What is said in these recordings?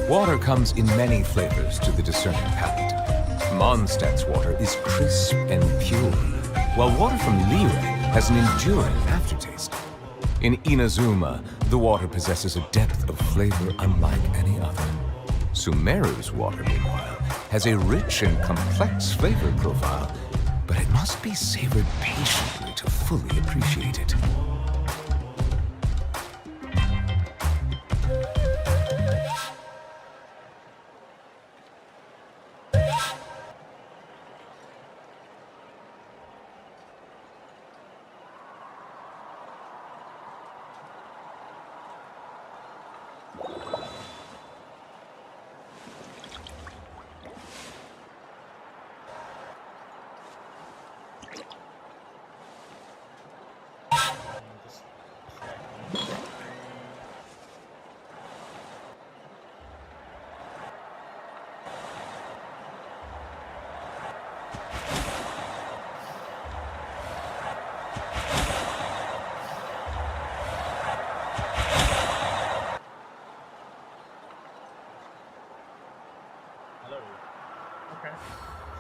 Water comes in many flavors to the discerning palate. Mondstadt's water is crisp and pure, while water from Liyue has an enduring aftertaste. In Inazuma, the water possesses a depth of flavor unlike any other. Sumeru's water, meanwhile, has a rich and complex flavor profile, but it must be savored patiently to fully appreciate it.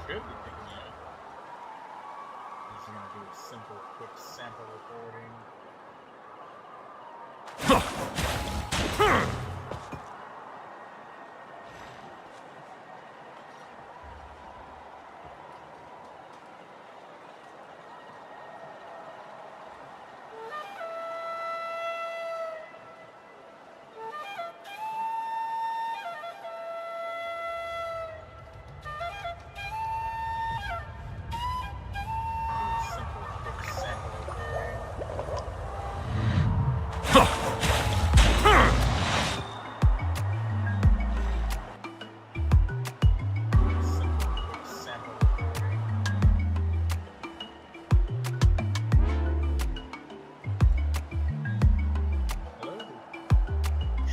Should be picking me up. Just gonna do a simple, quick sample recording.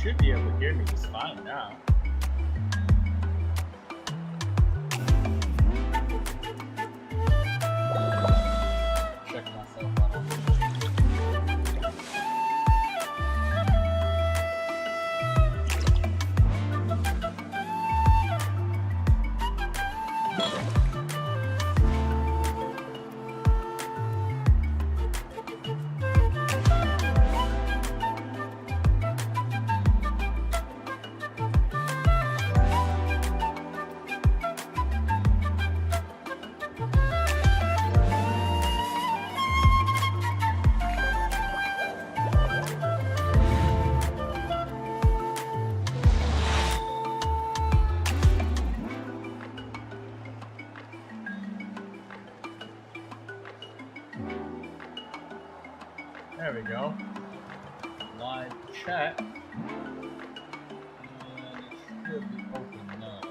Should be able to hear me just fine now. Check myself out. There we go. Live chat. And it should be open now.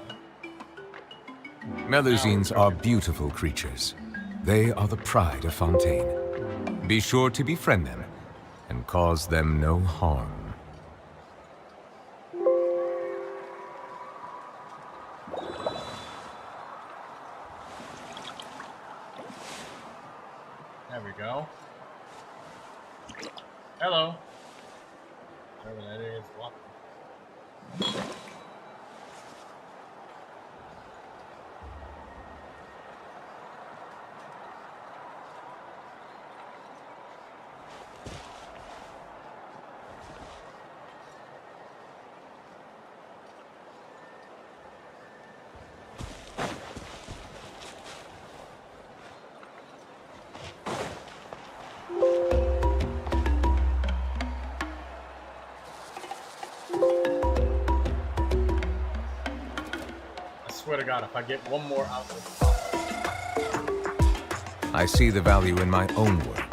Melusines are beautiful creatures. They are the pride of Fontaine. Be sure to befriend them and cause them no harm. There we go. Hello. Whatever that is, welcome. Swear to God, if I get one more out of the I see the value in my own work,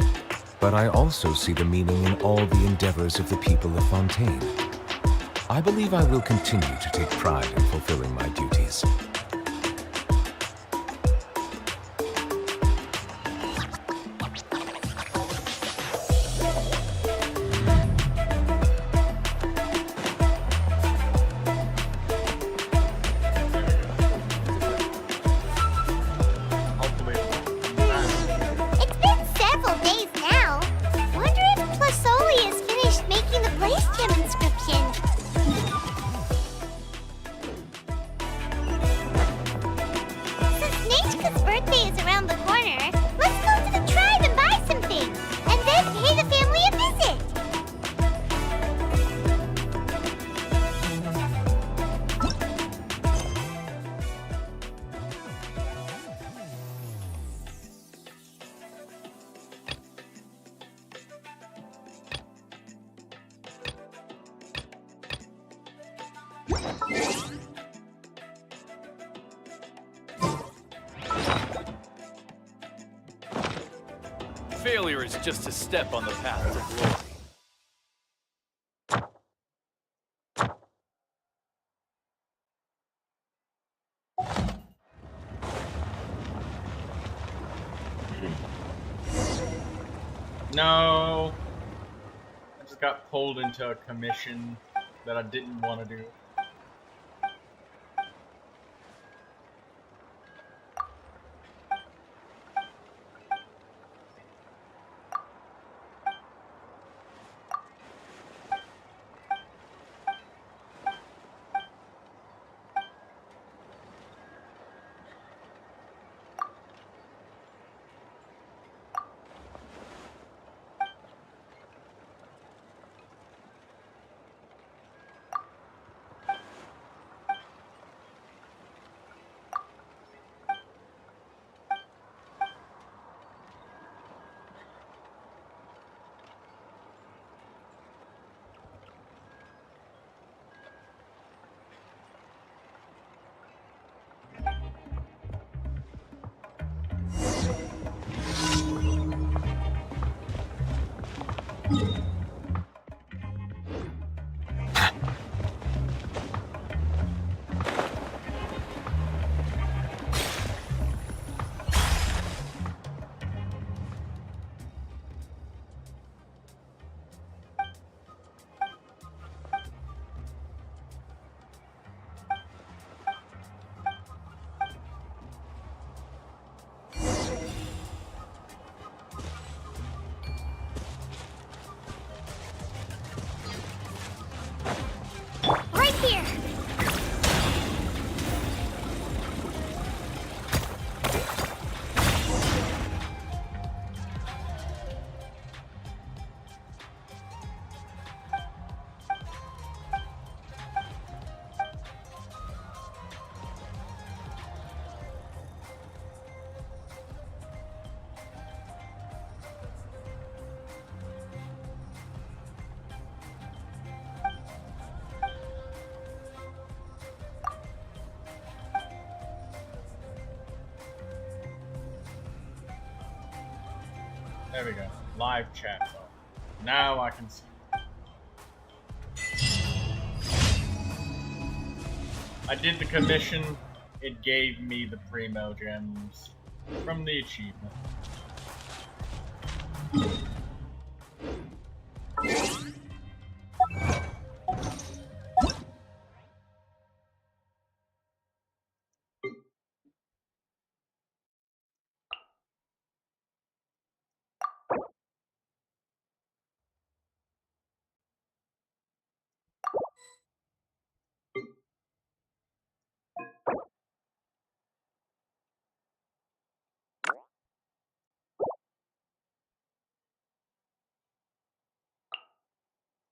but I also see the meaning in all the endeavors of the people of Fontaine. I believe I will continue to take pride in fulfilling my duties. is just a step on the path to glory. No! I just got pulled into a commission that I didn't want to do. Right here! There we go. Live chat though. Now I can see. I did the commission. It gave me the Primogems from the achievement.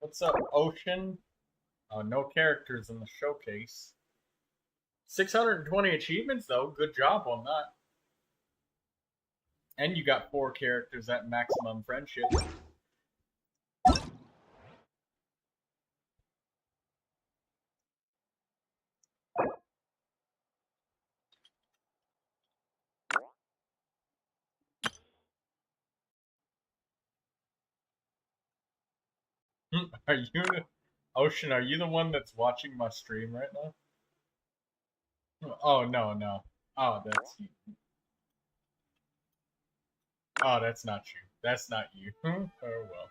What's up, Ocean? Oh, no characters in the showcase. 620 achievements, though. Good job on that. And you got 4 characters at maximum friendship. Are you the... Ocean, are you the one that's watching my stream right now? Oh, no, no. Oh, that's you. Oh, that's not you. That's not you. Oh, well.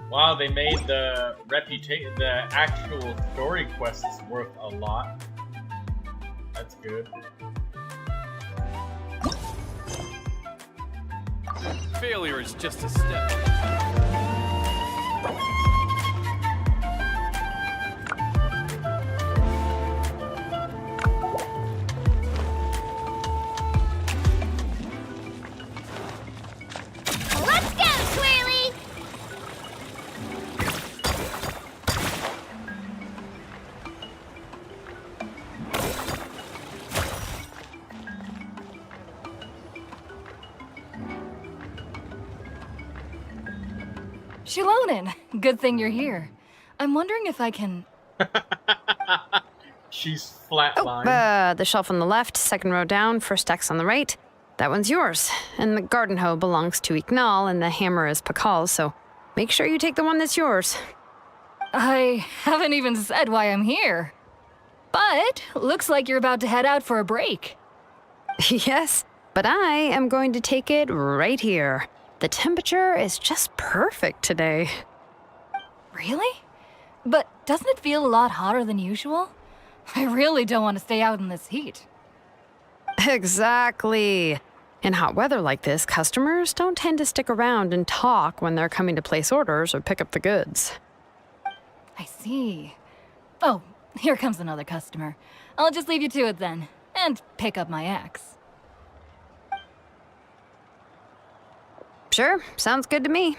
Wow, they made the actual story quests worth a lot. That's good. Failure is just a step. Let's go, Swirly! Shilonen, good thing you're here. I'm wondering if I can... She's flatlined. The shelf on the left, second row down, first X on the right. That one's yours. And the garden hoe belongs to Ignal, and the hammer is Pakal's, so make sure you take the one that's yours. I haven't even said why I'm here. But looks like you're about to head out for a break. Yes, but I am going to take it right here. The temperature is just perfect today. Really? But doesn't it feel a lot hotter than usual? I really don't want to stay out in this heat. Exactly. In hot weather like this, customers don't tend to stick around and talk when they're coming to place orders or pick up the goods. I see. Oh, here comes another customer. I'll just leave you to it then, and pick up my axe. Sure, sounds good to me.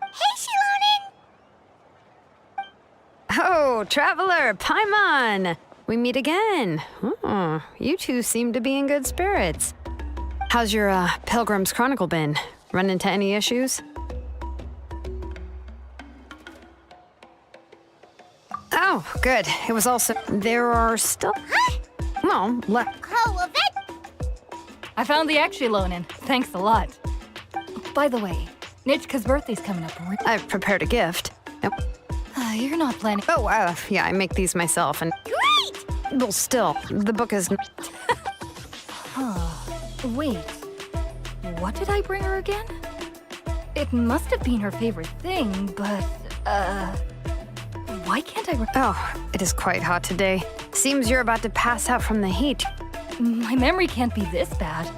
Hey, Shilonen! Oh, Traveler, Paimon! We meet again. Oh, you two seem to be in good spirits. How's your Pilgrim's Chronicle been? Run into any issues? Oh, good. It was also... There are still... Huh? Well, Oh, well, that... I found the axe, Shilonen. Thanks a lot. By the way, Nitchka's birthday's coming up. I've prepared a gift. You're not planning... Oh, yeah, I make these myself, and... Great! Well, still, the book is... Wait, what did I bring her again? It must have been her favorite thing, but, why can't I... Oh, it is quite hot today. Seems you're about to pass out from the heat. My memory can't be this bad.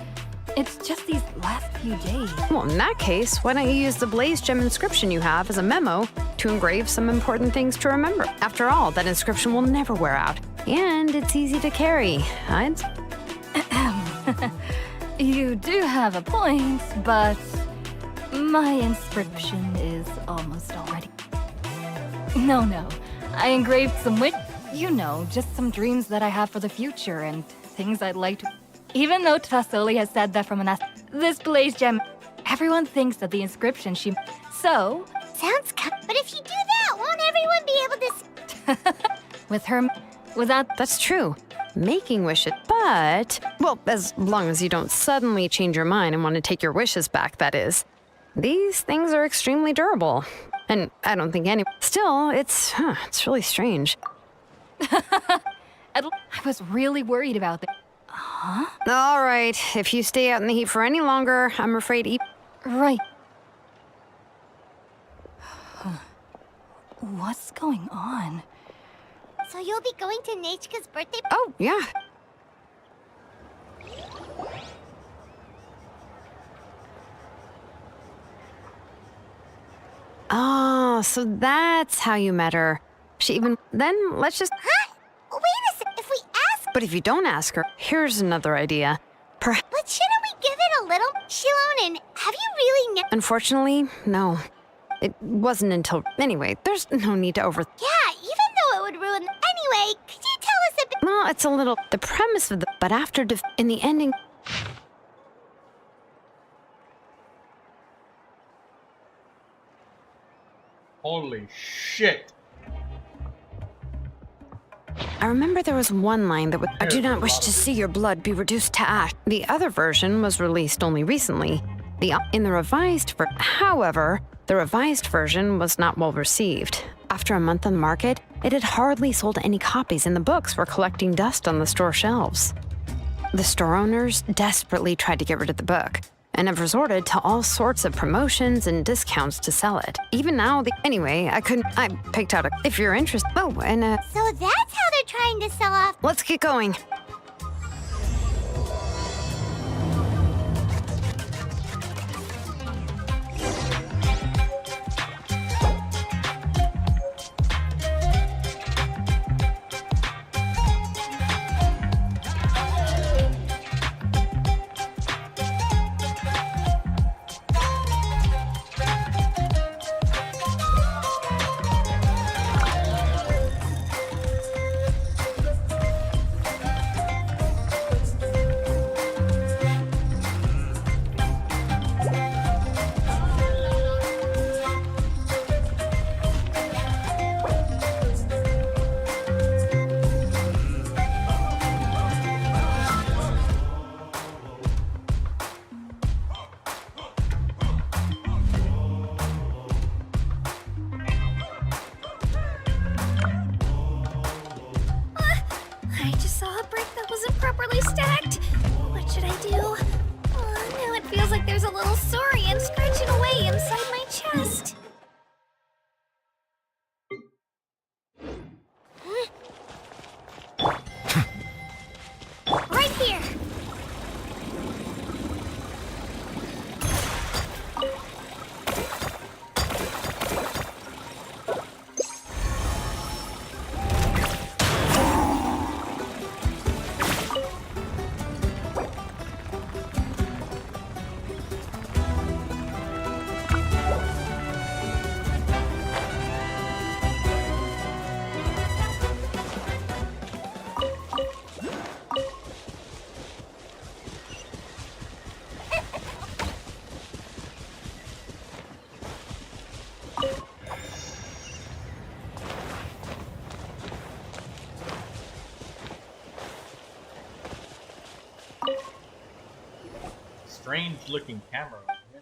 It's just these last few days. Well, in that case, why don't you use the Blaze Gem inscription you have as a memo to engrave some important things to remember? After all, that inscription will never wear out, and it's easy to carry. You do have a point, but my inscription is almost already... No. I engraved some just some dreams that I have for the future and things I'd like to... Even though Tassoli has said that from this Blaze Gem, everyone thinks that the inscription So... Sounds but if you do that, won't everyone be able to... Without... That's true. Making wishes, but... Well, as long as you don't suddenly change your mind and want to take your wishes back, that is. These things are extremely durable. And I don't think any... Still, it's really strange. I was really worried about that. Huh? All right, if you stay out in the heat for any longer, I'm afraid... Right. What's going on? So you'll be going to Nechka's birthday... Oh, yeah. Oh, so that's how you met her. She even... Then let's just... Huh? Wait a sec. If we ask... But if you don't ask her, here's another idea. But shouldn't we give it a little... Shilonen, have you really... Unfortunately, no. It wasn't until... Anyway, there's no need to over... Yeah, even though it would ruin... Anyway, could you tell us a bit... Well, it's a little... The premise of the... But after... In the ending... Holy shit. I remember there was one line that would... I do not wish to see your blood be reduced to ash. The other version was released only recently. In the revised However, the revised version was not well received. After a month on the market, it had hardly sold any copies and the books were collecting dust on the store shelves. The store owners desperately tried to get rid of the book, and have resorted to all sorts of promotions and discounts to sell it. Even now, anyway, I picked out if you're interested. Oh, and So that's how they're trying to sell off. let's get going. I just saw a brick that wasn't properly stacked. What should I do? Now it feels like there's a little saurian scratching away inside my chest. Right here. Strange looking camera on here.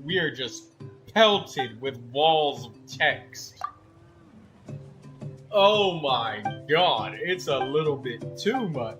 We are just pelted with walls of text. Oh my god, it's a little bit too much.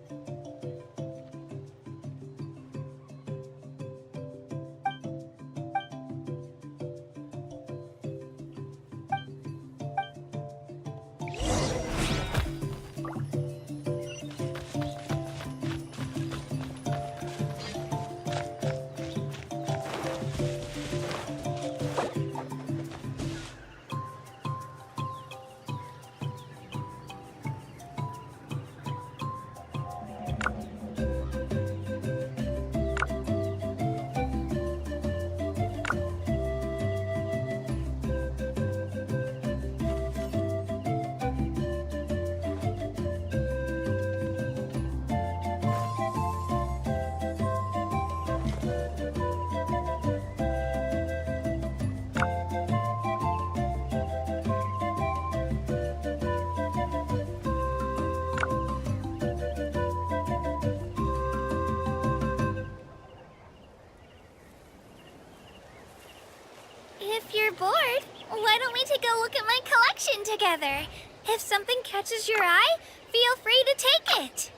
If you're bored, why don't we take a look at my collection together? If something catches your eye, feel free to take it.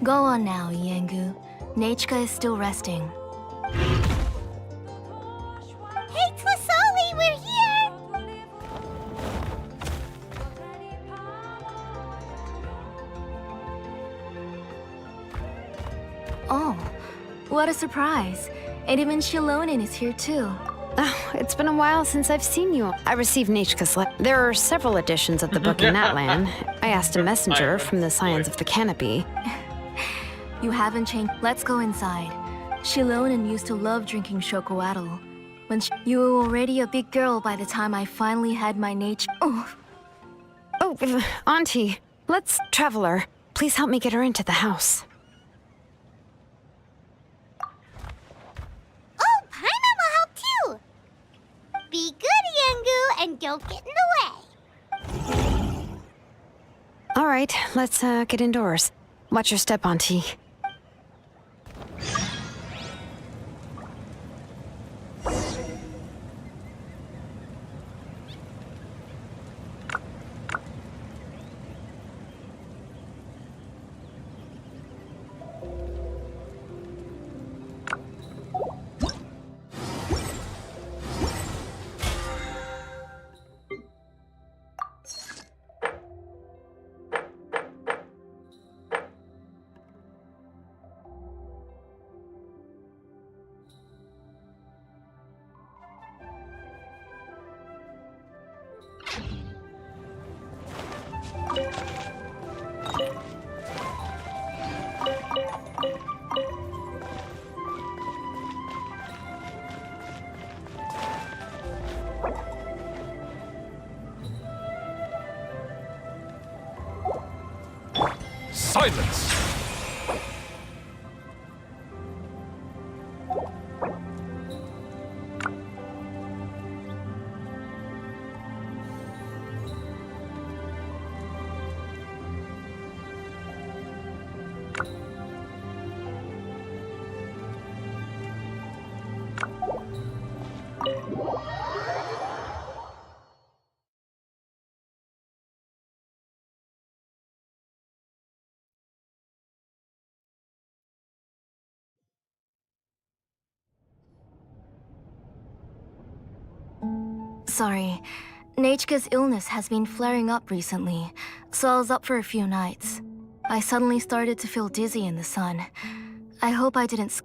Go on now, Yengu. Nechka is still resting. Hey, Twasoli, we're here! Oh, what a surprise. And even Shilonen is here too. Oh, it's been a while since I've seen you. I received Nechka's letter. There are several editions of the book in that land. I asked a messenger from the Scions of the Canopy. You haven't changed. Let's go inside. Shilonen used to love drinking shokoatl. You were already a big girl by the time I finally had my nature. Oh, Auntie, let's traveler. Please help me get her into the house. Oh, Paimon will help too! Be good, Yengu, and don't get in the way. All right, let's get indoors. Watch your step, Auntie. Silence! sorry. Nechka's illness has been flaring up recently, so I was up for a few nights. I suddenly started to feel dizzy in the sun. I hope I didn't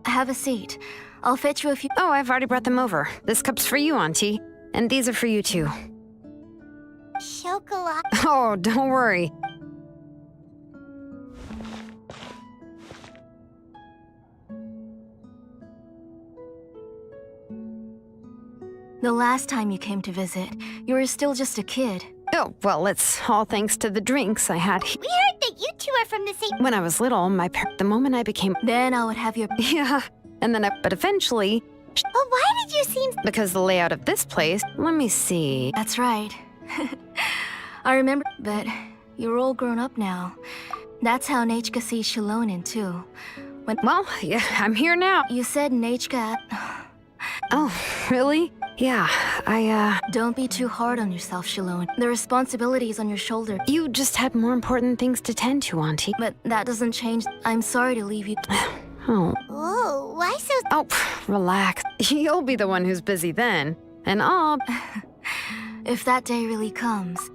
Have a seat. I'll fetch you a few— Oh, I've already brought them over. This cup's for you, Auntie. And these are for you, too. Chocolate. Oh, don't worry. The last time you came to visit, you were still just a kid. Oh, well, it's all thanks to the drinks I had We heard that you two are from the same— when I was little. The moment I became— Then I would have your— Yeah, and then but eventually, But why did you seem— because the layout of this place, let me see. That's right. I remember, but you're all grown up now. That's how Nechka sees Shilonen, too. Well, yeah, I'm here now. You said Nechka— Oh, really? Yeah, Don't be too hard on yourself, Shilonen. The responsibility is on your shoulder. You just had more important things to tend to, Auntie. But that doesn't change— I'm sorry to leave you— Oh. Oh, why so— Oh, relax. You'll be the one who's busy then. And I'll— If that day really comes.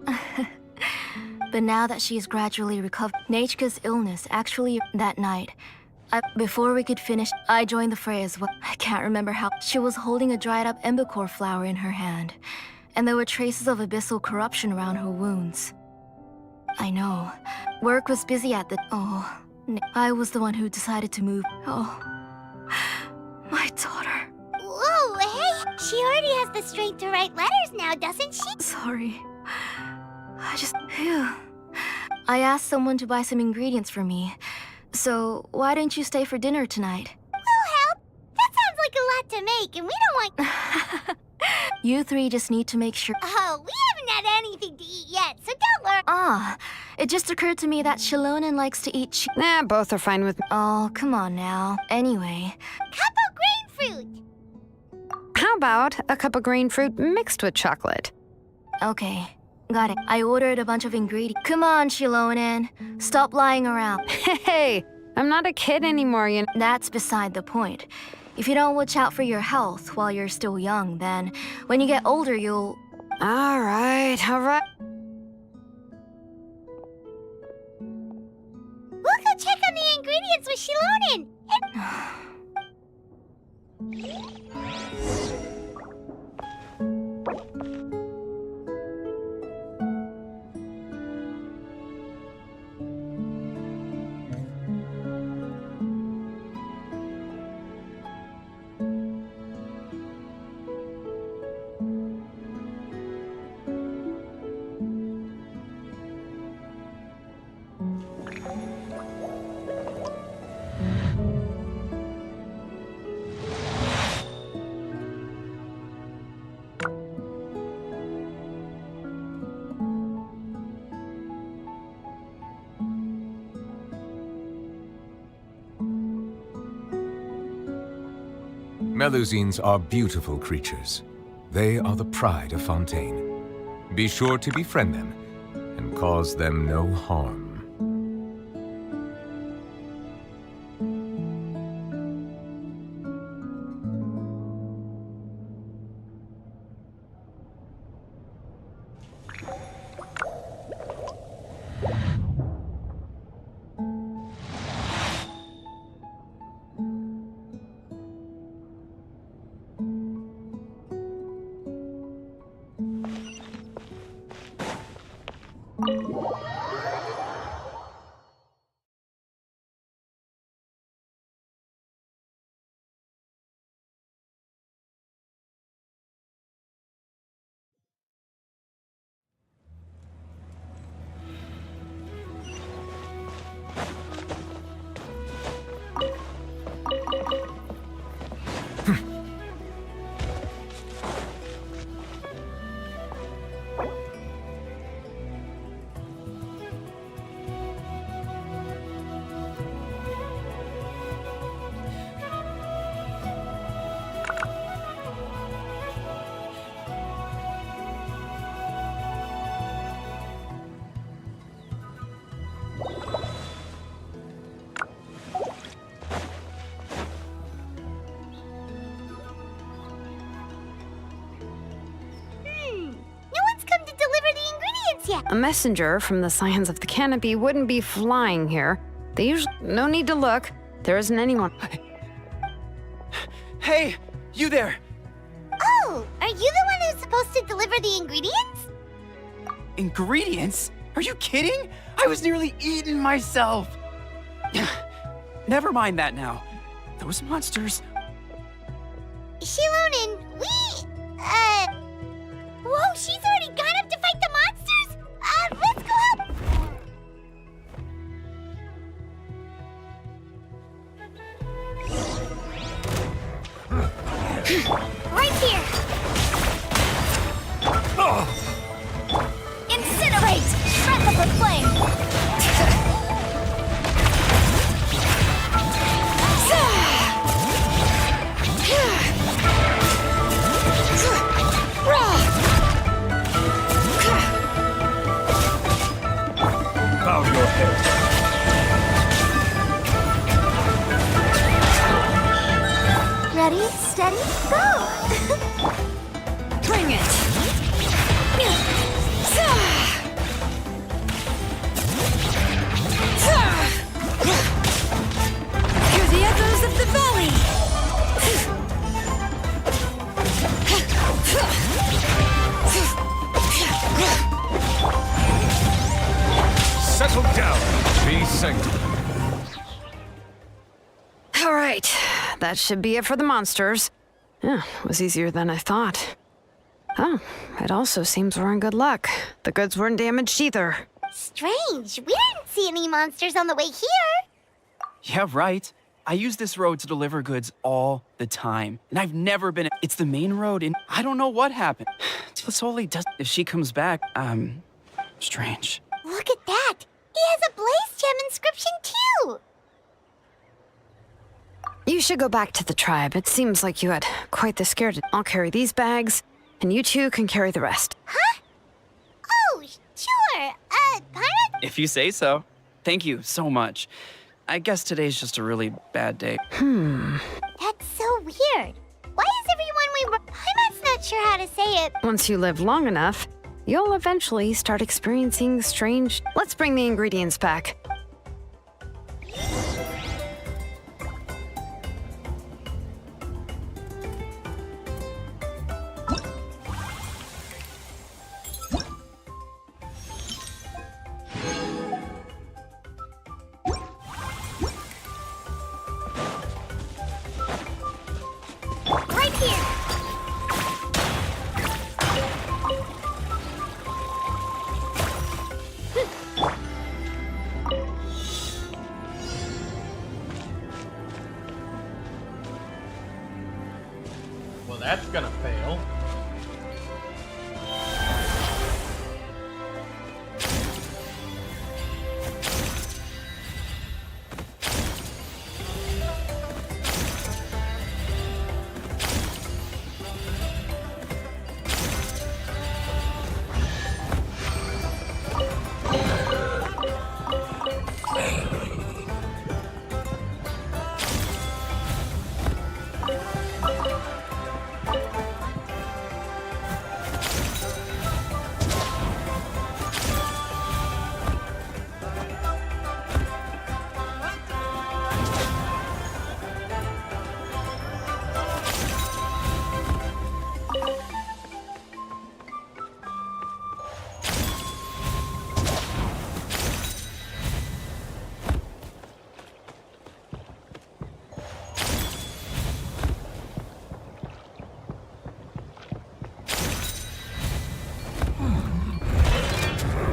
But now that she's gradually recovered, Nechka's illness actually— that night, before we could finish, I joined the fray as well. I can't remember how. She was holding a dried up embercore flower in her hand, and there were traces of abyssal corruption around her wounds. I know. Work was busy at the— Oh, I was the one who decided to move. Oh, my daughter. Whoa, hey! She already has the strength to write letters now, doesn't she? Sorry. Phew. I asked someone to buy some ingredients for me. So, why don't you stay for dinner tonight? We'll help. That sounds like a lot to make, and we don't want— You three just need to make sure— Oh, we haven't had anything to eat yet, so don't worry. Ah, it just occurred to me that Shilonen likes to eat Nah, both are fine with me. Oh, come on now. Anyway. Cup of grain fruit. How about a cup of green fruit mixed with chocolate? Okay. Got it. I ordered a bunch of ingredients. Come on, Shilonen. Stop lying around. Hey, I'm not a kid anymore, you know. That's beside the point. If you don't watch out for your health while you're still young, then when you get older, you'll... All right, all right. We'll go check on the ingredients with Shilonen. Melusines are beautiful creatures. They are the pride of Fontaine. Be sure to befriend them and cause them no harm. A messenger from the Scions of the Canopy wouldn't be flying here. They usually... No need to look. There isn't anyone. Hey, you there! Oh, are you the one who's supposed to deliver the ingredients? Ingredients? Are you kidding? I was nearly eaten myself! Never mind that now. Those monsters... Shilonen, Whoa, she's already gone up to fight the monsters? Let's go help! Right here! Incinerate! Shred them with flame! Bow your head. Ready, steady, go! Bring it! Hear the echoes of the valley! Settle down. Be sanctified. All right, that should be it for the monsters. Yeah, it was easier than I thought. Oh, it also seems we're in good luck. The goods weren't damaged either. Strange, we didn't see any monsters on the way here. Yeah, right. I use this road to deliver goods all the time. And I've never been... It's the main road, and I don't know what happened. Tilsoli does... If she comes back, strange. Look at that! He has a blaze gem inscription too! You should go back to the tribe. It seems like you had quite the scare. I'll carry these bags, and you two can carry the rest. Huh? Oh, If you say so. Thank you so much. I guess today's just a really bad day. That's so weird. Why is everyone Paimon's not sure how to say it. Once you live long enough, you'll eventually start experiencing strange. Let's bring the ingredients back. Right here. Well, that's gonna fail.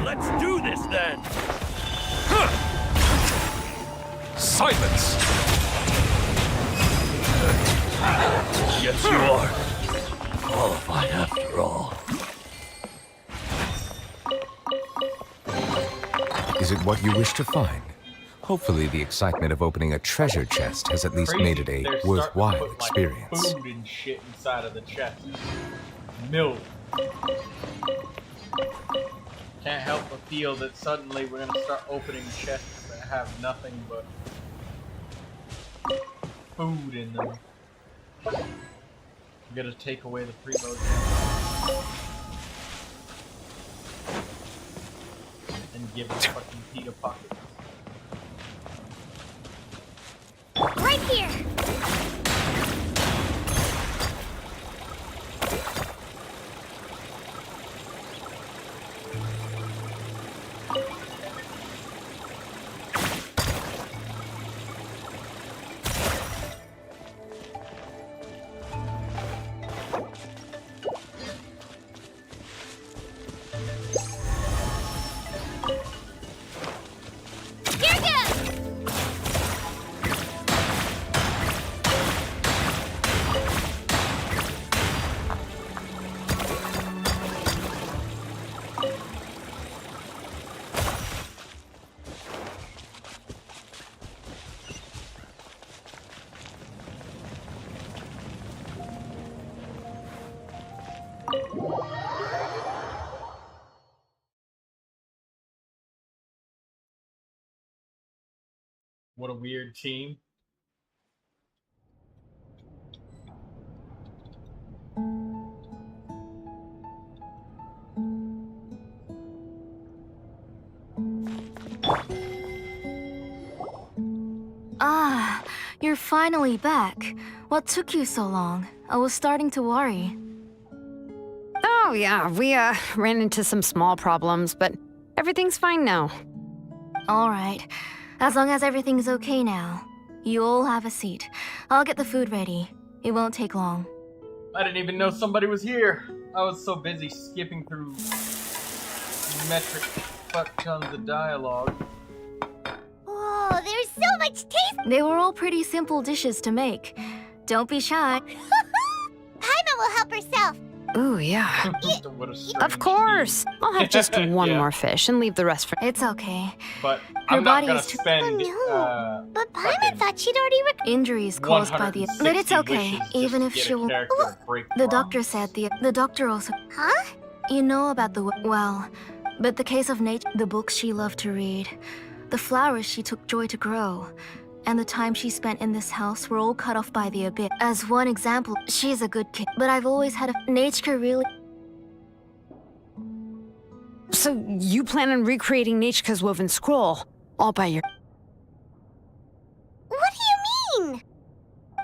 Let's do this then! Silence! Yes, you are. Qualified after all. Is it what you wish to find? Hopefully the excitement of opening a treasure chest has at least Crazy. made it a They're starting to worthwhile put, like, experience. food and shit inside of the chest. Milk. Can't help but feel that suddenly we're gonna start opening chests that have nothing but food in them. I'm gonna take away the Primogems and give it fucking Peter Pockets. Right here. What a weird team. Ah, you're finally back. What took you so long? I was starting to worry. Oh, yeah, we ran into some small problems, but everything's fine now. All right. As long as everything's okay now. You all have a seat. I'll get the food ready. It won't take long. I didn't even know somebody was here. I was so busy skipping through metric fuck tons of dialogue. Whoa, there's so much taste. They were all pretty simple dishes to make. Don't be shy. Paimon will help herself. Ooh, yeah. What a strange Of course. I'll have just one Yeah. more fish and leave the rest for... It's okay. team. But Her I'm not body gonna is too- spend No, but Paimon fucking thought she'd already Injuries caused by the... But it's 160 okay, wishes just even to if get she a will... character to break The from. doctor said the doctor also... Huh? You know about the... Well, But the case of nature, the books she loved to read, the flowers she took joy to grow, and the time she spent in this house were all cut off by the abyss. As one example, she's a good kid, but I've always had a Nachka really. So you plan on recreating Nachka's woven scroll all by your... What do you mean?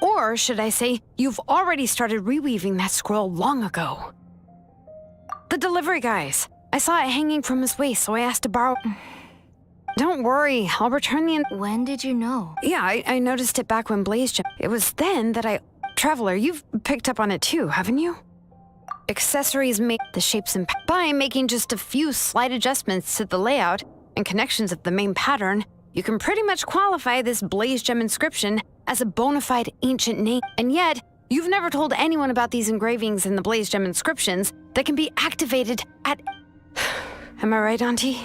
Or should I say, you've already started reweaving that scroll long ago. The delivery guys. I saw it hanging from his waist, so I asked to borrow... Don't worry, I'll return the... When did you know? Yeah, I noticed it back when Blaze jumped. It was then that I... Traveler, you've picked up on it too, haven't you? Accessories make the shapes and... By making just a few slight adjustments to the layout and connections of the main pattern, you can pretty much qualify this Blaze Gem inscription as a bona fide ancient name. And yet, you've never told anyone about these engravings in the Blaze Gem inscriptions that can be activated at... Am I right, Auntie?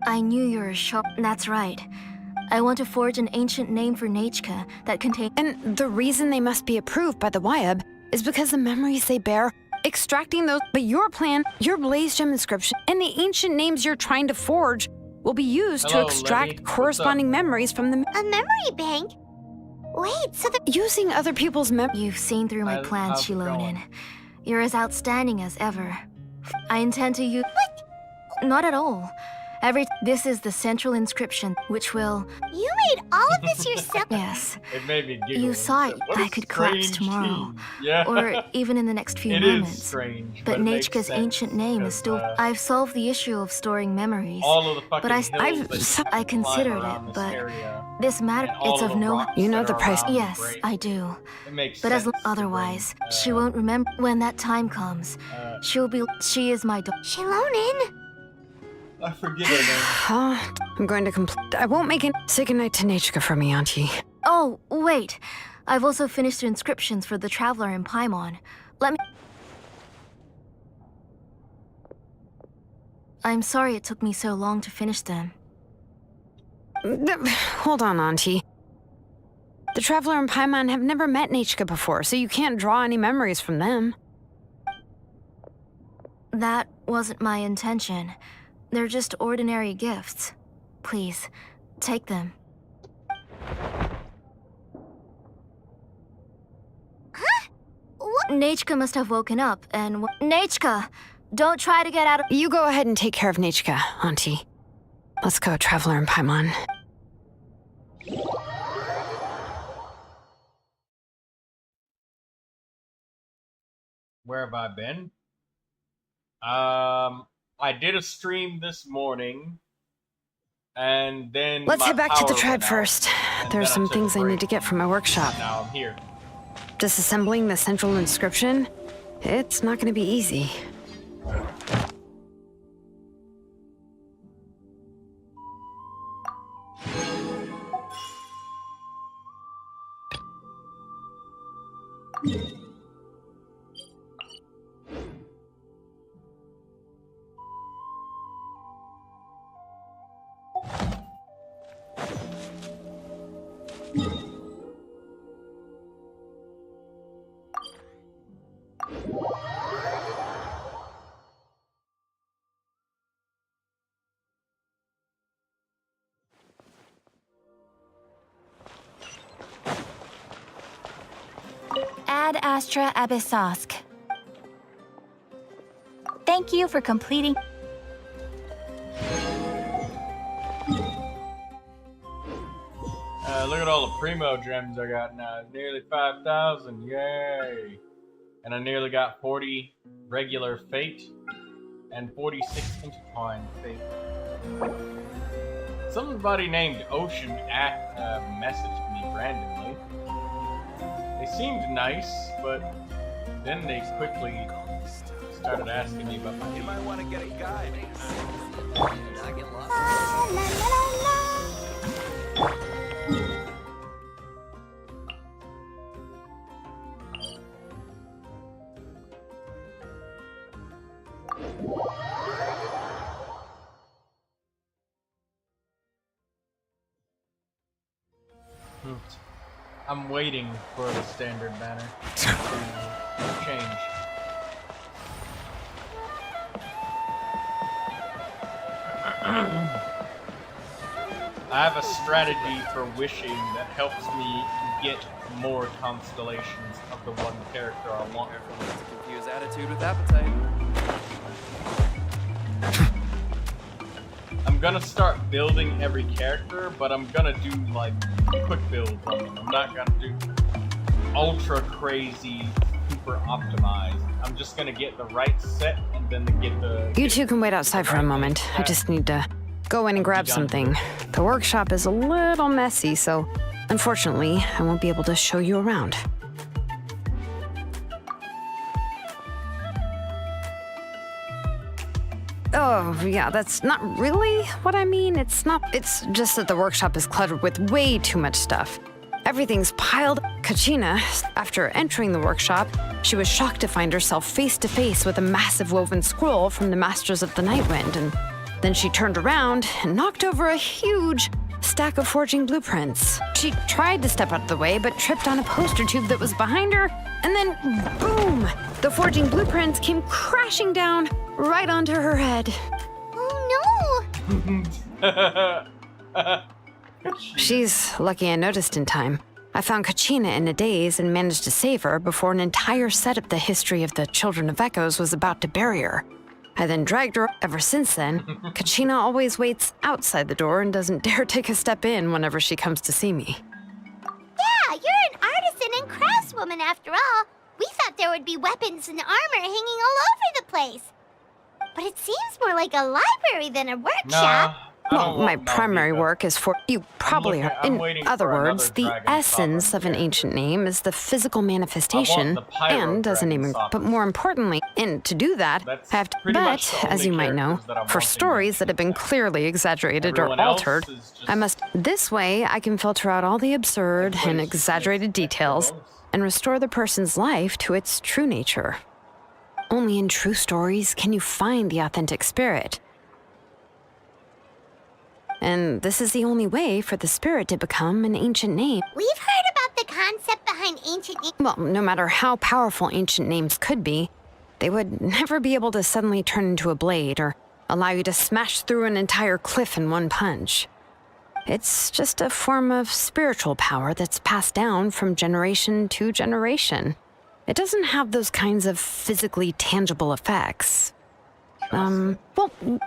I knew you were shocked. That's right. I want to forge an ancient name for Nachka that contains... And the reason they must be approved by the Wyab is because the memories they bear, extracting those... But your plan, your Blaze Gem inscription, and the ancient names you're trying to forge will be used to extract Levy. corresponding memories from the... A memory bank? Wait, so the... Using other people's memories... You've seen through my plans, how's it Shilonin. going? You're as outstanding as ever. I intend to use... What? Not at all. This is the central inscription, which will... You made all of this yourself? Yes. It made me giggle. You saw It it. said, "What a I could collapse strange tomorrow. team." Yeah. Or even in the next few It moments. is strange. But it makes Nachka's sense ancient name is still... because, I've solved the issue of storing memories. all of the fucking but I hills that you I can climb considered around it, this but area, this matter... and all It's of of the no... rocks You know that the are price- around the Yes, break. I do. It makes But as sense to bring, otherwise, she won't remember when that time comes. She'll be... She is my daughter. Shilonin? I forget her name. Oh, I'm going to complete... I won't make it... Say goodnight to Nachka for me, Auntie. Oh, wait. I've also finished the inscriptions for the Traveler in Paimon. Let me... I'm sorry it took me so long to finish them. Hold on, Auntie. The Traveler and Paimon have never met Nachka before, so you can't draw any memories from them. That wasn't my intention. They're just ordinary gifts. Please, take them. What? Nachka must have woken up and... Nachka! Don't try to get out of... You go ahead and take care of Nachka, Auntie. Let's go, Traveler and Paimon. Where have I been? I did a stream this morning, and then Let's my head back to the power tribe went out, first. and There's then some took a things I need break. to get from my workshop. Now I'm here. Disassembling the central inscription? It's not going to be easy. Ad Astra Abyssosk. Thank you for completing. Look at all the Primogems I got now. Nearly 5,000, yay! And I nearly got 40 regular Fate and 46 intertwined Fate. Somebody named Ocean messaged me randomly. They seemed nice, but then they quickly started asking me about my You might want to get a guide. Not get lost. La, la, la, la. I'm waiting for the standard banner to change. I have a strategy for wishing that helps me get more constellations of the one character I want. Careful not to confuse attitude with appetite. I'm gonna start building every character, but I'm gonna do like quick builds on them. I'm not gonna do ultra crazy, super optimized. I'm just gonna get the right set and then get the. You two can wait outside for a moment. I just need to go in and grab something. The workshop is a little messy, so unfortunately, I won't be able to show you around. Oh, yeah, that's not really what I mean. It's just that the workshop is cluttered with way too much stuff. Everything's piled. Kachina, after entering the workshop, she was shocked to find herself face to face with a massive woven scroll from the Masters of the Nightwind, and then she turned around and knocked over a huge stack of forging blueprints. She tried to step out of the way, but tripped on a poster tube that was behind her, and then boom! The forging blueprints came crashing down right onto her head. Oh no! She's lucky I noticed in time. I found Kachina in a daze and managed to save her before an entire set of the history of the Children of Echoes was about to bury her. I then dragged her. Ever since then, Kachina always waits outside the door and doesn't dare take a step in whenever she comes to see me. Yeah, you're an artisan and craftswoman after all. We thought there would be weapons and armor hanging all over the place. But it seems more like a library than a workshop. Well, my primary work is for you probably heard. In other words, the essence of an ancient name is the physical manifestation and as a name, but more importantly, and to do that, I have to, but as you might know, for stories that have been clearly exaggerated or altered, I must, this way I can filter out all the absurd and exaggerated details and restore the person's life to its true nature. Only in true stories can you find the authentic spirit. And this is the only way for the spirit to become an ancient name. We've heard about the concept behind ancient names. Well, no matter how powerful ancient names could be, they would never be able to suddenly turn into a blade or allow you to smash through an entire cliff in one punch. It's just a form of spiritual power that's passed down from generation to generation. It doesn't have those kinds of physically tangible effects. Well,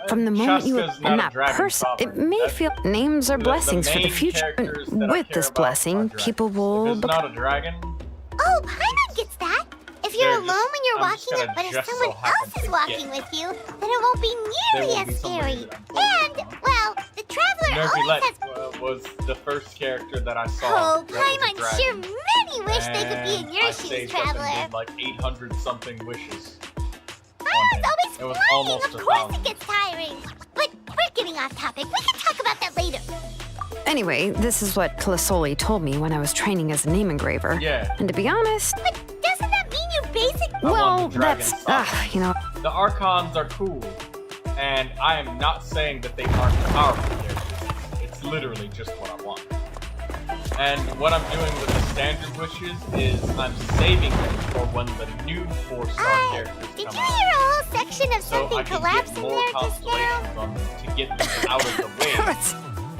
from the moment you and that person, it may feel names are blessings for the future. With this blessing, people will If it's not a dragon, Oh, Paimon gets that. If you're They're alone just- when you're I'm just walking gonna it, but if just someone so happen else is to walking get with you, then it won't be nearly There will be as somebody scary. that I'm And, well, the traveler always has... Neuvilette was the first character that I saw. Oh, that was a Paimon dragon. sure many wish they could be in And your I shoes, saved up and traveler. did like 800 something wishes. Paimon's always It was flying, almost of a course thousand. it gets tiring. But we're getting off topic. We can talk about that later. Anyway, this is what Clisoli told me when I was training as a name engraver. Yeah. And to be honest, But doesn't that mean you basically... I well, want the dragon that's, sock. you know, The Archons are cool, and I am not saying that they aren't powerful characters. It's literally just what I want. And what I'm doing with the standard wishes is I'm saving them for when the new 4-star characters Did come you out. hear a whole section of So I something can collapsing get more there just now? constellations on them to get them out of the way.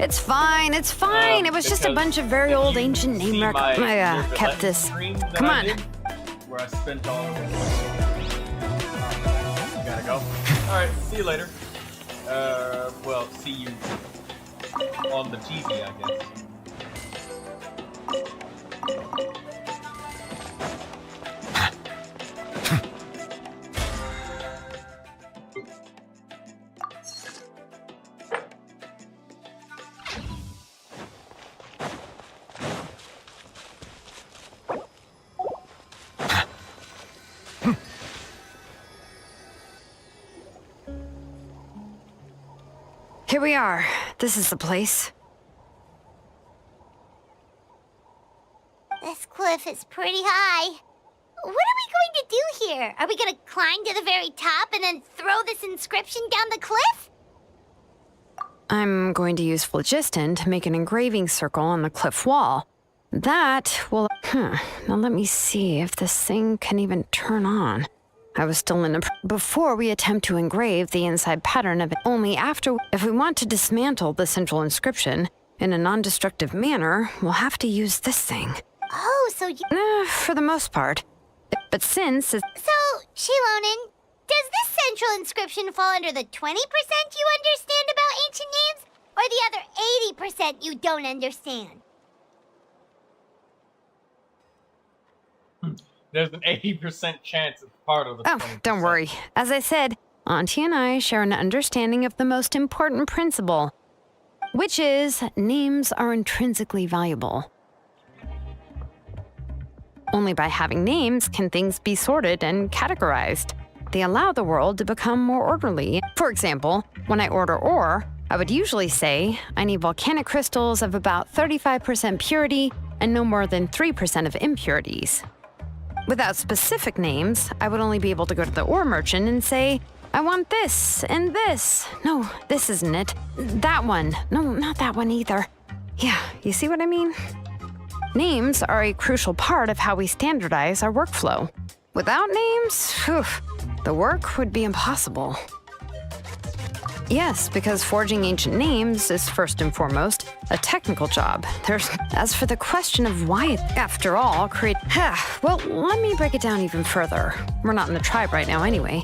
it's fine, it's fine. It was just a Because bunch of very if old you ancient name see records. my I Neuvilette kept this. stream that Come I on. did, where I spent all of it. I gotta go. Alright, see you later. Well, see you on the TV, I guess. Here we are. This is the place. This cliff is pretty high. What are we going to do here? Are we going to climb to the very top and then throw this inscription down the cliff? I'm going to use phlogiston to make an engraving circle on the cliff wall. That will... Now let me see if this thing can even turn on. I was still in a... Before we attempt to engrave the inside pattern of it, only after... If we want to dismantle the central inscription in a non-destructive manner, we'll have to use this thing. Oh, so you... For the most part. But since it's... So, Shilonen, does this central inscription fall under the 20% you understand about ancient names, or the other 80% you don't understand? There's an 80% chance it's part of the 20%. Oh, don't worry. As I said, Auntie and I share an understanding of the most important principle, which is names are intrinsically valuable. Only by having names can things be sorted and categorized. They allow the world to become more orderly. For example, when I order ore, I would usually say I need volcanic crystals of about 35% purity and no more than 3% of impurities. Without specific names, I would only be able to go to the ore merchant and say, I want this and this. No, this isn't it. That one. No, not that one either. Yeah, you see what I mean? Names are a crucial part of how we standardize our workflow. Without names, the work would be impossible. Yes, because forging ancient names is first and foremost a technical job. As for the question of why it, after all, well, let me break it down even further. We're not in the tribe right now anyway.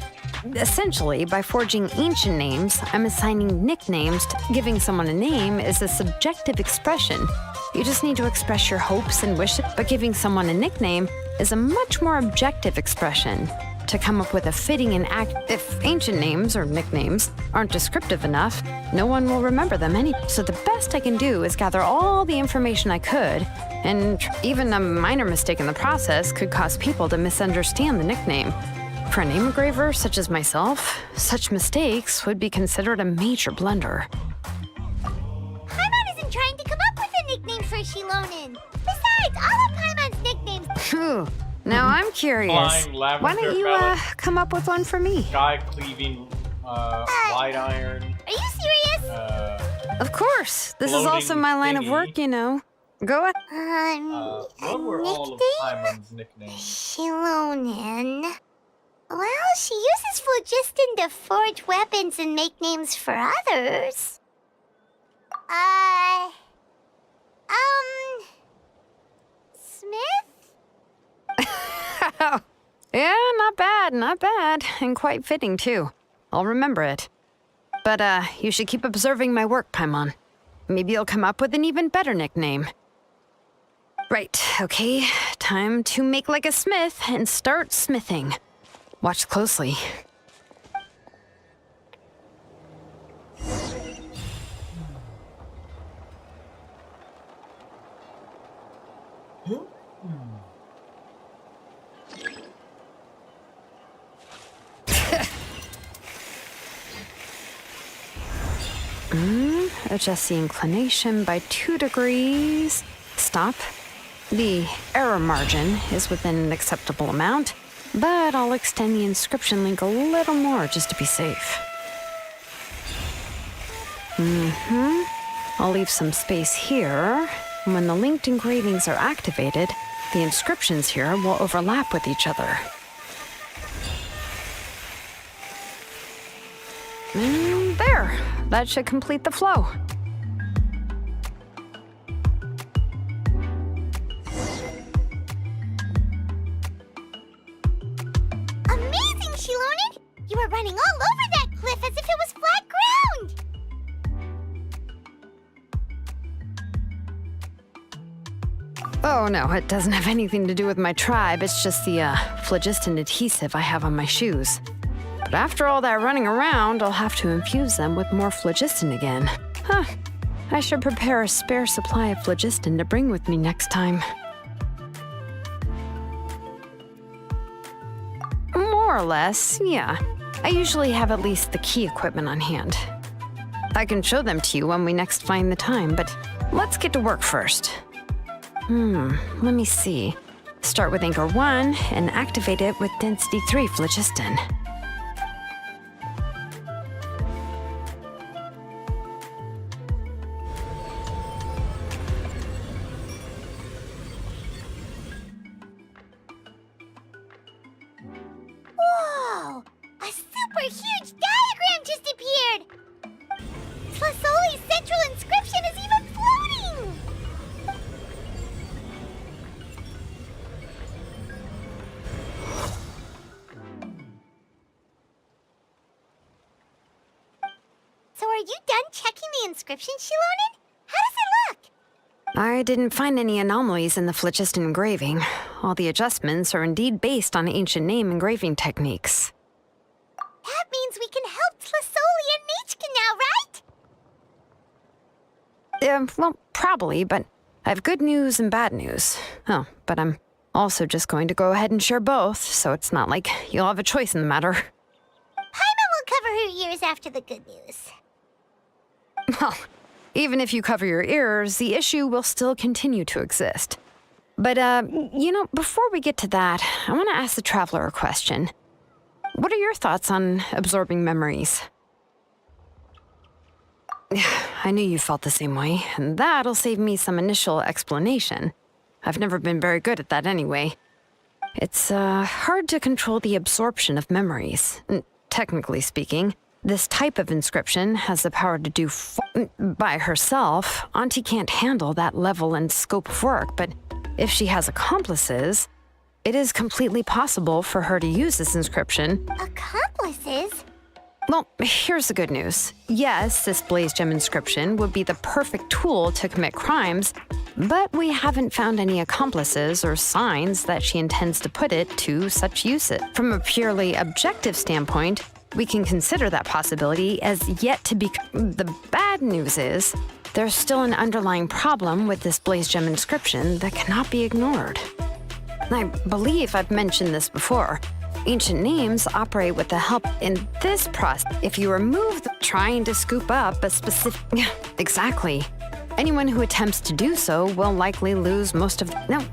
Essentially, by forging ancient names, I'm assigning nicknames. Giving someone a name is a subjective expression. You just need to express your hopes and wishes, but giving someone a nickname is a much more objective expression. To come up with a fitting and if ancient names or nicknames aren't descriptive enough, no one will remember them So the best I can do is gather all the information I could, and even a minor mistake in the process could cause people to misunderstand the nickname. For a name engraver such as myself, such mistakes would be considered a major blunder. Paimon isn't trying to come up with a nickname for Shilonen. Besides, all of Paimon's nicknames... Phew. Now I'm curious. Flying lavender Why don't you pellet. come up with one for me? Sky cleaving light iron. Are you serious? Of course. This is also Floating my line of thingy. work, you know. Go ahead. What were all of Paimon's nicknames? Shilonen. Well, she uses phlogiston to forge weapons and make names for others. Smith? Yeah, not bad. And quite fitting, too. I'll remember it. But, you should keep observing my work, Paimon. Maybe you'll come up with an even better nickname. Right, okay. Time to make like a smith and start smithing. Watch closely. Adjust the inclination by 2 degrees. Stop. The error margin is within an acceptable amount, but I'll extend the inscription link a little more just to be safe. I'll leave some space here. When the linked engravings are activated, the inscriptions here will overlap with each other. And there. That should complete the flow. Amazing, Shilonen! You were running all over that cliff as if it was flat ground! Oh no, it doesn't have anything to do with my tribe. It's just the phlogiston adhesive I have on my shoes. But after all that running around, I'll have to infuse them with more phlogiston again. I should prepare a spare supply of phlogiston to bring with me next time. More or less, yeah. I usually have at least the key equipment on hand. I can show them to you when we next find the time, but let's get to work first. Let me see. Start with Anchor 1 and activate it with Density 3 phlogiston. inscription, Shilonen? How does it look? I didn't find any anomalies in the Phlogiston engraving. All the adjustments are indeed based on ancient name engraving techniques. That means we can help Tlisoli and Michka now, right? Well, probably, but I have good news and bad news. Oh, but I'm also just going to go ahead and share both, so it's not like you'll have a choice in the matter. Paimon will cover her ears after the good news. Well, even if you cover your ears, the issue will still continue to exist. But, before we get to that, I want to ask the Traveler a question. What are your thoughts on absorbing memories? I knew you felt the same way, and that'll save me some initial explanation. I've never been very good at that anyway. It's hard to control the absorption of memories. Technically speaking, this type of inscription has the power to do by herself. Auntie can't handle that level and scope of work, but if she has accomplices, it is completely possible for her to use this inscription. Accomplices? Well, here's the good news. Yes, this Blaze Gem inscription would be the perfect tool to commit crimes, but we haven't found any accomplices or signs that she intends to put it to such uses. From a purely objective standpoint, we can consider that possibility as yet to be. The bad news is, there's still an underlying problem with this Blaze Gem inscription that cannot be ignored. I believe I've mentioned this before. Ancient names operate with the help in this process. If you remove trying to scoop up a specific... Exactly. Anyone who attempts to do so will likely lose most of... No.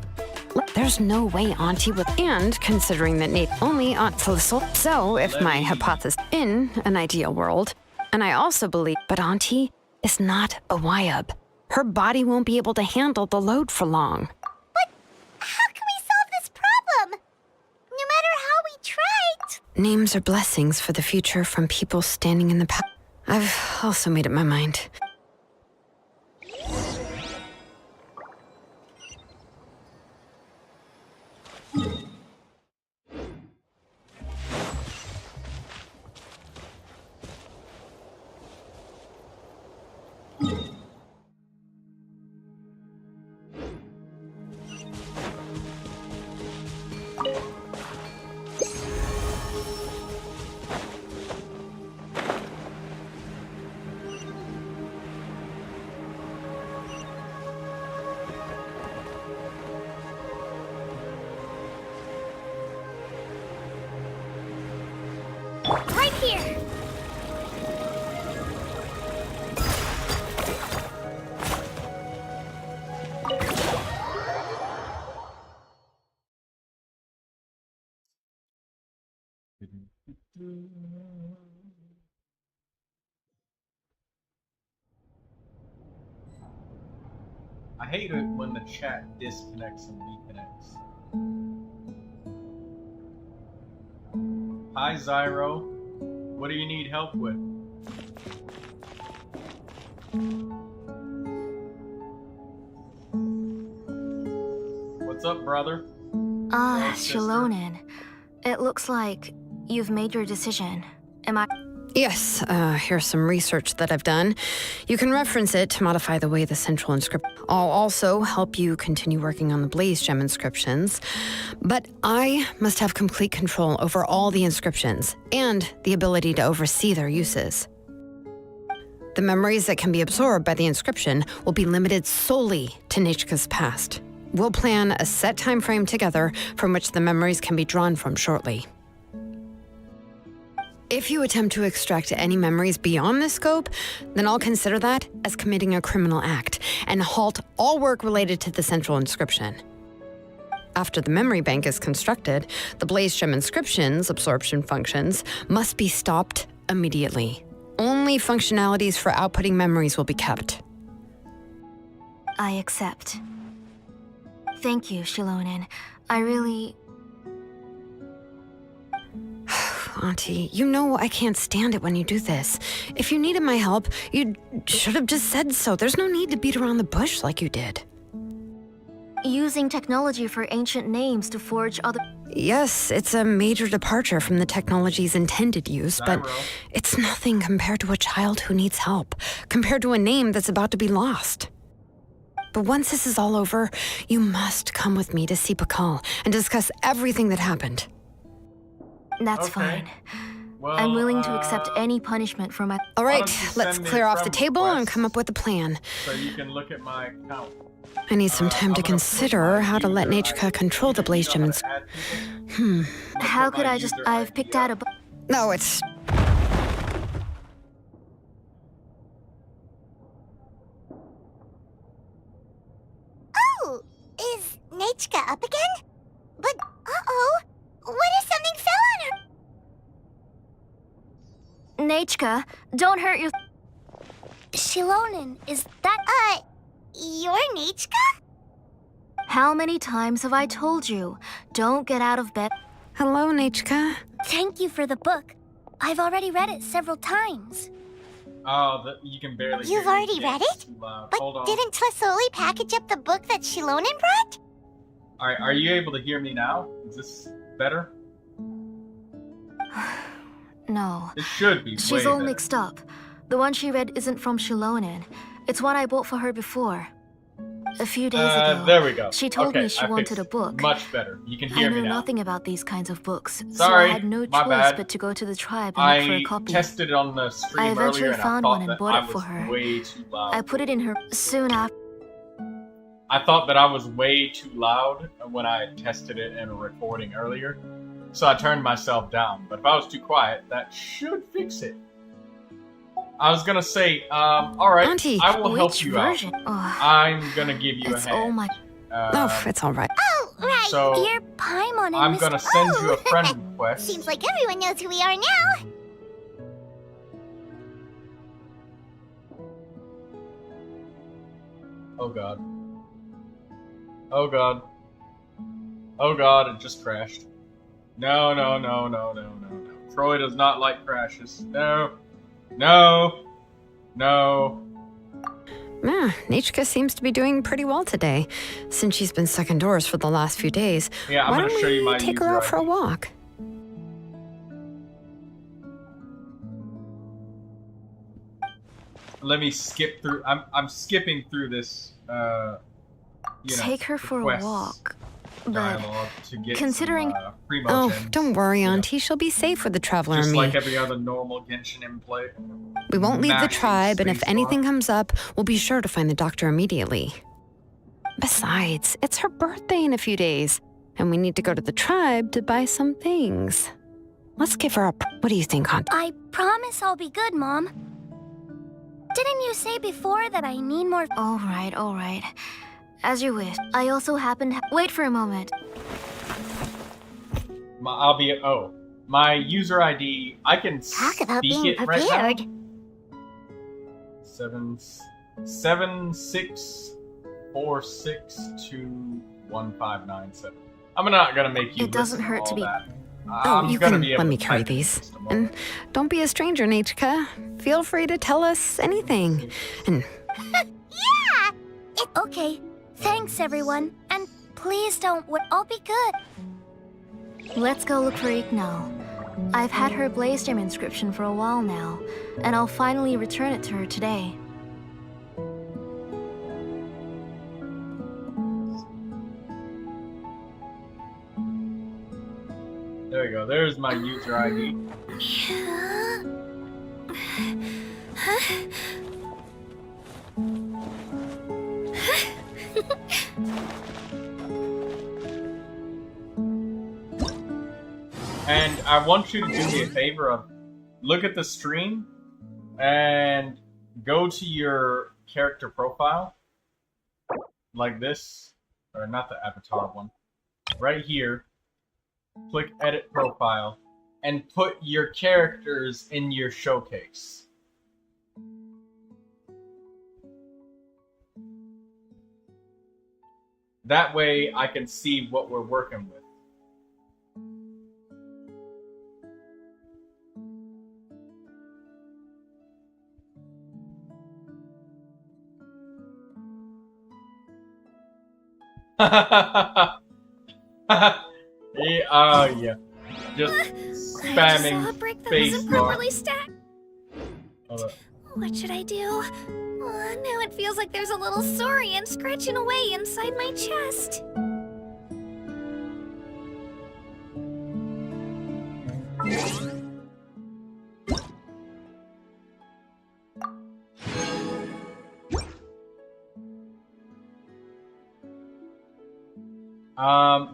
There's no way Auntie would... And considering that Nate only Aunt Tlisol... So, if my hypothesis in an ideal world, and I also believe... But Auntie is not a Wyab. Her body won't be able to handle the load for long. How can we solve this problem? No matter how we try. Names are blessings for the future from people standing in the past. I've also made up my mind. Right here. I hate it when the chat disconnects and reconnects. Hi, Zyro. What do you need help with? What's up, brother? Sister? Shilonen. It looks like you've made your decision. Am I? Yes, here's some research that I've done. You can reference it to modify the way the central inscription... I'll also help you continue working on the Blaze Gem inscriptions, but I must have complete control over all the inscriptions and the ability to oversee their uses. The memories that can be absorbed by the inscription will be limited solely to Nichka's past. We'll plan a set time frame together from which the memories can be drawn from shortly. If you attempt to extract any memories beyond this scope, then I'll consider that as committing a criminal act and halt all work related to the central inscription. After the memory bank is constructed, the Blaze Gem inscription's absorption functions must be stopped immediately. Only functionalities for outputting memories will be kept. I accept. Thank you, Shilonen. I really... Auntie, you know I can't stand it when you do this. If you needed my help, you should have just said so. There's no need to beat around the bush like you did. Using technology for ancient names to forge other... Yes, it's a major departure from the technology's intended use, but Gyro. it's nothing compared to a child who needs help, compared to a name that's about to be lost. But once this is all over, you must come with me to see Pakal and discuss everything that happened. That's Okay. fine. Well, I'm willing to accept any punishment for my. All Why right, don't you let's send me clear a off the friend table and request come up with a plan. so you can look at my account. I need some time I'm to gonna put consider my how to let user Nachka ID. control the You blaze know gem how and... to add people? I'm gonna How put could my I just? user I've ID picked up. out a. No, it's... Oh, is Nachka up again? But, uh-oh, what if something fell on her? Nachka, don't hurt your. Shilonen, is that, your Nachka? How many times have I told you? Don't get out of bed. Hello, Nachka. Thank you for the book. I've already read it several times. Oh, you can barely You've hear me. already read It's it? too loud. But Hold on. didn't Tlasoli package up the book that Shilonen brought? Alright, are you able to hear me now? Is this better? No. It should be She's way all better. mixed up. The one she read isn't from Shilonen. It's one I bought for her before. A few days ago. There we go. She told Okay, me she I wanted fixed a it. book. Much better. You can I hear know me now. nothing about these kinds of books, so Sorry, I had no my choice bad. but to go to the tribe and look for I a copy. tested it on the stream I eventually earlier and I found thought one and that bought I it for was her. way too loud. I put it in her soon after. I thought that I was way too loud when I tested it in a recording earlier, so I turned myself down. But if I was too quiet, that should fix it. I was gonna say, alright, Auntie, I will help Which you version? out. Oh, I'm gonna give you it's a hand. all my. Oh, it's all right. Oh, right. So, Dear Paimon and I'm Mr. gonna send you a Oh. friend request. Seems like everyone knows who we are now. Oh god. Oh god. Oh god, it just crashed. No, no, no, no, no, no, no. Troy does not like crashes. No. No. No. Nachka seems to be doing pretty well today. Since she's been stuck indoors for the last few days, Yeah, I'm why gonna don't show you we my take her user out for a ID. walk? Let me skip through. I'm skipping through this. Take her for a requests walk. But dialogue to get considering- some, Oh, Primogems, don't worry, you know, Auntie. She'll be safe with the Traveler Just and me. like every other normal Genshin in play. We won't leave the Mashing tribe, and if spacebar. anything comes up, we'll be sure to find the doctor immediately. Besides, it's her birthday in a few days, and we need to go to the tribe to buy some things. Let's give her a... What do you think, Aunt? I promise I'll be good, Mom. Didn't you say before that I need more... all right, all right. As you wish. I also happen to. Wait for a moment. My user ID. I can Talk about speak being it prepared. right now. 764621597. I'm not gonna make you. It doesn't listen hurt to all be- that. Oh, I'm you gonna can be able let me to carry type it in these. just a moment. And don't be a stranger, Nachka. Feel free to tell us anything. And Yeah! Okay. Thanks, everyone. And please don't... I'll be good. Let's go look for Ignal. I've had her blaze gem inscription for a while now, and I'll finally return it to her today. There we go. There's my user ID. And I want you to do me a favor of look at the stream and go to your character profile like this, or not the avatar one, right here. Click edit profile and put your characters in your showcase. That way I can see what we're working with. Yeah, yeah. Just I just saw a spamming brick that space wasn't bar. properly stacked. Hold up. What should I do? Now it feels like there's a little saurian scratching away inside my chest.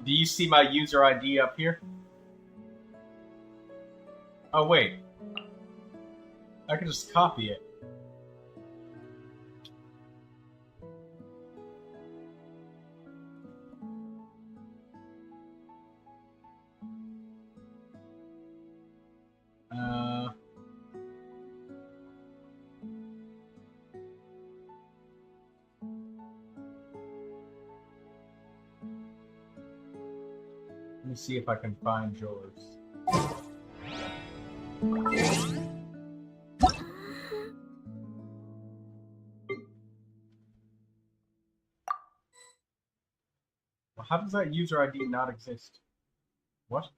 Do you see my user ID up here? Oh, wait. I can just copy it. Let me see if I can find yours. Well, how does that user ID not exist? What?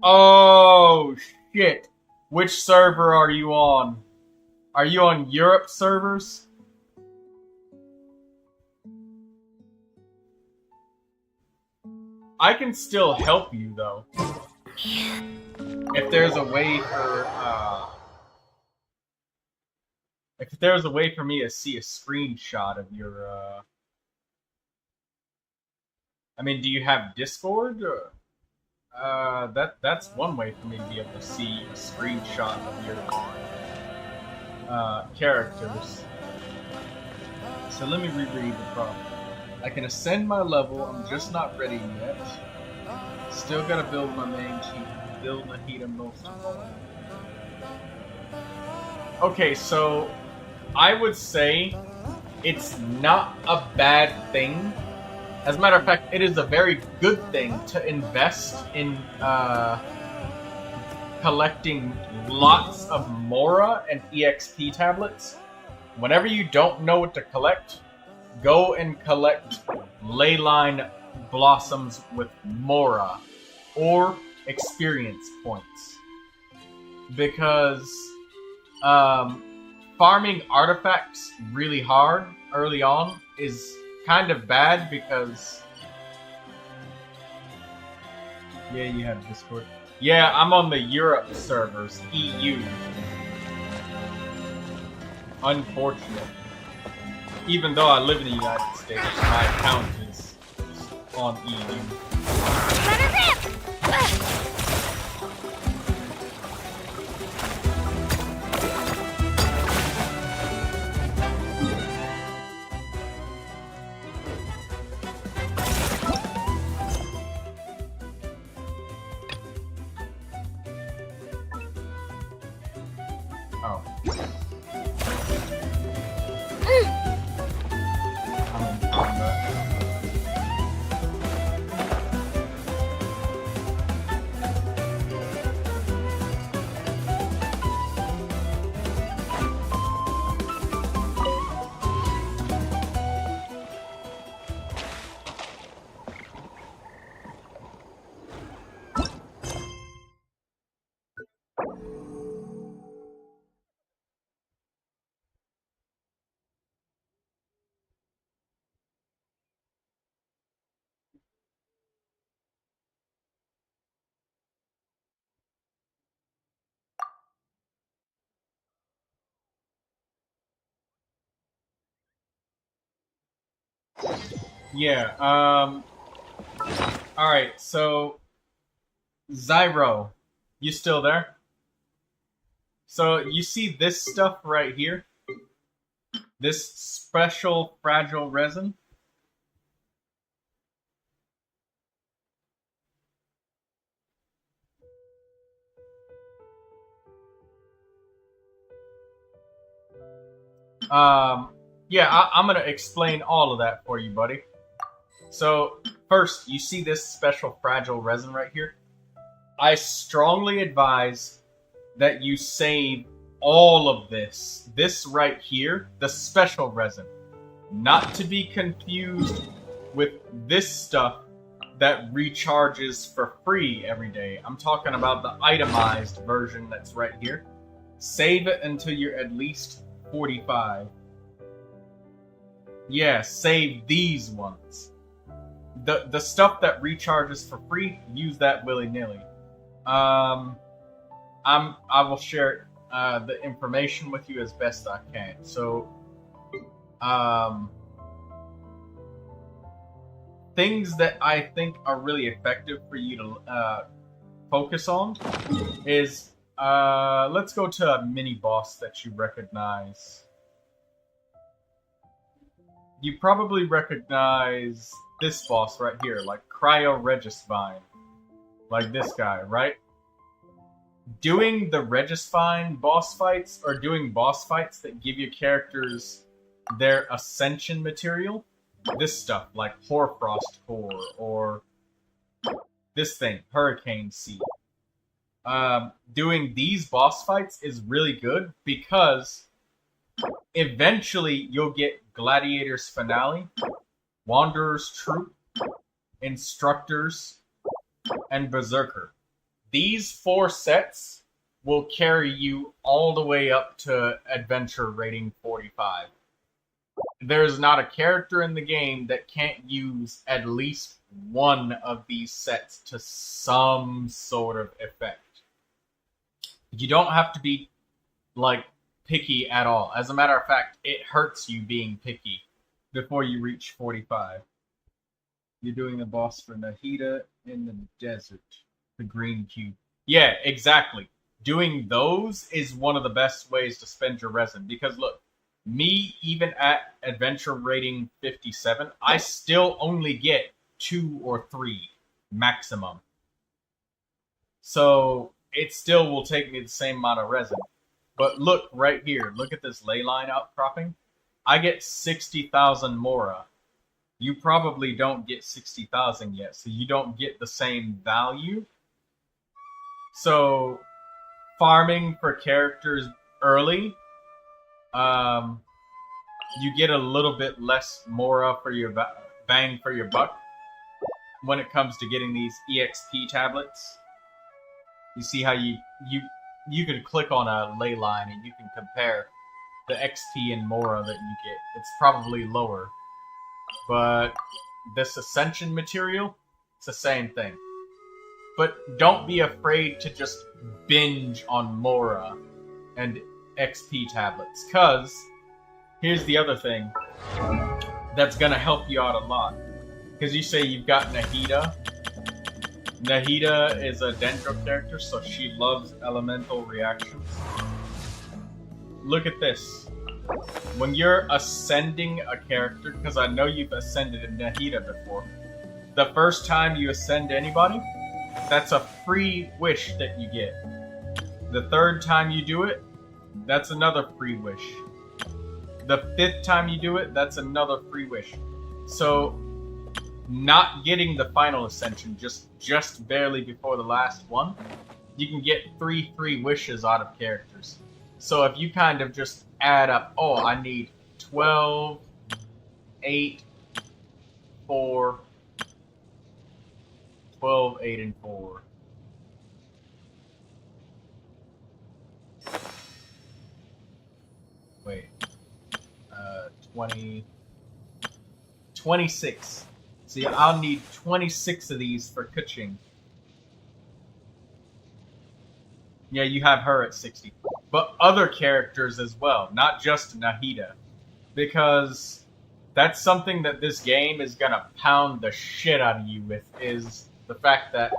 Oh, shit. Which server are you on? Are you on Europe servers? I can still help you, though. If there's a way for, if there's a way for me to see a screenshot of your, I mean, do you have Discord? Or, that's one way for me to be able to see a screenshot of your, characters. So let me reread the prompt. I can ascend my level, I'm just not ready yet. Still gotta build my main cheat, build the heat and most of all. Okay, so I would say it's not a bad thing. As a matter of fact, it is a very good thing to invest in collecting lots of Mora and EXP tablets. Whenever you don't know what to collect, go and collect Leyline Blossoms with Mora or experience points. Because farming artifacts really hard early on is kind of bad because... Yeah, you have Discord. Yeah, I'm on the Europe servers, EU. Unfortunate. Even though I live in the United States, my account is on EU. Let her rip! Oh. I'm in combat. Yeah, alright, so... Zyro, you still there? So, you see this stuff right here? This special fragile resin? Yeah, I'm gonna explain all of that for you, buddy. So, first, you see this special fragile resin right here? I strongly advise that you save all of this. This right here, the special resin. Not to be confused with this stuff that recharges for free every day. I'm talking about the itemized version that's right here. Save it until you're at least 45. Yeah, save these ones. The stuff that recharges for free, use that willy-nilly. I will share the information with you as best I can. So, things that I think are really effective for you to focus on is, let's go to a mini boss that you recognize. You probably recognize this boss right here, like Cryo Regisvine. Like this guy, right? Doing the Regisvine boss fights, or doing boss fights that give your characters their ascension material, this stuff, like Hoarfrost Core, or this thing, Hurricane Seed. Doing these boss fights is really good because eventually you'll get Gladiator's Finale, Wanderer's Troop, Instructors, and Berserker. These 4 sets will carry you all the way up to Adventure rating 45. There's not a character in the game that can't use at least one of these sets to some sort of effect. You don't have to be, like, picky at all. As a matter of fact, it hurts you being picky before you reach 45. You're doing the boss for Nahida in the desert. The green cube. Yeah, exactly. Doing those is one of the best ways to spend your resin. Because look, me, even at adventure rating 57, I still only get 2 or 3 maximum. So it still will take me the same amount of resin. But look right here. Look at this ley line outcropping. I get 60,000 Mora. You probably don't get 60,000 yet, so you don't get the same value. So, farming for characters early, you get a little bit less Mora for your bang for your buck when it comes to getting these EXP tablets. You see how you can click on a ley line and you can compare the XP and Mora that you get. It's probably lower. But this Ascension material, it's the same thing. But don't be afraid to just binge on Mora and XP tablets. Because here's the other thing that's going to help you out a lot. Because you say you've got Nahida. Nahida is a Dendro character, so she loves elemental reactions. Look at this. When you're ascending a character, because I know you've ascended in Nahida before, the first time you ascend anybody, that's a free wish that you get. The 3rd time you do it, that's another free wish. The 5th time you do it, that's another free wish. So, not getting the final ascension, just barely before the last one, you can get 3 free wishes out of characters. So if you kind of just add up, oh, I need 12, 8, 4, 12, 8, and 4. Wait. 20. 26. See, I'll need 26 of these for Kuching. Yeah, you have her at 60. But other characters as well, not just Nahida. Because that's something that this game is gonna pound the shit out of you with, is the fact that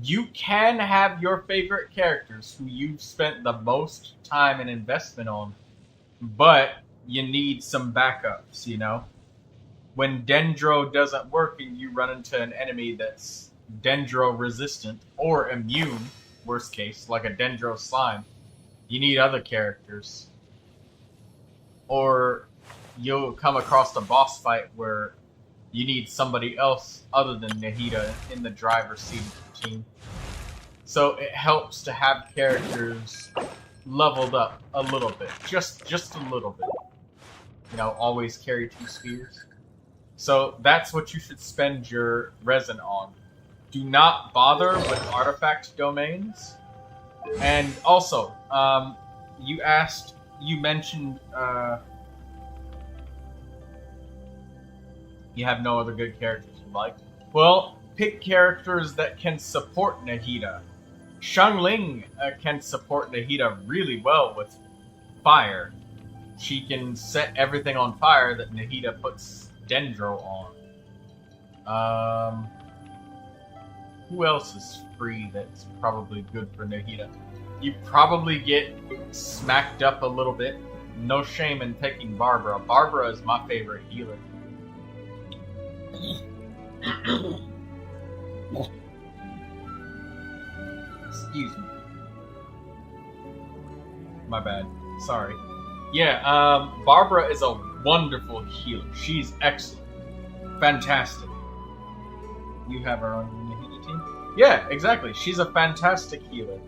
you can have your favorite characters who you've spent the most time and investment on, but you need some backups, you know? When Dendro doesn't work and you run into an enemy that's Dendro resistant or immune, worst case, like a Dendro slime, you need other characters. Or you'll come across a boss fight where you need somebody else other than Nahida in the driver's seat of the team. So it helps to have characters leveled up a little bit. Just a little bit. You know, always carry 2 spears. So that's what you should spend your resin on. Do not bother with artifact domains. And also, you mentioned, you have no other good characters you like. Well, pick characters that can support Nahida. Xiangling can support Nahida really well with fire. She can set everything on fire that Nahida puts Dendro on. Who else is free that's probably good for Nahida? You probably get smacked up a little bit. No shame in picking Barbara. Barbara is my favorite healer. Excuse me. My bad. Sorry. Yeah, Barbara is a wonderful healer. She's excellent. Fantastic. You have her on your Nahida team? Yeah, exactly. She's a fantastic healer.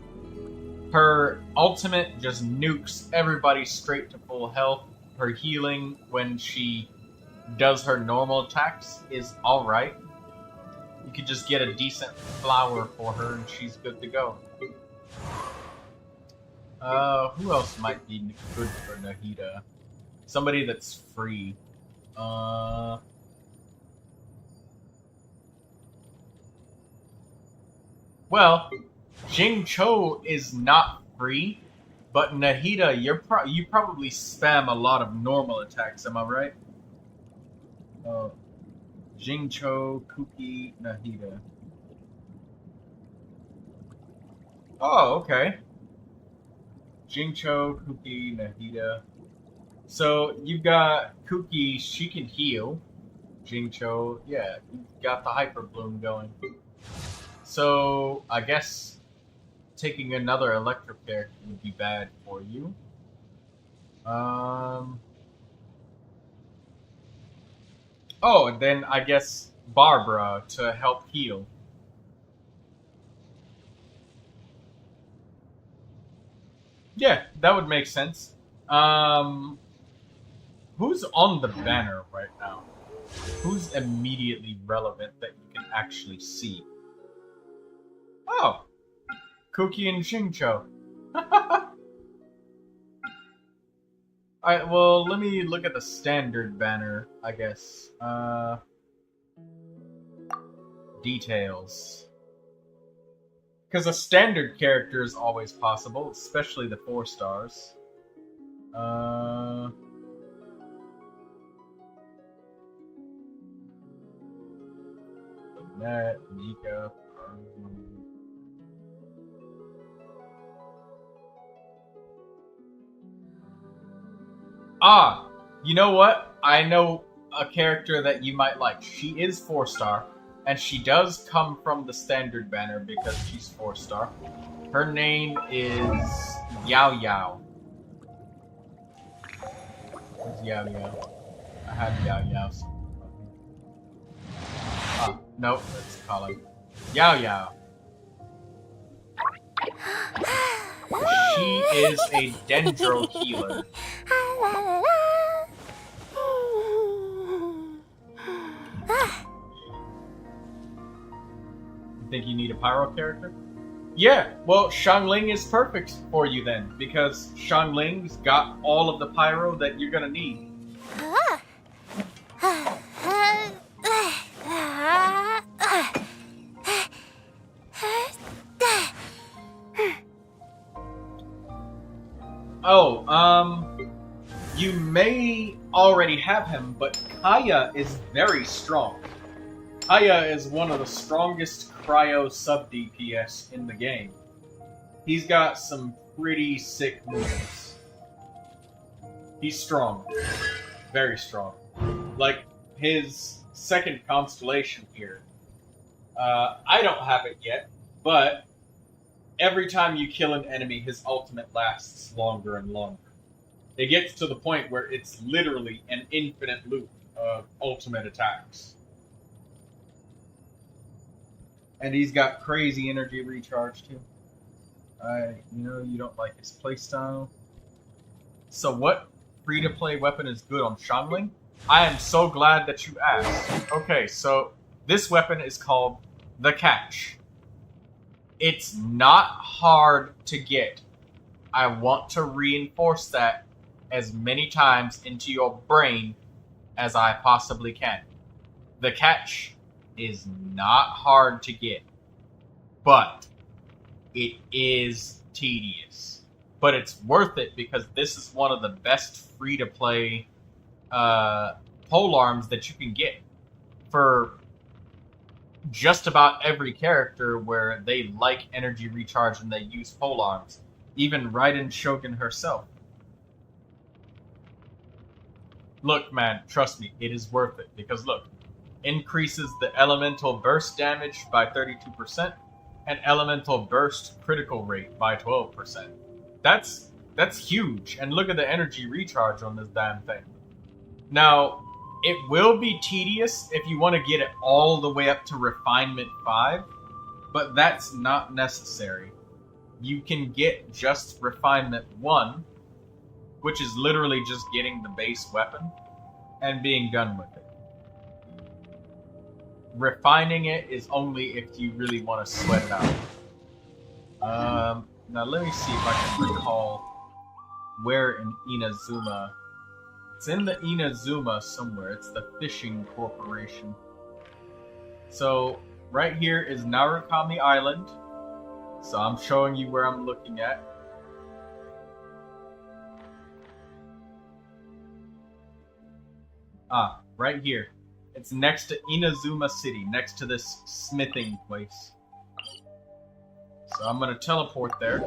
Her ultimate just nukes everybody straight to full health. Her healing when she does her normal attacks is alright. You could just get a decent flower for her and she's good to go. Who else might be good for Nahida? Somebody that's free. Well, Jing Cho is not free, but Nahida, you probably spam a lot of normal attacks, am I right? Jing Cho, Kuki, Nahida. Oh, okay. Jing Cho, Kuki, Nahida. So you've got Kuki, she can heal. Jing Cho, yeah, you've got the Hyper Bloom going. So I guess taking another electric character would be bad for you. Oh, and then I guess Barbara to help heal. Yeah, that would make sense. Who's on the banner right now? Who's immediately relevant that you can actually see? Oh, Kuki and Xingqiu. Alright, well, let me look at the standard banner, I guess. Details. Because a standard character is always possible, especially the 4 stars. Matt, Mika, Ah, you know what? I know a character that you might like. She is 4-star, and she does come from the standard banner because she's 4-star. Her name is Yao Yao. Where's Yao Yao? I have Yao Yao. Ah, nope, that's Colin. Yao Yao. She is a Dendro healer. You think you need a pyro character? Yeah, well, Xiangling is perfect for you then, because Xiangling's got all of the pyro that you're gonna need. Oh, you may already have him, but Kaya is very strong. Kaya is one of the strongest cryo sub-DPS in the game. He's got some pretty sick moves. He's strong. Very strong. Like, his second constellation here. I don't have it yet, but every time you kill an enemy, his ultimate lasts longer and longer. It gets to the point where it's literally an infinite loop of ultimate attacks. And he's got crazy energy recharge too. You don't like his playstyle. So what free-to-play weapon is good on Xiangling? I am so glad that you asked. Okay, so this weapon is called the Catch. It's not hard to get. I want to reinforce that as many times into your brain as I possibly can. The Catch is not hard to get, but it is tedious. But it's worth it because this is one of the best free-to-play polearms that you can get for just about every character where they like energy recharge and they use polearms. Even Raiden Shogun herself. Look, man, trust me, it is worth it. Because look, increases the elemental burst damage by 32% and elemental burst critical rate by 12%. That's huge. And look at the energy recharge on this damn thing. Now, it will be tedious if you want to get it all the way up to Refinement 5, but that's not necessary. You can get just Refinement 1, which is literally just getting the base weapon and being done with it. Refining it is only if you really want to sweat it out. Now let me see if I can recall where in Inazuma. It's in the Inazuma somewhere. It's the Fishing Corporation. So right here is Narukami Island. So I'm showing you where I'm looking at. Ah, right here. It's next to Inazuma City, next to this smithing place. So I'm gonna teleport there,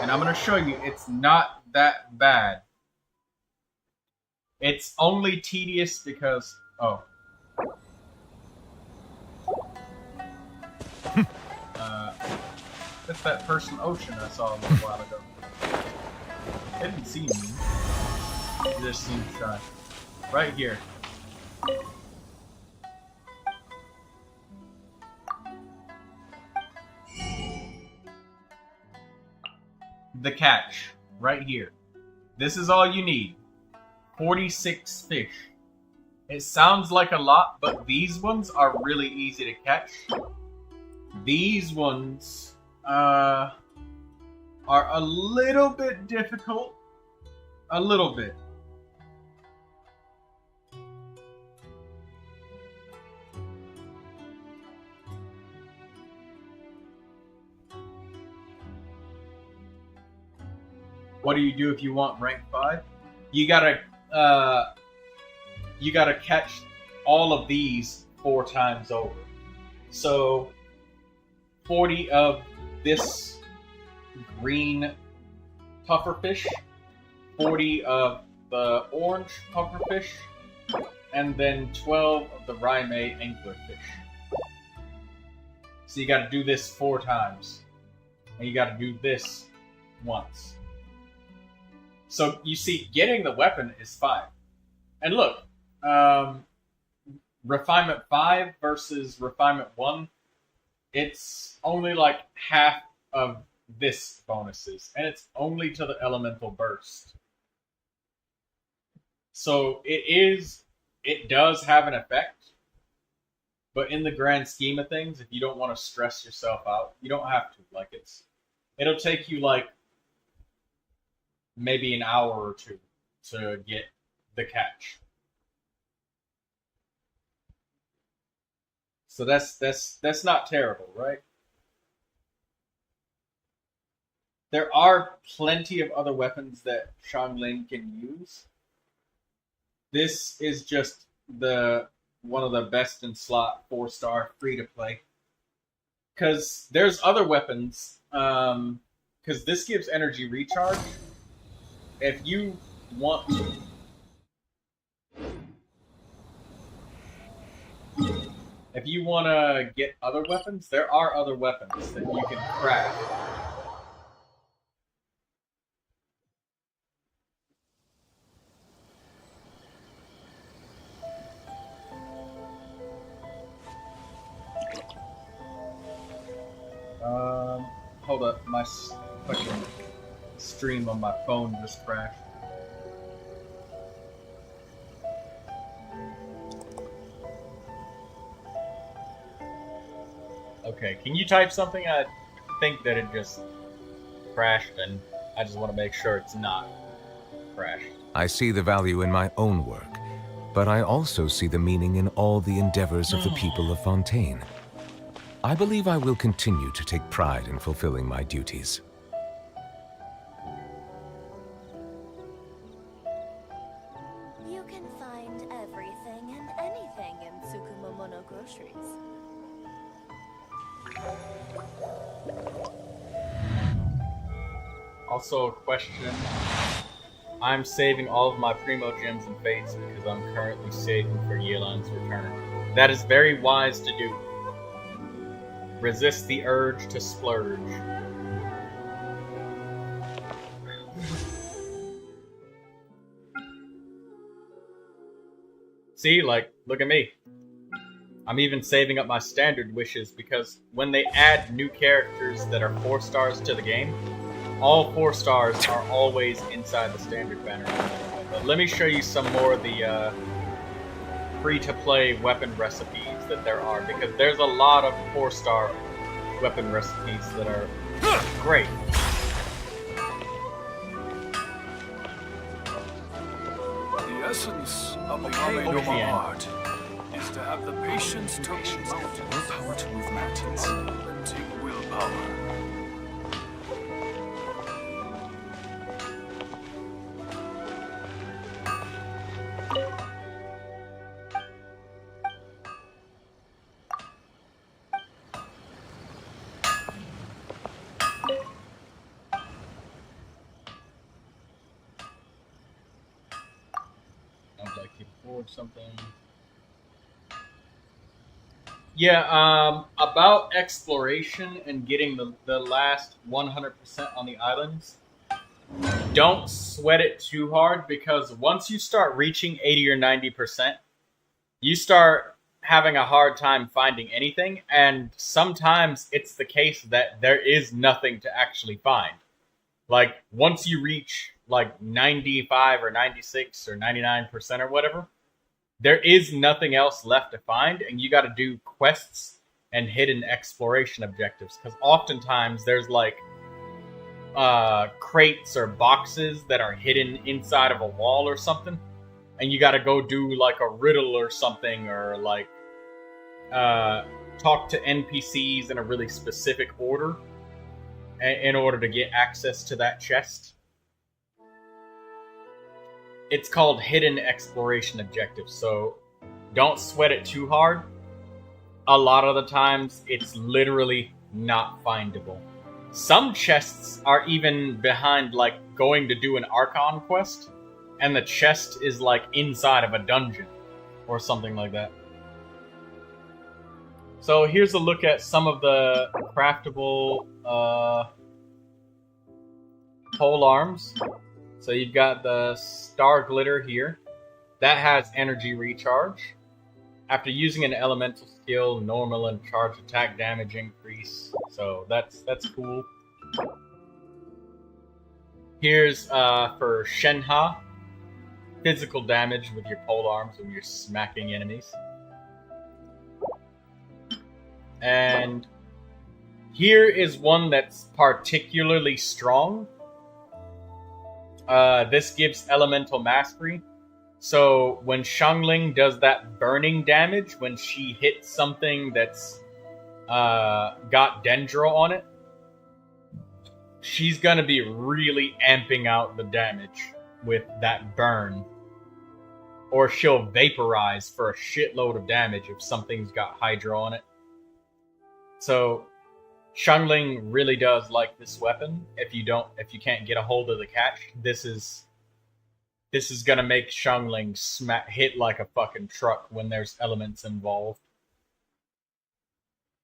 and I'm gonna show you it's not that bad. It's only tedious because... Oh. That's that person Ocean I saw a little while ago. They didn't see me. They just seemed shy. Right here. The Catch. Right here. This is all you need. 46 fish. It sounds like a lot, but these ones are really easy to catch. These ones are a little bit difficult. A little bit. What do you do if you want rank 5? You gotta catch all of these 4 times over. So 40 of this green pufferfish, 40 of the orange pufferfish, and then 12 of the Raimei anglerfish. So you gotta do this 4 times. And you gotta do this once. So you see, getting the weapon is 5. And look, Refinement 5 versus Refinement 1, it's only like half of this bonuses, and it's only to the elemental burst. So it does have an effect, but in the grand scheme of things, if you don't want to stress yourself out, you don't have to. Like it'll take you like maybe an hour or 2 to get the catch. So that's not terrible, right? There are plenty of other weapons that Xiangling can use. This is just one of the best in slot 4-star free to play. Because there's other weapons. Because this gives energy recharge. If you want to. If you want to get other weapons, there are other weapons that you can craft. Hold up, my fucking stream on my phone just crashed. Okay, can you type something? I think that it just crashed, and I just want to make sure it's not crashed. I see the value in my own work, but I also see the meaning in all the endeavors of the people of Fontaine. I believe I will continue to take pride in fulfilling my duties. You can find everything and anything in Tsukumomono groceries. Also, a question. I'm saving all of my Primogems and Fates because I'm currently saving for Yelan's return. That is very wise to do. Resist the urge to splurge. See, like, look at me. I'm even saving up my standard wishes because when they add new characters that are 4 stars to the game, all 4 stars are always inside the standard banner. But let me show you some more of the free-to-play weapon recipes that there are, because there's a lot of 4-star weapon recipes that are great. The essence of the Ame art is to have the patience to move mountains, willpower to move mountains, unlimiting willpower. Something. Yeah, about exploration and getting the last 100% on the islands. Don't sweat it too hard, because once you start reaching 80 or 90%, you start having a hard time finding anything, and sometimes it's the case that there is nothing to actually find. Like, once you reach like 95 or 96 or 99% or whatever, there is nothing else left to find, and you got to do quests and hidden exploration objectives, because oftentimes there's like crates or boxes that are hidden inside of a wall or something, and you got to go do like a riddle or something, or like talk to NPCs in a really specific order in order to get access to that chest. It's called hidden exploration objectives, so don't sweat it too hard. A lot of the times, it's literally not findable. Some chests are even behind, like, going to do an Archon quest, and the chest is, like, inside of a dungeon, or something like that. So here's a look at some of the craftable pole arms. So you've got the Star Glitter here. That has energy recharge. After using an elemental skill, normal and charge attack damage increase. So that's cool. Here's for Shenha. Physical damage with your pole arms when you're smacking enemies. And here is one that's particularly strong. This gives elemental mastery. So when Xiangling does that burning damage, when she hits something that's got Dendro on it, she's gonna be really amping out the damage with that burn. Or she'll vaporize for a shitload of damage if something's got Hydra on it. So Xiangling really does like this weapon. If you can't get a hold of the catch, this is gonna make Xiangling hit like a fucking truck when there's elements involved.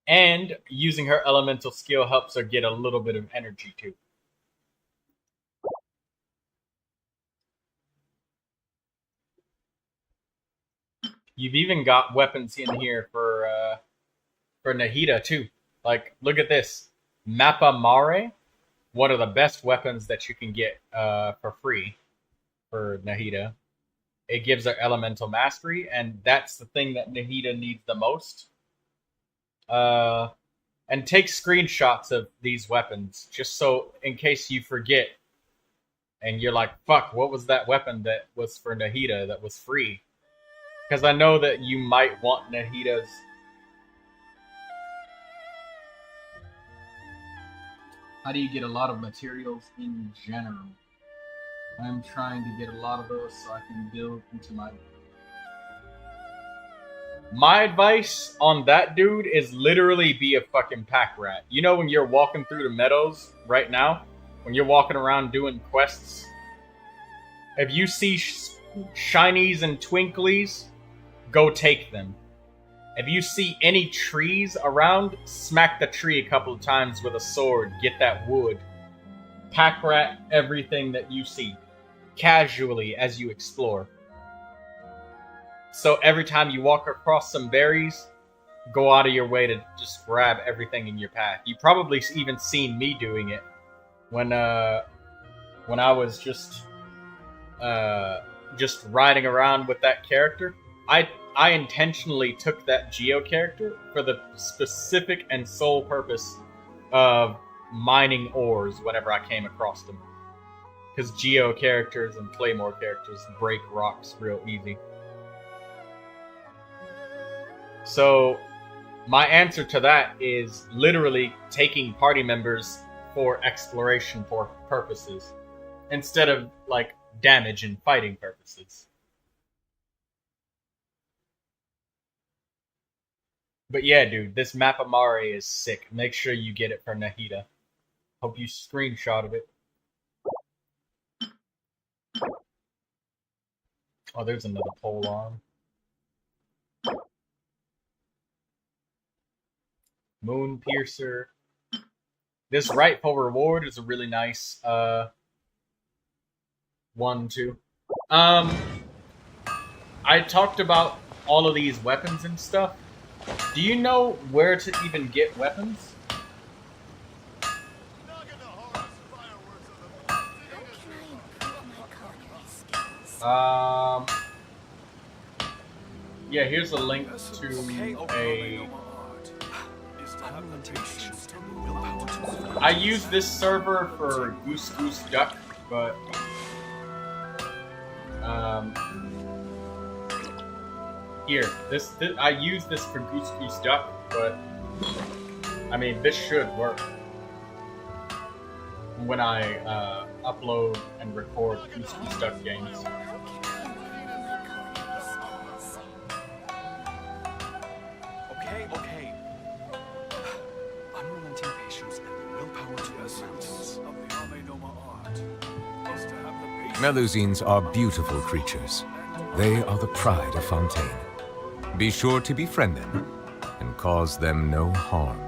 And using her elemental skill helps her get a little bit of energy too. You've even got weapons in here for Nahida too. Like, look at this. Mappa Mare, one of the best weapons that you can get for free for Nahida. It gives her elemental mastery, and that's the thing that Nahida needs the most. and take screenshots of these weapons, just so in case you forget and you're like, fuck, what was that weapon that was for Nahida that was free? Because I know that you might want Nahida's. How do you get a lot of materials in general? I'm trying to get a lot of those so I can build into my... My advice on that dude is literally be a fucking pack rat. You know when you're walking through the meadows right now? When you're walking around doing quests? If you see shinies and twinklies, go take them. If you see any trees around, smack the tree a couple of times with a sword. Get that wood. Pack rat everything that you see. Casually as you explore. So every time you walk across some berries, go out of your way to just grab everything in your path. You probably even seen me doing it when I was just riding around with that character. I intentionally took that Geo character for the specific and sole purpose of mining ores whenever I came across them. Because Geo characters and Claymore characters break rocks real easy. So, my answer to that is literally taking party members for exploration purposes instead of, like, damage and fighting purposes. But yeah, dude, this map of Mare is sick. Make sure you get it for Nahida. Hope you screenshotted it. Oh, there's another pole arm. Moon Piercer. This Rightful Reward is a really nice one too. I talked about all of these weapons and stuff. Do you know where to even get weapons? Yeah, here's a link to a... I use this server for Goose Goose Duck, but here, this I use this for Goose Goose Duck, but I mean this should work when I upload and record Goose Goose Duck games. Okay. Unrelenting patience and willpower to the essence of the Amenoma art is to have the patience. Melusines are beautiful creatures. They are the pride of Fontaine. Be sure to befriend them and cause them no harm.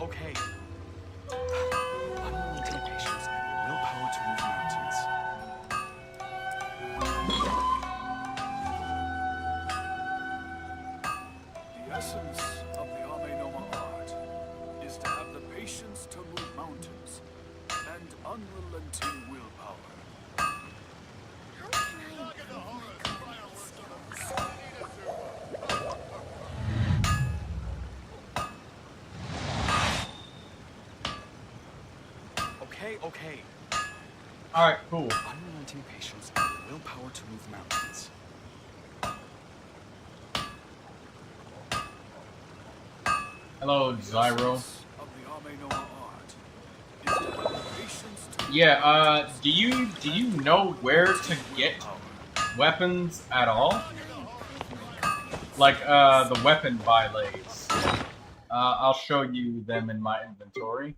Okay. Unrelenting patience and willpower to move mountains. The essence of the Amenoma art is to have the patience to move mountains and unrelenting willpower. How can I improve my culinary skills? Okay. Alright, cool. Unrelenting patience and willpower to move mountains. Hello, Zyro. Of the Amenoma art is to have the patience to Yeah, do you know where to get weapons at all? Like, the weapon bylades. I'll show you them in my inventory.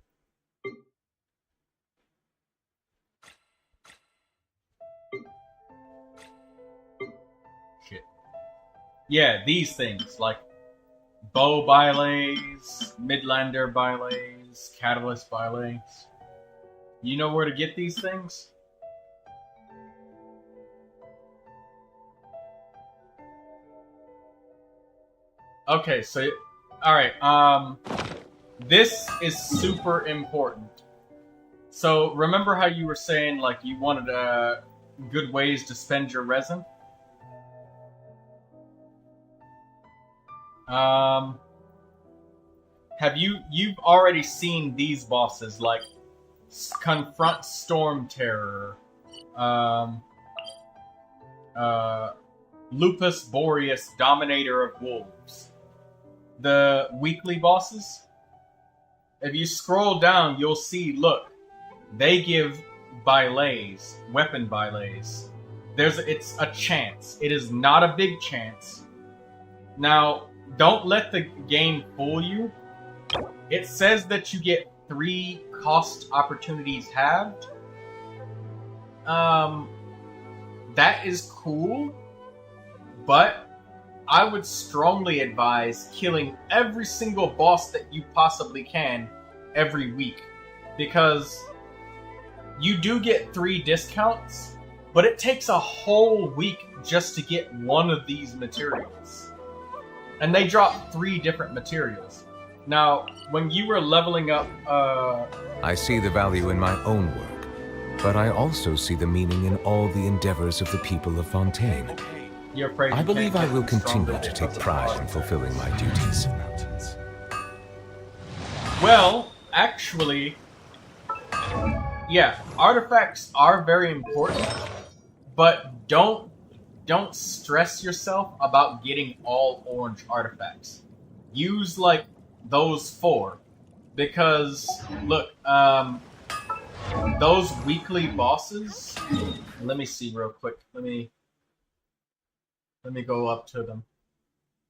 Shit. Yeah, these things, like bow bylades, midlander bylades, catalyst bylades. You know where to get these things? Okay, so alright, This is super important. So remember how you were saying like you wanted good ways to spend your resin? You've already seen these bosses like confront Storm Terror, Lupus Boreas, Dominator of Wolves. The weekly bosses. If you scroll down, you'll see, look, they give bylets, weapon bylets. It's a chance. It is not a big chance. Now, don't let the game fool you. It says that you get 3 cost opportunities halved. That is cool, but I would strongly advise killing every single boss that you possibly can every week, because you do get 3 discounts, but it takes a whole week just to get one of these materials. And they drop 3 different materials. Now, when you were leveling up, I see the value in my own work, but I also see the meaning in all the endeavors of the people of Fontaine. You're afraid I you believe can't I get will them stronger continue to take because of pride in fulfilling my duties. Well, actually, yeah, artifacts are very important, but don't stress yourself about getting all orange artifacts. Use like those 4, because look, those weekly bosses. Let me see real quick. Let me go up to them.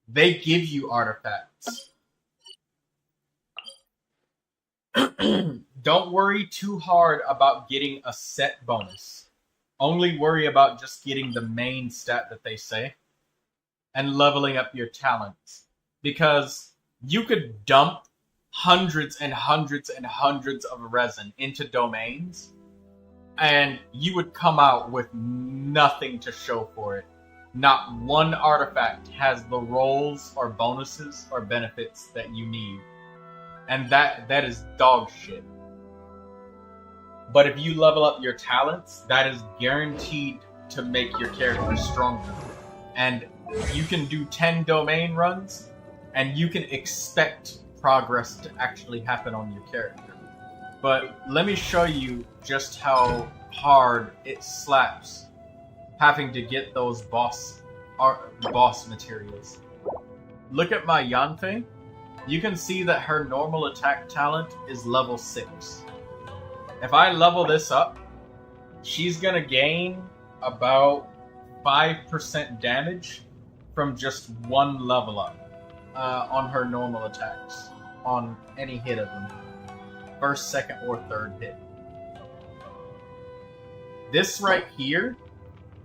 They give you artifacts. Don't worry too hard about getting a set bonus. Only worry about just getting the main stat that they say and leveling up your talents. Because you could dump hundreds and hundreds and hundreds of resin into domains and you would come out with nothing to show for it. Not one artifact has the rolls or bonuses or benefits that you need. And that is dog shit. But if you level up your talents, that is guaranteed to make your character stronger. And you can do 10 domain runs, and you can expect progress to actually happen on your character. But let me show you just how hard it slaps having to get those boss materials. Look at my Yanfei. You can see that her normal attack talent is level 6. If I level this up, she's gonna gain about 5% damage from just one level up on her normal attacks, on any hit of them. First, second, or third hit. This right here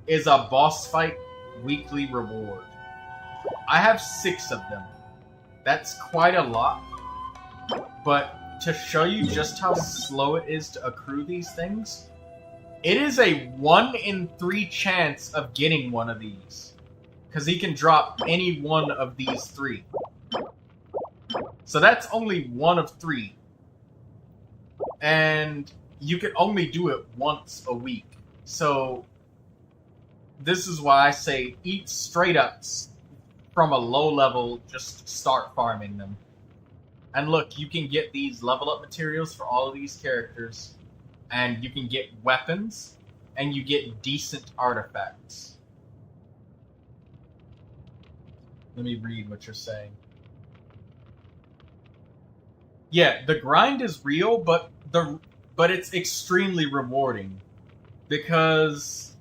is a boss fight weekly reward. I have 6 of them. That's quite a lot, but to show you just how slow it is to accrue these things, it is a 1 in 3 chance of getting one of these, because he can drop any one of these 3. So that's only 1 of 3, and you can only do it once a week. So this is why I say eat straight up from a low level, just start farming them. And look, you can get these level up materials for all of these characters, and you can get weapons, and you get decent artifacts. Let me read what you're saying. Yeah, the grind is real, but it's extremely rewarding because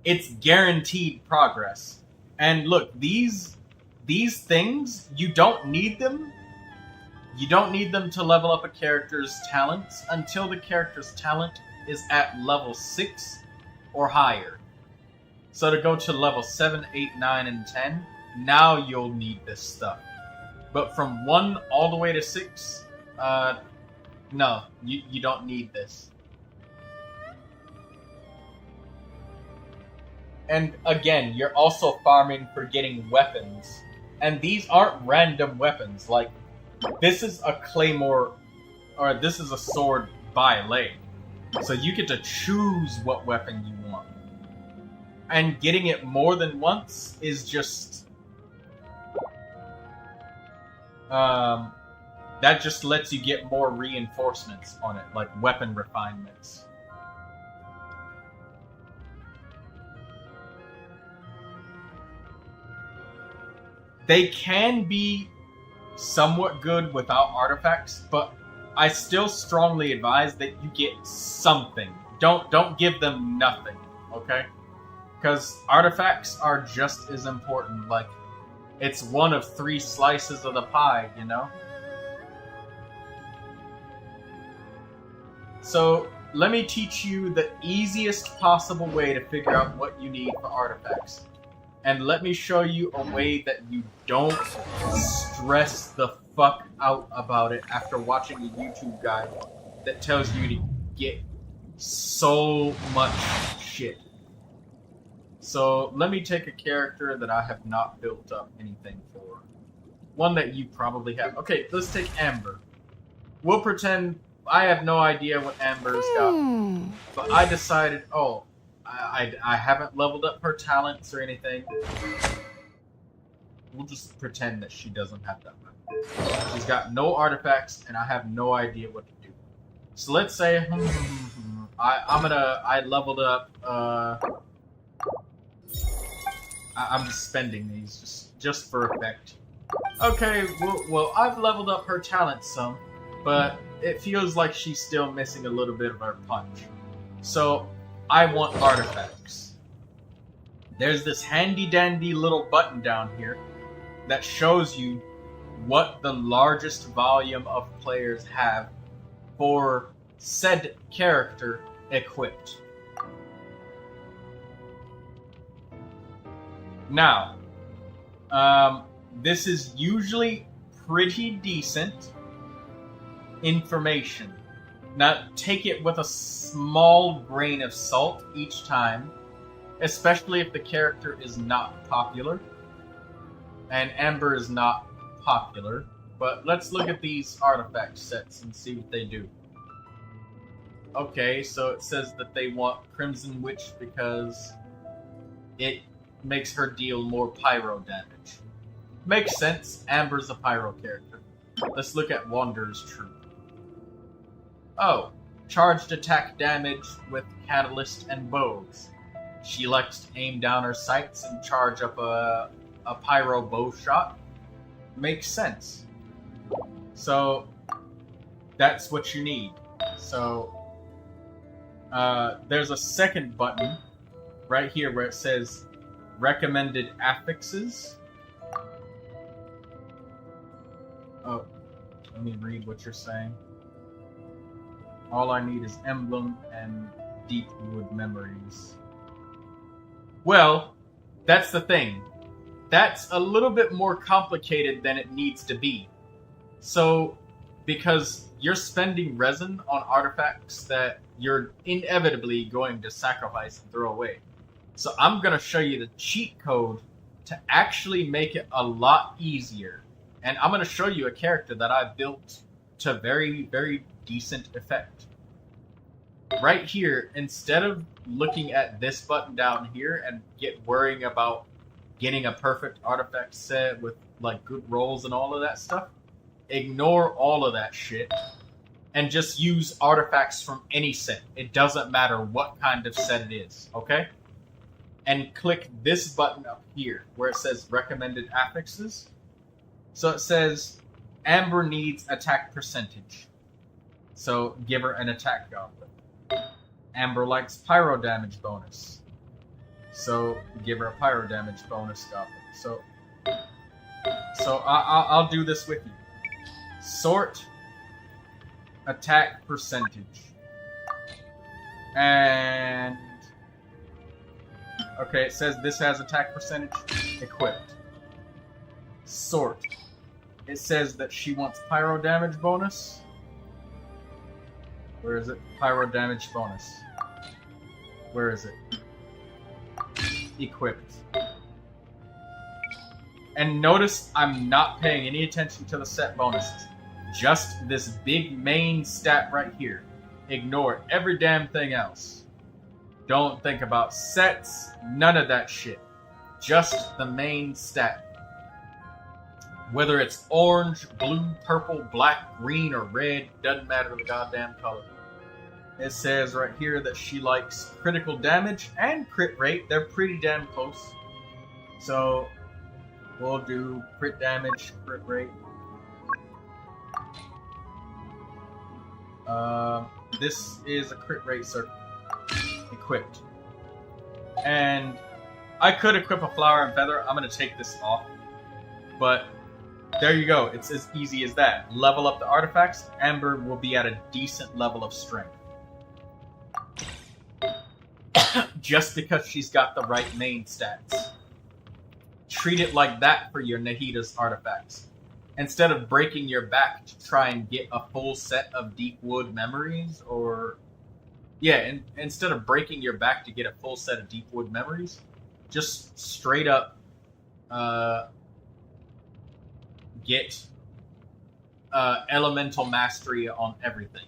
it's guaranteed progress. And look, these things, you don't need them. You don't need them to level up a character's talents until the character's talent is at level 6 or higher. So to go to level 7, 8, 9, and 10, now you'll need this stuff. But from 1 all the way to 6, no, you don't need this. And again, you're also farming for getting weapons. And these aren't random weapons. Like, this is a claymore, or this is a sword by leg. So you get to choose what weapon you want. And getting it more than once is just... that just lets you get more reinforcements on it, like weapon refinements. They can be somewhat good without artifacts, but I still strongly advise that you get something. Don't give them nothing, okay? Because artifacts are just as important. Like, it's one of 3 slices of the pie, you know? So, let me teach you the easiest possible way to figure out what you need for artifacts. And let me show you a way that you don't stress the fuck out about it after watching a YouTube guide that tells you to get so much shit. So let me take a character that I have not built up anything for. One that you probably have. Okay, let's take Amber. We'll pretend I have no idea what Amber's got. But I decided, oh, I haven't leveled up her talents or anything. We'll just pretend that she doesn't have that much. She's got no artifacts, and I have no idea what to do. So let's say I leveled up. I'm just spending these just for effect. Okay, well I've leveled up her talents some, but it feels like she's still missing a little bit of her punch. So I want artifacts. There's this handy-dandy little button down here that shows you what the largest volume of players have for said character equipped. Now, this is usually pretty decent information. Now, take it with a small grain of salt each time, especially if the character is not popular. And Amber is not popular. But let's look at these artifact sets and see what they do. Okay, so it says that they want Crimson Witch because it makes her deal more pyro damage. Makes sense, Amber's a pyro character. Let's look at Wanderer's Troop. Oh, charged attack damage with catalyst and bows. She likes to aim down her sights and charge up a pyro bow shot. Makes sense. So, that's what you need. So, there's a second button right here where it says recommended affixes. Oh, let me read what you're saying. All I need is Emblem and Deepwood Memories. Well, that's the thing. That's a little bit more complicated than it needs to be. So, because you're spending resin on artifacts that you're inevitably going to sacrifice and throw away. So I'm going to show you the cheat code to actually make it a lot easier. And I'm going to show you a character that I built to very, very decent effect. Right here, instead of looking at this button down here and worrying about getting a perfect artifact set with like good rolls and all of that stuff, ignore all of that shit and just use artifacts from any set. It doesn't matter what kind of set it is, okay? And click this button up here where it says recommended affixes. So it says Amber needs attack percentage. So give her an attack goblet. Amber likes pyro damage bonus. So give her a pyro damage bonus goblet. So I'll do this with you. Sort attack percentage. And okay, it says this has attack percentage equipped. Sort. It says that she wants pyro damage bonus. Where is it? Pyro damage bonus. Where is it? Equipped. And notice I'm not paying any attention to the set bonuses. Just this big main stat right here. Ignore every damn thing else. Don't think about sets, none of that shit. Just the main stat. Whether it's orange, blue, purple, black, green, or red, doesn't matter the goddamn color. It says right here that she likes critical damage and crit rate. They're pretty damn close. So we'll do crit damage, crit rate. This is a crit rate circle. Equipped. And I could equip a flower and feather. I'm going to take this off. But there you go. It's as easy as that. Level up the artifacts. Amber will be at a decent level of strength. Just because she's got the right main stats. Treat it like that for your Nahida's artifacts. Instead of breaking your back to try and get a full set of deep wood memories, or... Yeah, instead of breaking your back to get a full set of deep wood memories, just straight up get elemental mastery on everything.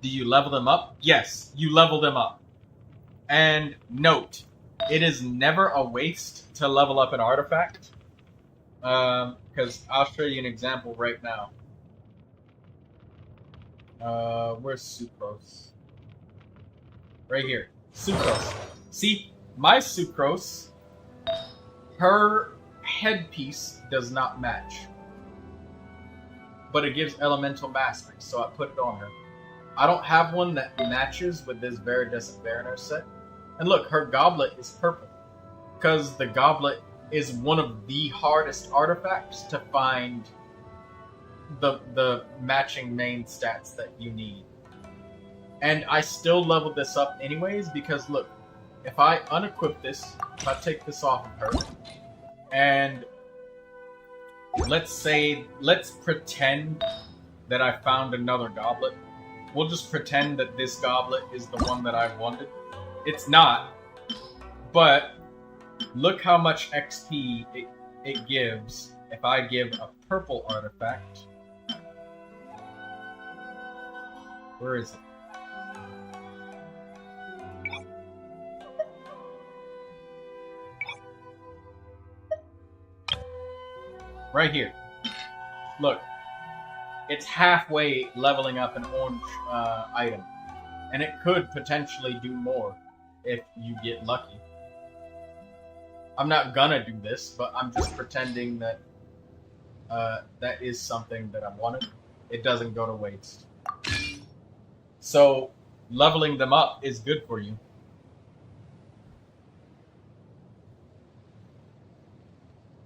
Do you level them up? Yes, you level them up. And note, it is never a waste to level up an artifact. Because I'll show you an example right now. Where's Sucrose? Right here. Sucrose. See, my Sucrose, her headpiece does not match. But it gives elemental mastery, so I put it on her. I don't have one that matches with this Veridescent Veriner set. And look, her goblet is purple. Because the goblet is one of the hardest artifacts to find the matching main stats that you need. And I still leveled this up anyways because look, if I unequip this, if I take this off of her, and let's pretend that I found another goblet. We'll just pretend that this goblet is the one that I wanted. It's not, but look how much XP it gives if I give a purple artifact. Where is it? Right here. Look. It's halfway leveling up an orange item. And it could potentially do more if you get lucky. I'm not gonna do this, but I'm just pretending that that is something that I wanted. It doesn't go to waste. So, leveling them up is good for you.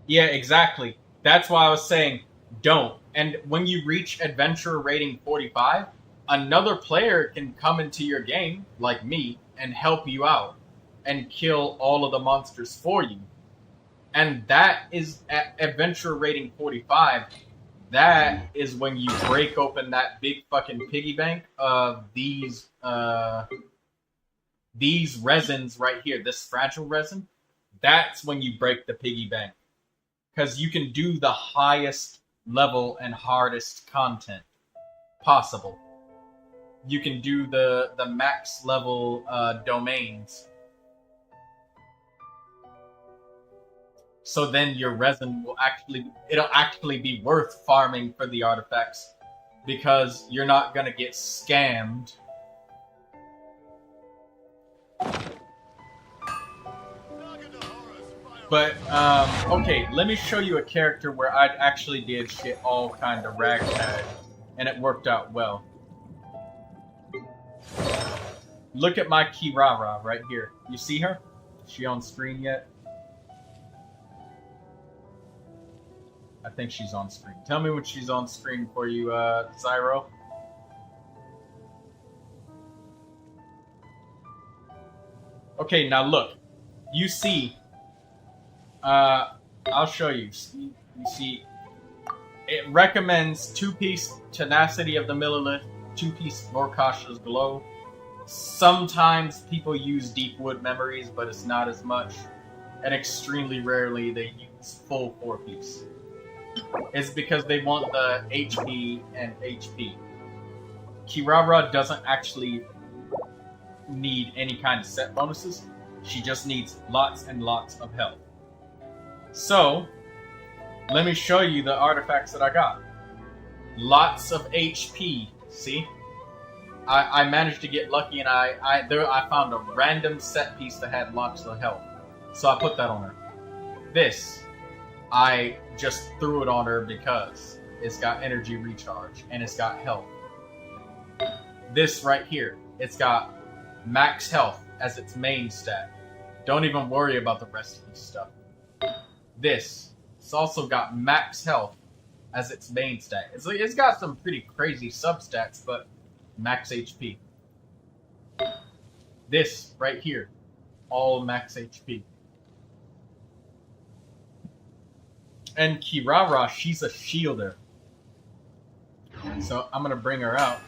Yeah, exactly. That's why I was saying, don't. And when you reach Adventurer rating 45, another player can come into your game, like me, and help you out. And kill all of the monsters for you. And that is, at Adventurer rating 45, that is when you break open that big fucking piggy bank of these resins right here, this fragile resin. That's when you break the piggy bank. Because you can do the highest level and hardest content possible. You can do the max level domains. So then your resin will it'll actually be worth farming for the artifacts because you're not gonna get scammed. But, okay, let me show you a character where I actually did shit all kind of ragtag, and it worked out well. Look at my Kirara right here. You see her? Is she on screen yet? I think she's on screen. Tell me when she's on screen for you, Zyro. Okay, now look. You see... I'll show you. You see, it recommends 2-piece Tenacity of the Millilith, 2-piece Vorkasha's Glow. Sometimes people use Deep Wood Memories, but it's not as much. And extremely rarely they use full 4-piece. is because they want the HP and HP. Kirara doesn't actually need any kind of set bonuses. She just needs lots and lots of health. So, let me show you the artifacts that I got. Lots of HP, see? I managed to get lucky, and I found a random set piece that had lots of health. So I put that on her. This, I just threw it on her because it's got energy recharge, and it's got health. This right here, it's got max health as its main stat. Don't even worry about the rest of this stuff. This, it's also got max health as its main stat. It's got some pretty crazy substats, but max HP. This right here, all max HP. And Kirara, she's a shielder. So I'm gonna bring her out.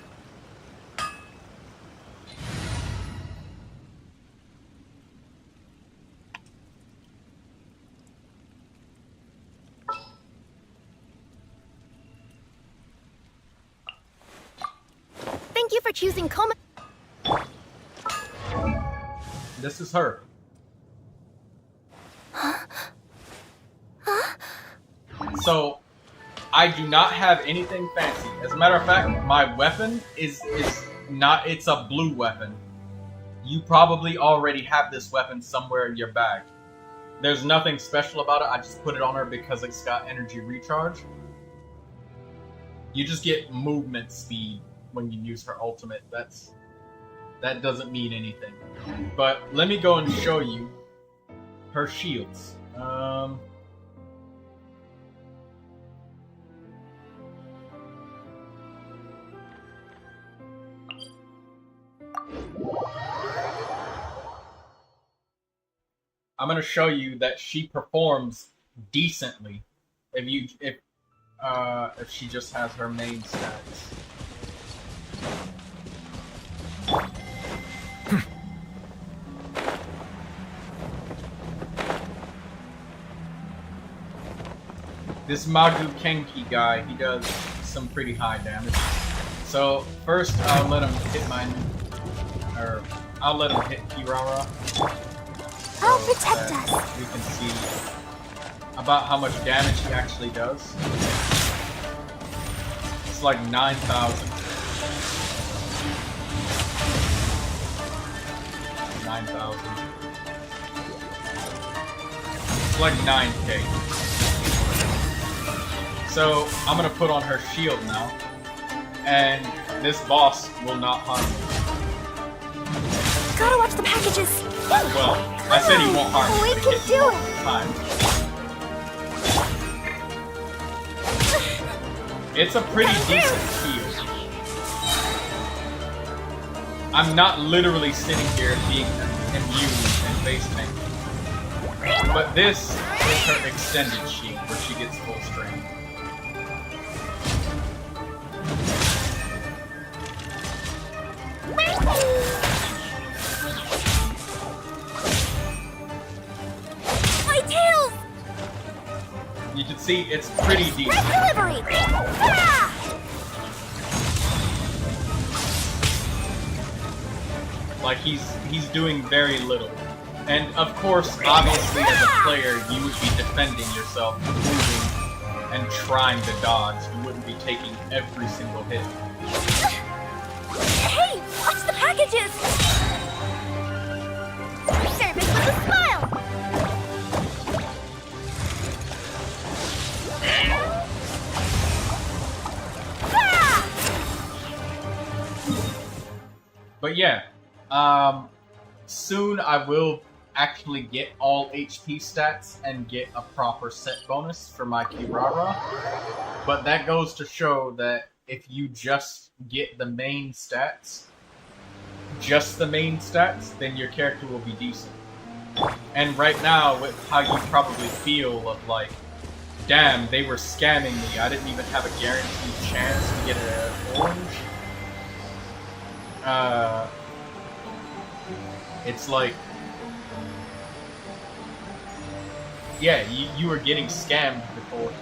Thank you for choosing Koma. This is her. So, I do not have anything fancy. As a matter of fact, my weapon is not, it's a blue weapon. You probably already have this weapon somewhere in your bag. There's nothing special about it. I just put it on her because it's got energy recharge. You just get movement speed when you use her ultimate. That doesn't mean anything. But let me go and show you her shields. I'm gonna show you that she performs decently if she just has her main stats. This Magu Kenki guy, he does some pretty high damage. So first I'll let him hit I'll let him hit Kirara. I'll protect us. We can see about how much damage he actually does. It's like 9,000. 9,000. It's like 9k. So I'm gonna put on her shield now, and this boss will not harm me. Gotta watch the packages. Well, I said he won't harm me. We can do it. Time. It's a pretty decent shield. I'm not literally sitting here being immune and face tanking. But this is her extended shield where she gets full strength. My tails! You can see it's pretty decent. Delivery! Ah! Like he's doing very little. And of course, obviously as a player, you would be defending yourself, moving, and trying to dodge. You wouldn't be taking every single hit. Hey! Watch the packages! Service with a smile! Ah! But yeah, soon I will actually get all HP stats and get a proper set bonus for my Kirara. But that goes to show that if you just get the main stats, then your character will be decent. And right now, with how you probably feel of like, damn, they were scamming me, I didn't even have a guaranteed chance to get an orange. It's like, yeah, you were getting scammed before.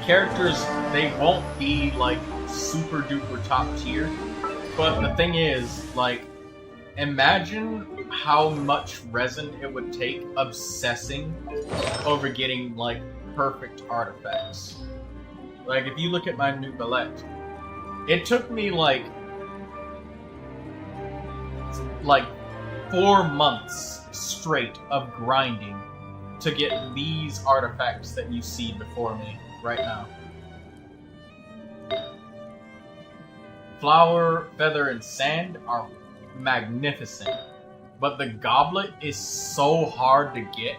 characters, they won't be like super duper top tier. But the thing is, like, imagine how much resin it would take obsessing over getting like perfect artifacts. Like, if you look at my Neuvilette, it took me like 4 months straight of grinding to get these artifacts that you see before me right now. Flower, feather, and sand are magnificent, but the goblet is so hard to get.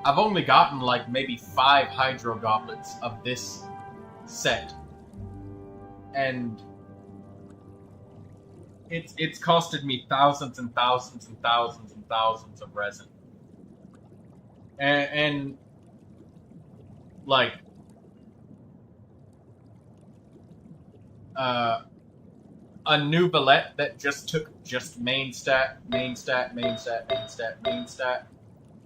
I've only gotten like maybe 5 hydro goblets of this set, and it's costed me thousands and thousands and thousands and thousands of resin. And like a Neuvilette that just took main stat,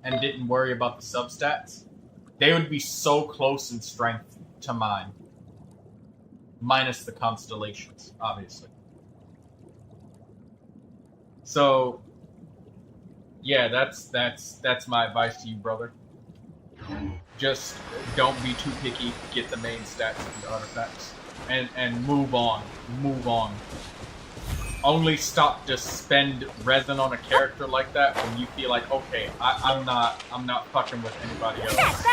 and didn't worry about the substats, they would be so close in strength to mine. Minus the constellations, obviously. So, yeah, that's my advice to you, brother. Just don't be too picky. Get the main stats of the artifacts, and move on. Move on. Only stop to spend resin on a character like that when you feel like, okay, I'm not fucking with anybody else.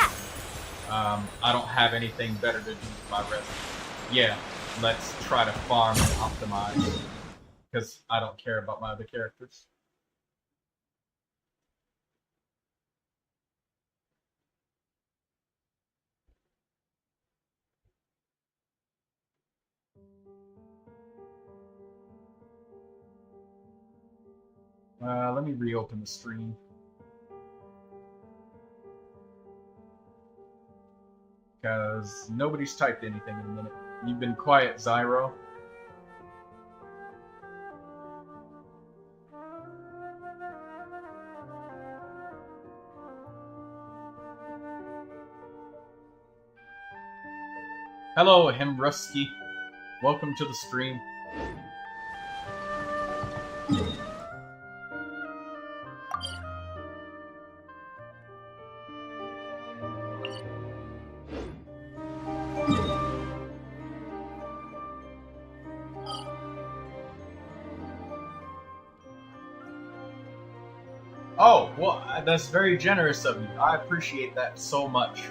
I don't have anything better to do with my resin. Yeah, let's try to farm and optimize, because I don't care about my other characters. Let me reopen the stream. Because nobody's typed anything in a minute. You've been quiet, Zyro. Hello, Hemruski. Welcome to the stream. Oh, well, that's very generous of you. I appreciate that so much.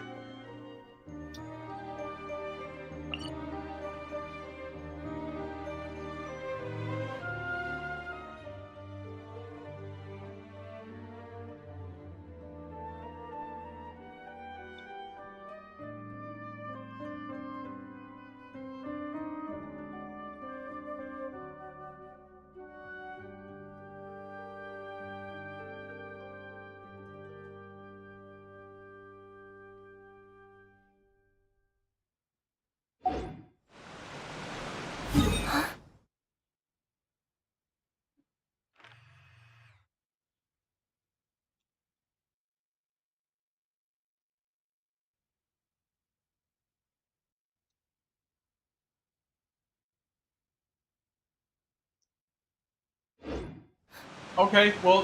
Okay, well,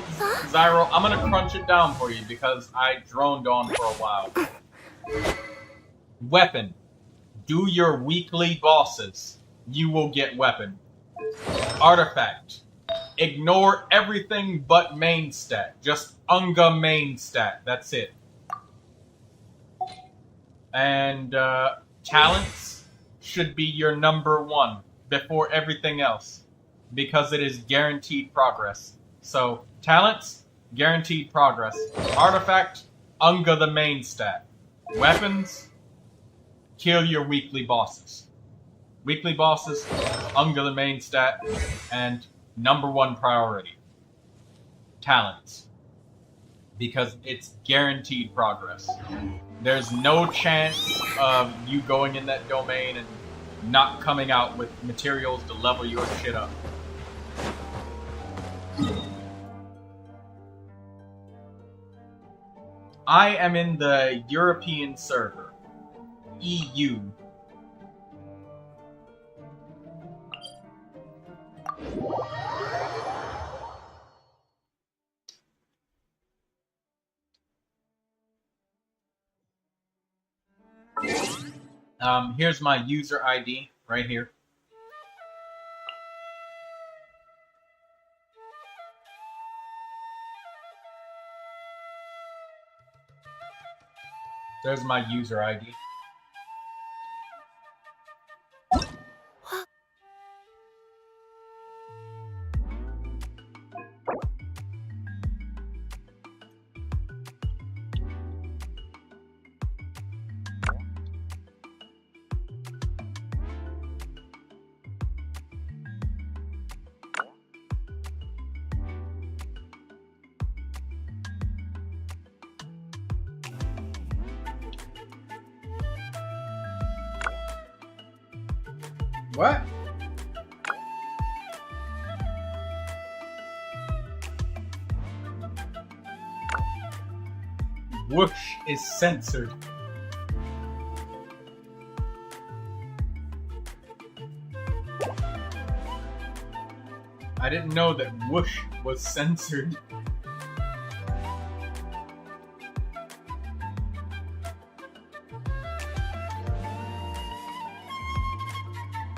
Zyro, I'm gonna crunch it down for you because I droned on for a while. Weapon. Do your weekly bosses. You will get weapon. Artifact. Ignore everything but main stat. Just Unga main stat. That's it. And talents should be your #1 before everything else, because it is guaranteed progress. So, talents, guaranteed progress. Artifact, Unga the main stat. Weapons, kill your weekly bosses. Weekly bosses, Unga the main stat, and #1 priority. Talents. Because it's guaranteed progress. There's no chance of you going in that domain and not coming out with materials to level your shit up. I am in the European server, EU, Here's my user ID right here. There's my user ID. What? Whoosh is censored. I didn't know that whoosh was censored.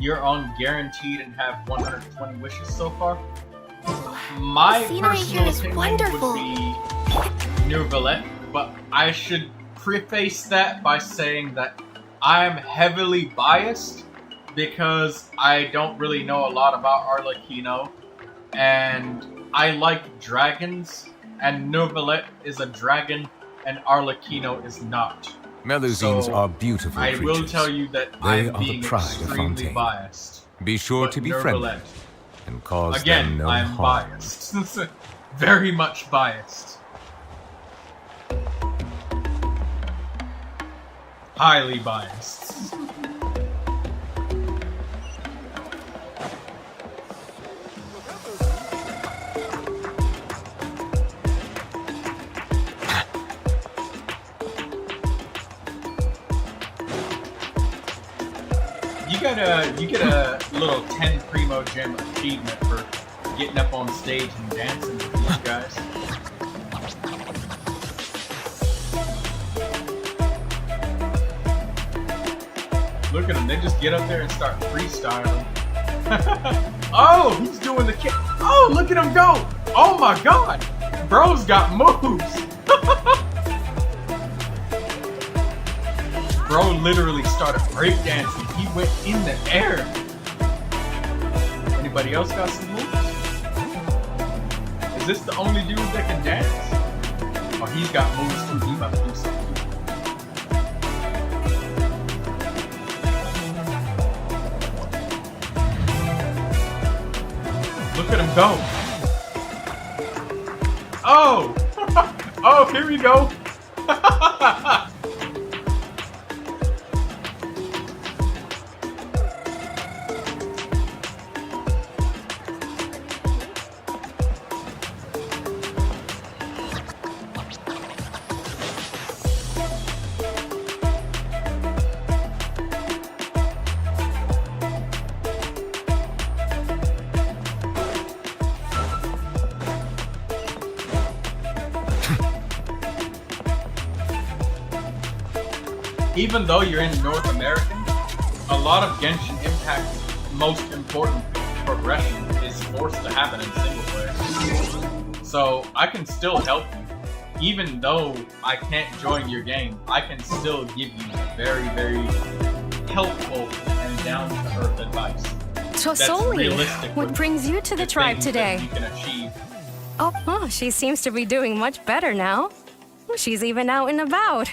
You're on guaranteed and have 120 wishes so far? My personal opinion would be Neuvilette, but I should preface that by saying that I'm heavily biased because I don't really know a lot about Arlecchino, and I like dragons, and Neuvilette is a dragon, and Arlecchino is not. Melusines So, are beautiful I creatures. will tell you that They I'm are the being pride of extremely Fontaine. biased. Be sure But to be friendly Neuvilette, and cause again, them no I'm harm. biased. Very much biased. Highly biased. You get a little 10 Primogem achievement for getting up on stage and dancing with these guys. Look at them, they just get up there and start freestyling. Oh, he's doing the kick. Oh, look at him go. Oh my god. Bro's got moves. Bro literally started breakdancing. He went in the air. Anybody else got some moves? Is this the only dude that can dance? Oh, he's got moves too. He must do something. Look at him go. Oh! Oh, here we go. Even though you're in North America, a lot of Genshin Impact's most important progression is forced to happen in single player. So I can still help you. Even though I can't join your game, I can still give you very, very helpful and down-to-earth advice. So That's Soli, realistic what with brings you to the tribe things that today? you can achieve. Oh, she seems to be doing much better now. She's even out and about.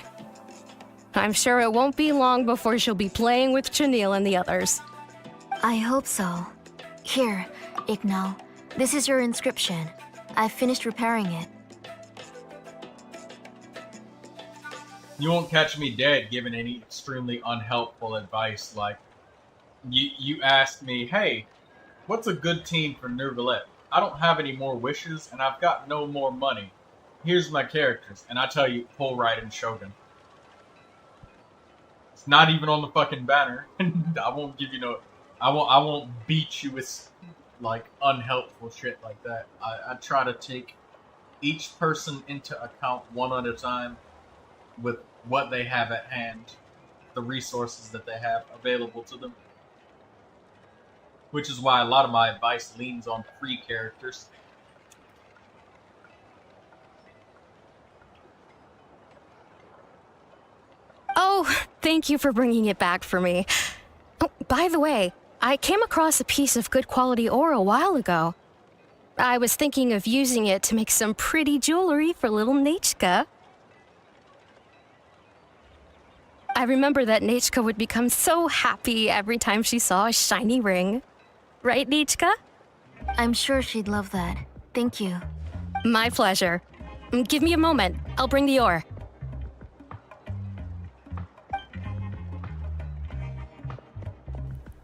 I'm sure it won't be long before she'll be playing with Chenille and the others. I hope so. Here, Igno. This is your inscription. I've finished repairing it. You won't catch me dead giving any extremely unhelpful advice like, you asked me, hey, what's a good team for Neuvilette? I don't have any more wishes, and I've got no more money. Here's my characters, and I tell you, pull right in Shogun. It's not even on the fucking banner. I won't give you no... I won't beat you with like unhelpful shit like that. I try to take each person into account one at a time with what they have at hand, the resources that they have available to them. Which is why a lot of my advice leans on free characters. Oh, thank you for bringing it back for me. Oh, by the way, I came across a piece of good quality ore a while ago. I was thinking of using it to make some pretty jewelry for little Nechka. I remember that Nechka would become so happy every time she saw a shiny ring. Right, Nechka? I'm sure she'd love that. Thank you. My pleasure. Give me a moment. I'll bring the ore.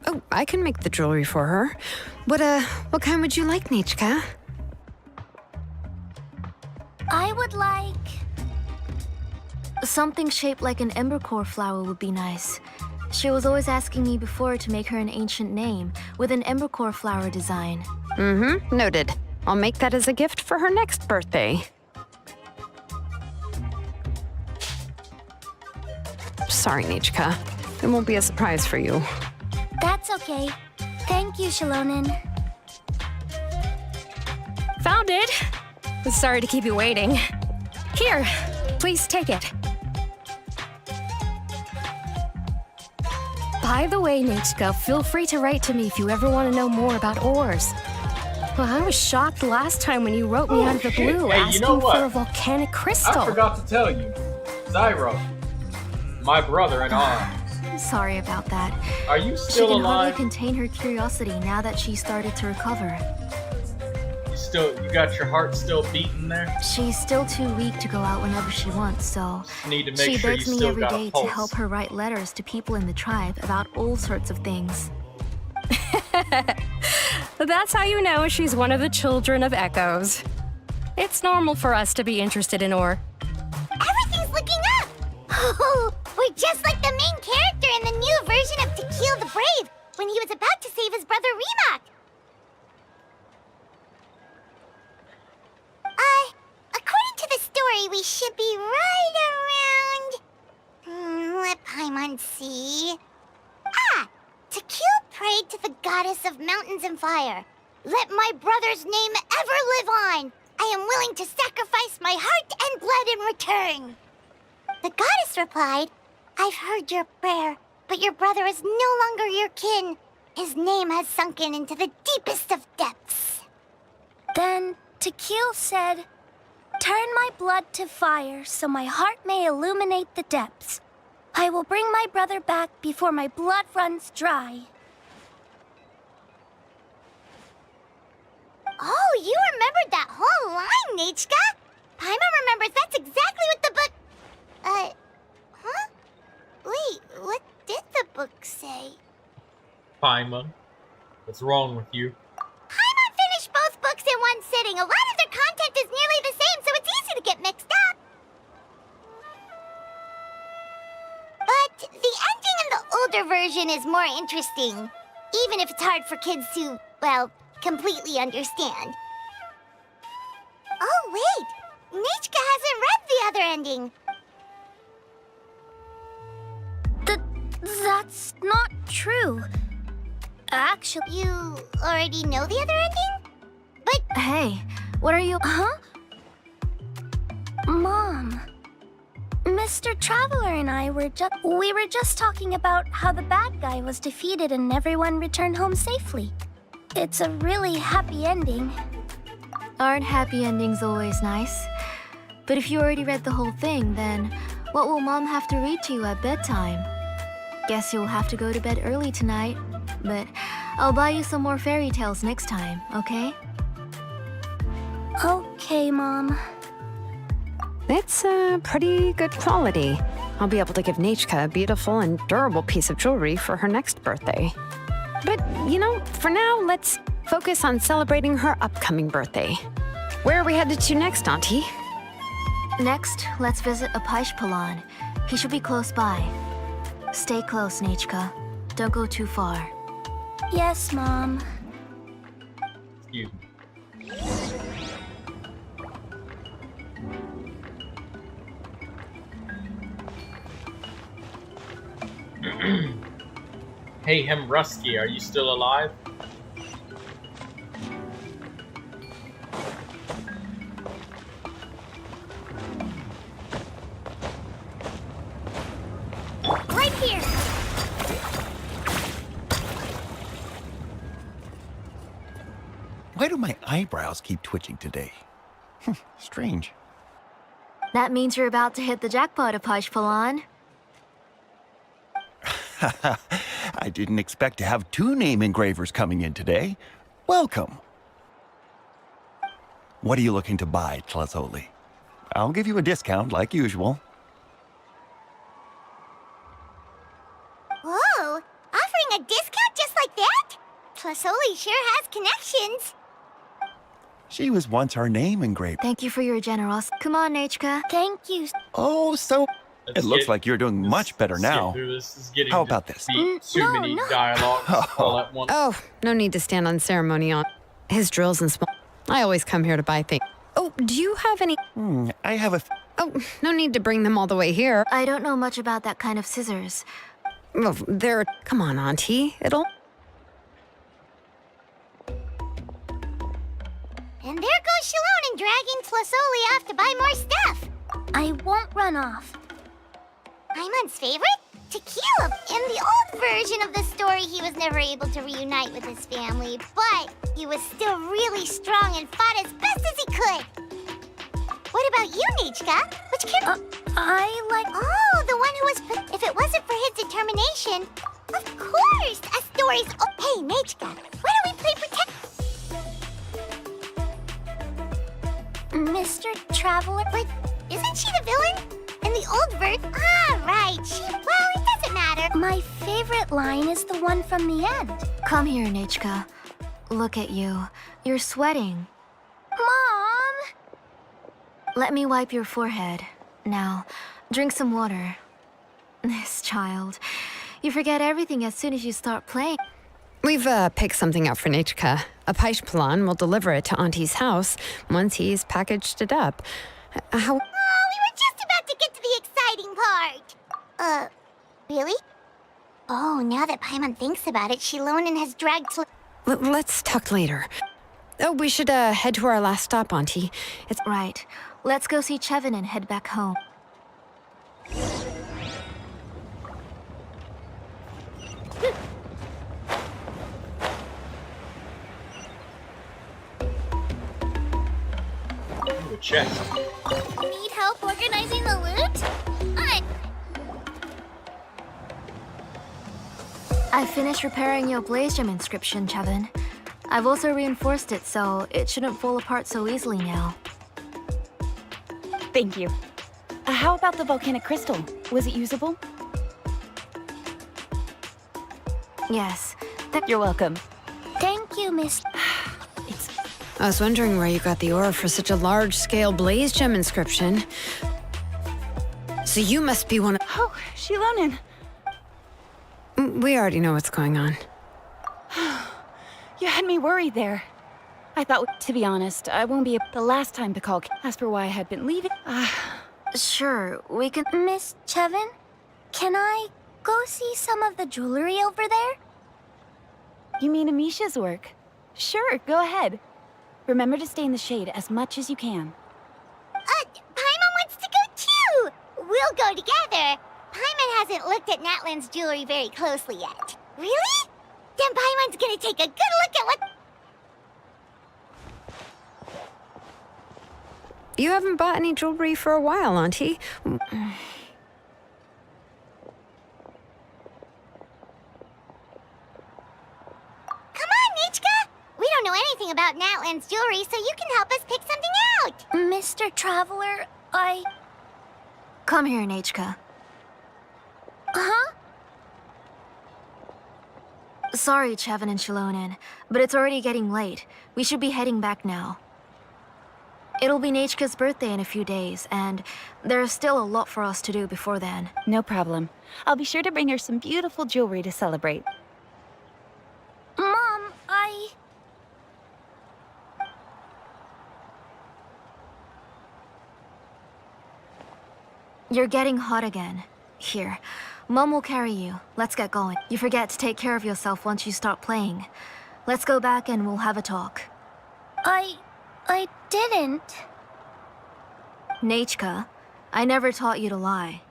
Oh, I can make the jewelry for her. What kind would you like, Nechka? I would like... something shaped like an embercore flower would be nice. She was always asking me before to make her an ancient name with an embercore flower design. Mm-hmm, noted. I'll make that as a gift for her next birthday. Sorry, Nechka. It won't be a surprise for you. That's okay. Thank you, Shalonen. Found it! Sorry to keep you waiting. Here, please take it. By the way, Nechka, feel free to write to me if you ever want to know more about ores. Well, I was shocked last time when you wrote me out of the blue Hey, asking you know what? for a volcanic crystal. I forgot to tell you. Zyro, my brother in arms. Sorry about that. Are you She still can hardly alive? contain her curiosity now that she started to recover. You got your heart still beating there? She's still too weak to go out whenever she wants, so Need to make she sure you begs me still every got a day to pulse. help her write letters to people in the tribe about all sorts of things. That's how you know she's one of the children of Echoes. It's normal for us to be interested in ore. Everything's looking up! Oh, we're just like the main character in the new version of Tequil the Brave when he was about to save his brother Remak. According to the story, we should be right around... let Paimon see... Tequil prayed to the goddess of mountains and fire. Let my brother's name ever live on. I am willing to sacrifice my heart and blood in return. The goddess replied, I've heard your prayer, but your brother is no longer your kin. His name has sunken into the deepest of depths. Then Tequil said, turn my blood to fire so my heart may illuminate the depths. I will bring my brother back before my blood runs dry. Oh, you remembered that whole line, Nechka? Paimon remembers that's exactly what the book... huh? Wait, what did the book say? Paimon, what's wrong with you? Paimon finished both books in one sitting. A lot of their content is nearly the same, so it's easy to get mixed up. But the ending in the older version is more interesting, even if it's hard for kids to, well, completely understand. Oh, wait! Nechka hasn't read the other ending. That's not true. Actually... You already know the other ending? But... Hey, what are you... Huh? Mom. Mr. Traveler and I were just talking about how the bad guy was defeated and everyone returned home safely. It's a really happy ending. Aren't happy endings always nice? But if you already read the whole thing, then what will Mom have to read to you at bedtime? Guess you'll have to go to bed early tonight, but I'll buy you some more fairy tales next time, okay? Okay, Mom. It's pretty good quality. I'll be able to give Nechka a beautiful and durable piece of jewelry for her next birthday. But, you know, for now, let's focus on celebrating her upcoming birthday. Where are we headed to next, Auntie? Next, let's visit Apaish. He should be close by. Stay close, Nechka. Don't go too far. Yes, Mom. Excuse me. Hey, Hemrusky, are you still alive? Right here. Why do my eyebrows keep twitching today? Strange. That means you're about to hit the jackpot, Apashpalan. I didn't expect to have 2 name engravers coming in today. Welcome. What are you looking to buy, Tlazoli? I'll give you a discount like usual. Whoa! Offering a discount just like that? Tlasoli sure has connections. She was once our name engraver. Thank you for your generosity. Come on, Nachka. Thank you. Oh, so... It looks like you're doing much better now. How about this? Too many dialogues all at once. Oh, no need to stand on ceremony on his drills and small. I always come here to buy things. Oh, do you have any? I have a... Oh, no need to bring them all the way here. I don't know much about that kind of scissors. Well, they're... Come on, Auntie. It'll... And there goes Shalon dragging Tlasoli off to buy more stuff. I won't run off. Paimon's favorite? Tequila. In the old version of the story, he was never able to reunite with his family, but he was still really strong and fought as best as he could. What about you, Nichka? Which character? I like... Oh, the one who was put... If it wasn't for his determination... Of course! A story's... Oh, hey, Nichka, why don't we play pretend... Mr. Traveler? But isn't she the villain? In the old version? Ah, right. Well, it doesn't matter. My favorite line is the one from the end. Come here, Nachka. Look at you. You're sweating. Mom! Let me wipe your forehead. Now, drink some water. This child. You forget everything as soon as you start playing. We've picked something up for Nachka. A Paishpalan will deliver it to Auntie's house once he's packaged it up. How... Oh, we were just about to get to the exciting part. Really? Oh, now that Paimon thinks about it, Shilonen has dragged Let's talk later. Oh, we should head to our last stop, Auntie. It's... Right. Let's go see Chevin and head back home. Ooh, a chest. Need help organizing the loot? I finished repairing your Blaze Gem inscription, Chevin. I've also reinforced it, so it shouldn't fall apart so easily now. Thank you. How about the volcanic crystal? Was it usable? Yes. You're welcome. Thank you, Miss. I was wondering where you got the ore for such a large-scale Blaze Gem inscription. So you must be one of... Oh, Shilonen. We already know what's going on. You had me worried there. I thought, to be honest, I won't be the last time to call. As for why I had been leaving, Sure, we can... Miss Chevin, can I go see some of the jewelry over there? You mean Amisha's work? Sure, go ahead. Remember to stay in the shade as much as you can. Paimon wants to go too! We'll go together. Paimon hasn't looked at Natlan's jewelry very closely yet. Really? Then Paimon's gonna take a good look at what... You haven't bought any jewelry for a while, Auntie. Come on, Nichka! We don't know anything about Natlan's jewelry, so you can help us pick something out! Mr. Traveler, Come here, Nachka. Huh? Sorry, Chevin and Shilonen, but it's already getting late. We should be heading back now. It'll be Nachka's birthday in a few days, and there's still a lot for us to do before then. No problem. I'll be sure to bring her some beautiful jewelry to celebrate. Mom, You're getting hot again. Here, Mom will carry you. Let's get going. You forget to take care of yourself once you start playing. Let's go back and we'll have a talk. I didn't. Nachka, I never taught you to lie.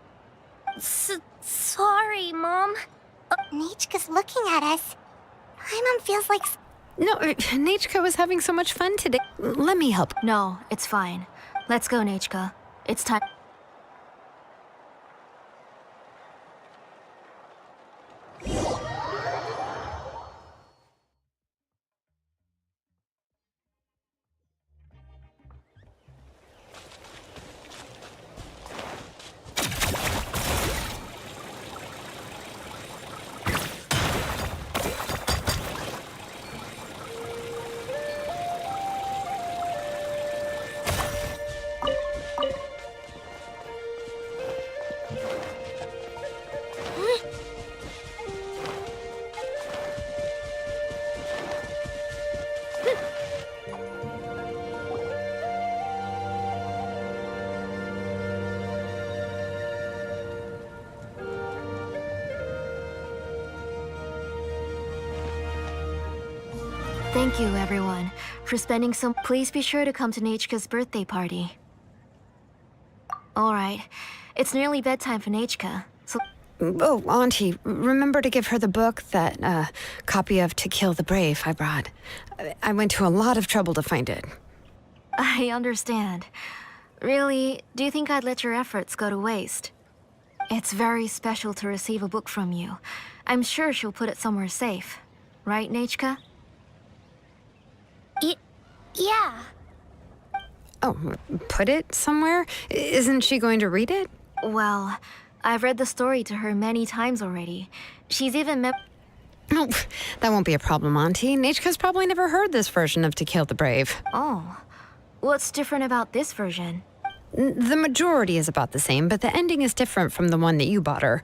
Sorry, Mom. Nichka's looking at us. Paimon feels like... No, Nachka was having so much fun today. Let me help. No, it's fine. Let's go, Nachka. It's time. Thank you, everyone, for spending some... Please be sure to come to Nachka's birthday party. All right. It's nearly bedtime for Nachka, so... Oh, Auntie, remember to give her the book, that copy of To Kill the Brave I brought. I went to a lot of trouble to find it. I understand. Really, do you think I'd let your efforts go to waste? It's very special to receive a book from you. I'm sure she'll put it somewhere safe. Right, Nachka? Yeah. Oh, put it somewhere? Isn't she going to read it? Well, I've read the story to her many times already. She's even Oh, that won't be a problem, Auntie. Nachka's probably never heard this version of To Kill the Brave. Oh. What's different about this version? The majority is about the same, but the ending is different from the one that you bought her.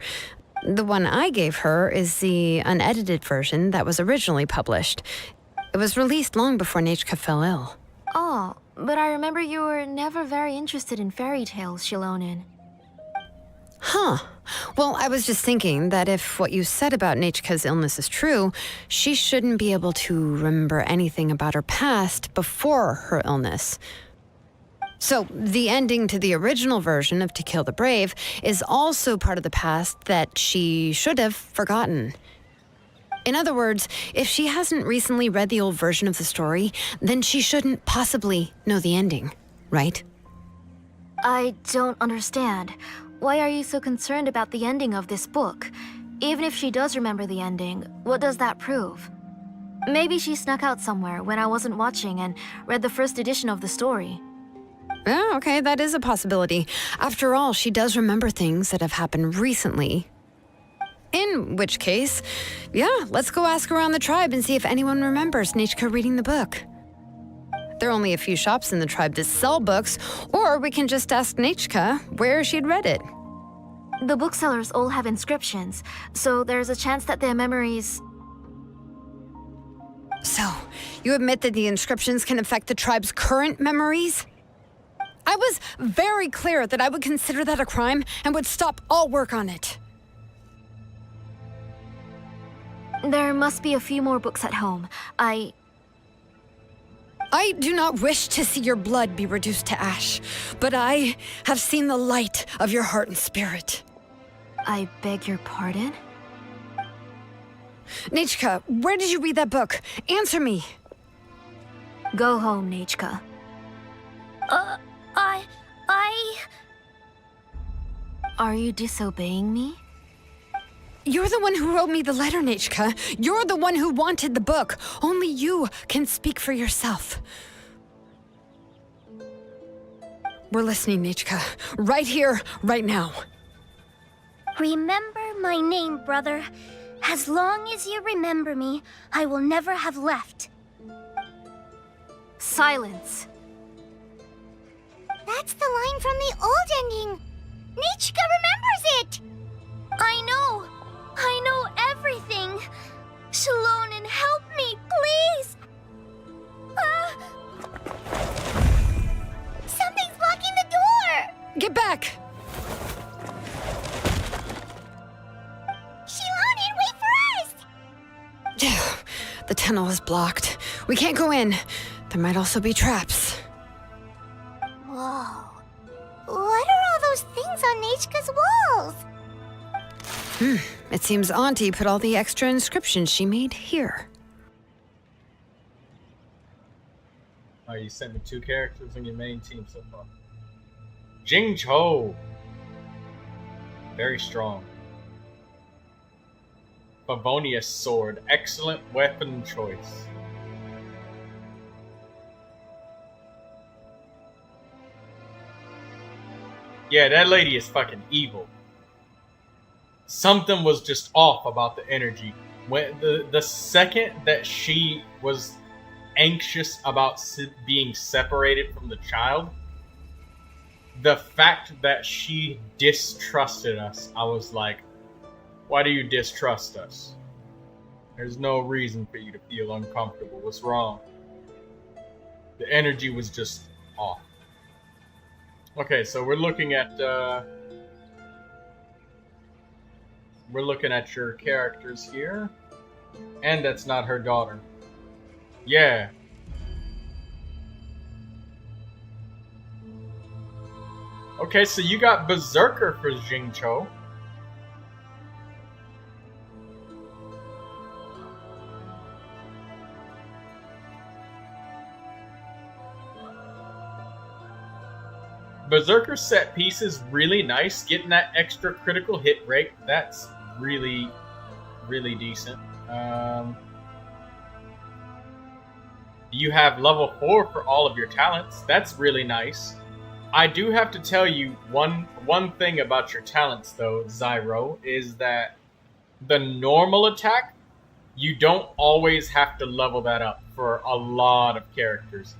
The one I gave her is the unedited version that was originally published. It was released long before Nachka fell ill. Oh, but I remember you were never very interested in fairy tales, Shilonin. Huh. Well, I was just thinking that if what you said about Nachka's illness is true, she shouldn't be able to remember anything about her past before her illness. So, the ending to the original version of To Kill the Brave is also part of the past that she should have forgotten. In other words, if she hasn't recently read the old version of the story, then she shouldn't possibly know the ending, right? I don't understand. Why are you so concerned about the ending of this book? Even if she does remember the ending, what does that prove? Maybe she snuck out somewhere when I wasn't watching and read the first edition of the story. Yeah, okay, that is a possibility. After all, she does remember things that have happened recently. In which case, yeah, let's go ask around the tribe and see if anyone remembers Nachka reading the book. There are only a few shops in the tribe that sell books, or we can just ask Nachka where she'd read it. The booksellers all have inscriptions, so there's a chance that their memories... So, you admit that the inscriptions can affect the tribe's current memories? I was very clear that I would consider that a crime and would stop all work on it. There must be a few more books at home. I do not wish to see your blood be reduced to ash, but I have seen the light of your heart and spirit. I beg your pardon? Nachka, where did you read that book? Answer me. Go home, Nachka. Are you disobeying me? You're the one who wrote me the letter, Nachka. You're the one who wanted the book. Only you can speak for yourself. We're listening, Nachka. Right here, right now. Remember my name, brother. As long as you remember me, I will never have left. Silence. That's the line from the old ending. Nachka remembers it. I know everything. Shilonin, help me, please. Something's blocking the door. Get back. The tunnel is blocked. We can't go in. There might also be traps. Whoa. What are all those things on Nechka's walls? It seems Auntie put all the extra inscriptions she made here. Oh, you sent me 2 characters on your main team so far. Jingcho. Very strong. Favonius sword. Excellent weapon choice. Yeah, that lady is fucking evil. Something was just off about the energy. When the second that she was anxious about being separated from the child, the fact that she distrusted us, I was like, why do you distrust us? There's no reason for you to feel uncomfortable. What's wrong? The energy was just off. Okay, so we're looking at your characters here. And that's not her daughter. Yeah. Okay, so you got Berserker for Jingcho. Berserker set piece is really nice. Getting that extra critical hit rate, that's really, really decent. You have level 4 for all of your talents. That's really nice. I do have to tell you one thing about your talents, though, Zyro, is that the normal attack, you don't always have to level that up for a lot of characters.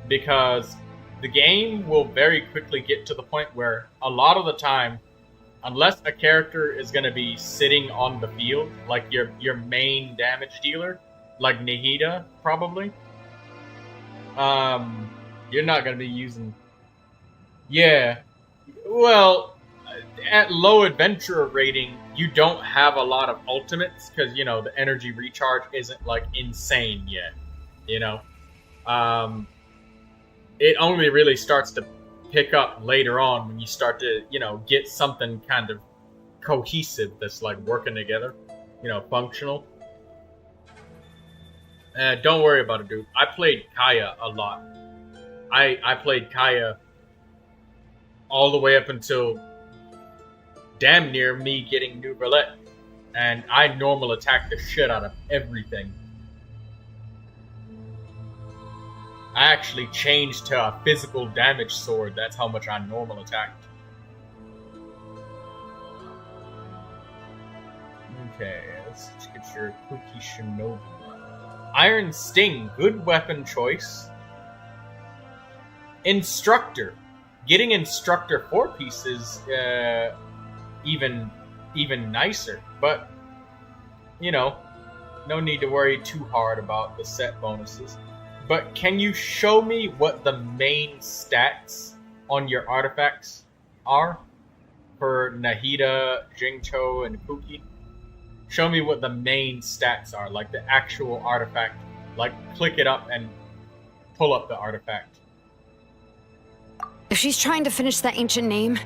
Because the game will very quickly get to the point where a lot of the time, unless a character is going to be sitting on the field, like your main damage dealer, like Nahida, probably, you're not going to be using... Yeah, well, at low adventurer rating, you don't have a lot of ultimates, because, you know, the energy recharge isn't, like, insane yet, you know? It only really starts to pick up later on when you start to, you know, get something kind of cohesive that's, like, working together, you know, functional. Don't worry about it, dude. I played Kaya a lot. I played Kaya all the way up until damn near me getting Neuvilette. And I normal attack the shit out of everything. I actually changed to a physical damage sword. That's how much I normal attacked. Okay, let's get your Kuki Shinobi. Iron Sting, good weapon choice. Instructor. Getting Instructor 4 pieces, even nicer. But, you know, no need to worry too hard about the set bonuses. But can you show me what the main stats on your artifacts are? For Nahida, Jingcho, and Kuki? Show me what the main stats are, like the actual artifact. Like, click it up and pull up the artifact. If she's trying to finish that ancient name,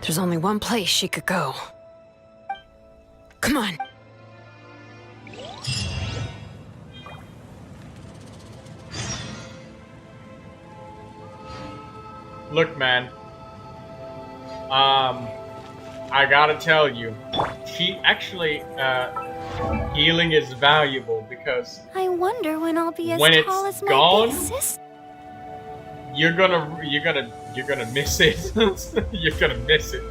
there's only one place she could go. Come on. Look, man. I gotta tell you, she actually, healing is valuable because I wonder when I'll be as when tall it's as my gone, big sister. you're gonna miss it. You're gonna miss it.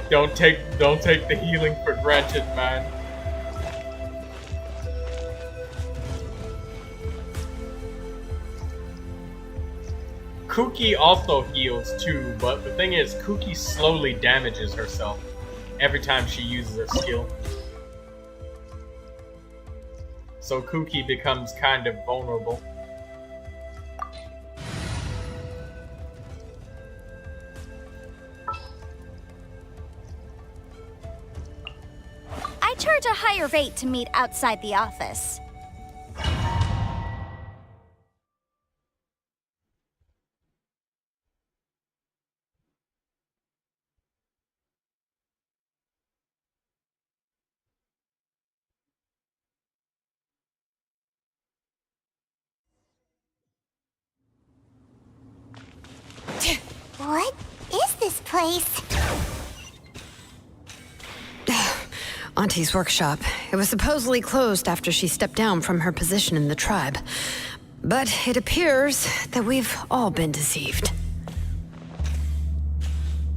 Don't take the healing for granted, man. Kuki also heals too, but the thing is, Kuki slowly damages herself every time she uses her skill. So Kuki becomes kind of vulnerable. I charge a higher rate to meet outside the office. What is this place? Auntie's workshop. It was supposedly closed after she stepped down from her position in the tribe. But it appears that we've all been deceived.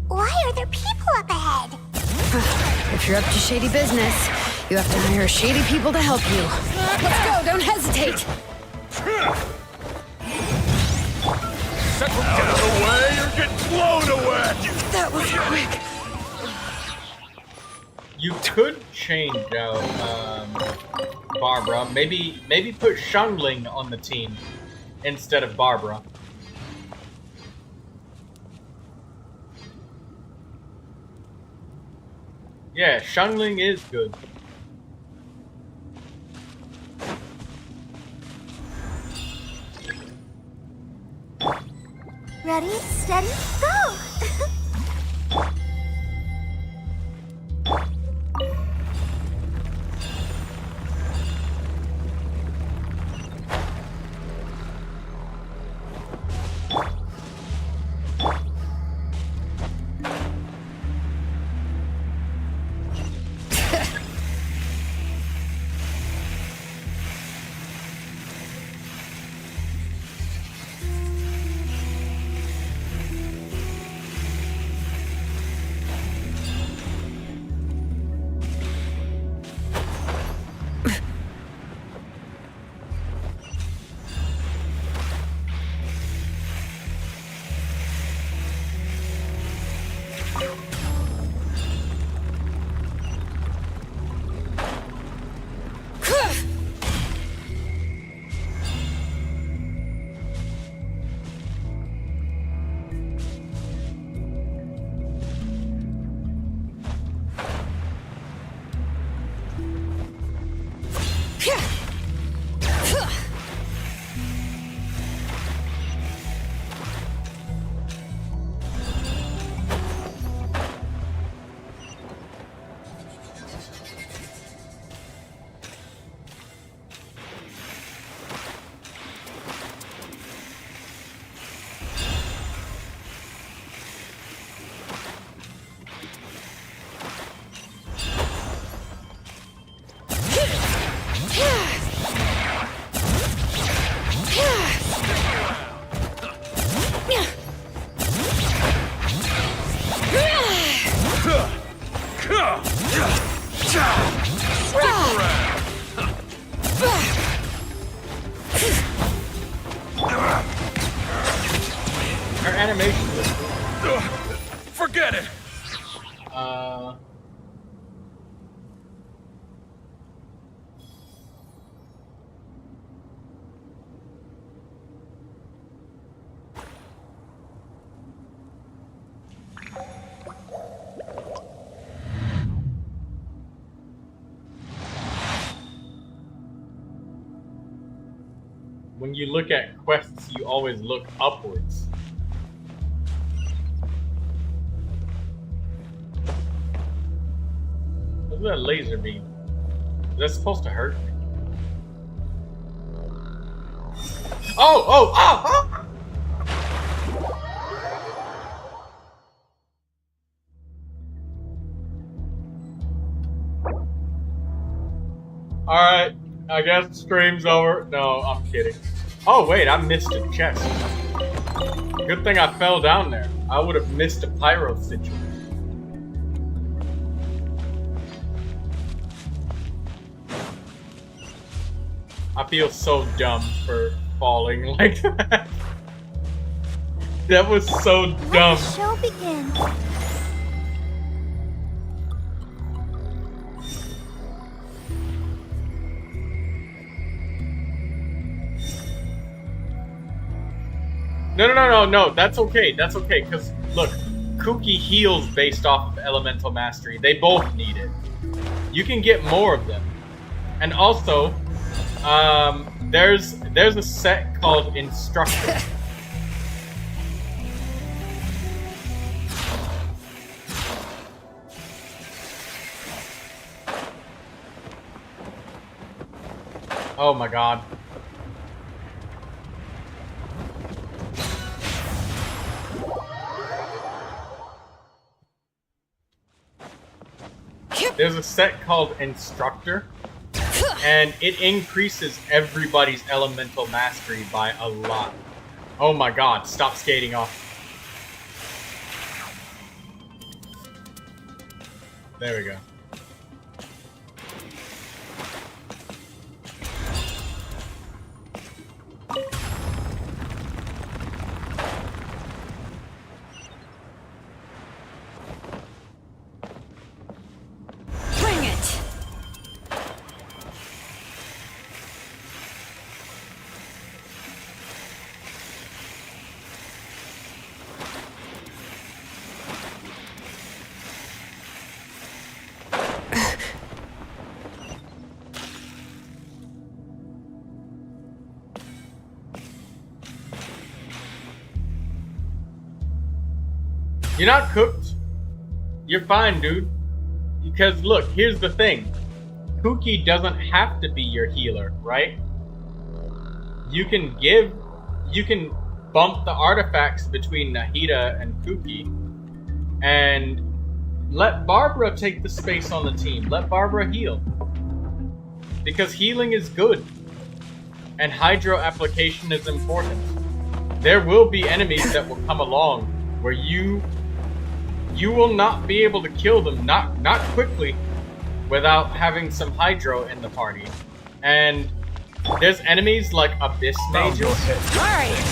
Why are there people up ahead? If you're up to shady business, you have to hire shady people to help you. Let's go, don't hesitate! Settle down. Out of the way, you're getting blown away! That was quick. You could change out Barbara. Maybe put Xiangling on the team instead of Barbara. Yeah, Xiangling is good. Ready, steady, go! Her animation was cool. Forget it. When you look at quests, you always look upwards. Look at that laser beam. Is that supposed to hurt me? Oh! Alright, I guess the stream's over. No, I'm kidding. Oh wait, I missed a chest. Good thing I fell down there. I would have missed a pyro situation. I feel so dumb for falling like that. That was so dumb. Let the show begin. No, that's okay, because look, Kuki heals based off of elemental mastery. They both need it. you can get more of them. And also, there's a set called Instructor. Oh my god. There's a set called Instructor, and it increases everybody's elemental mastery by a lot. Oh my god, stop skating off. There we go. Bring it! You're not cooked. You're fine, dude. Because look, here's the thing. Kuki doesn't have to be your healer, right? You can bump the artifacts between Nahida and Kuki and let Barbara take the space on the team. Let Barbara heal. Because healing is good. And hydro application is important. There will be enemies that will come along where you will not be able to kill them, not quickly, without having some hydro in the party. And there's enemies like Abyss Mages.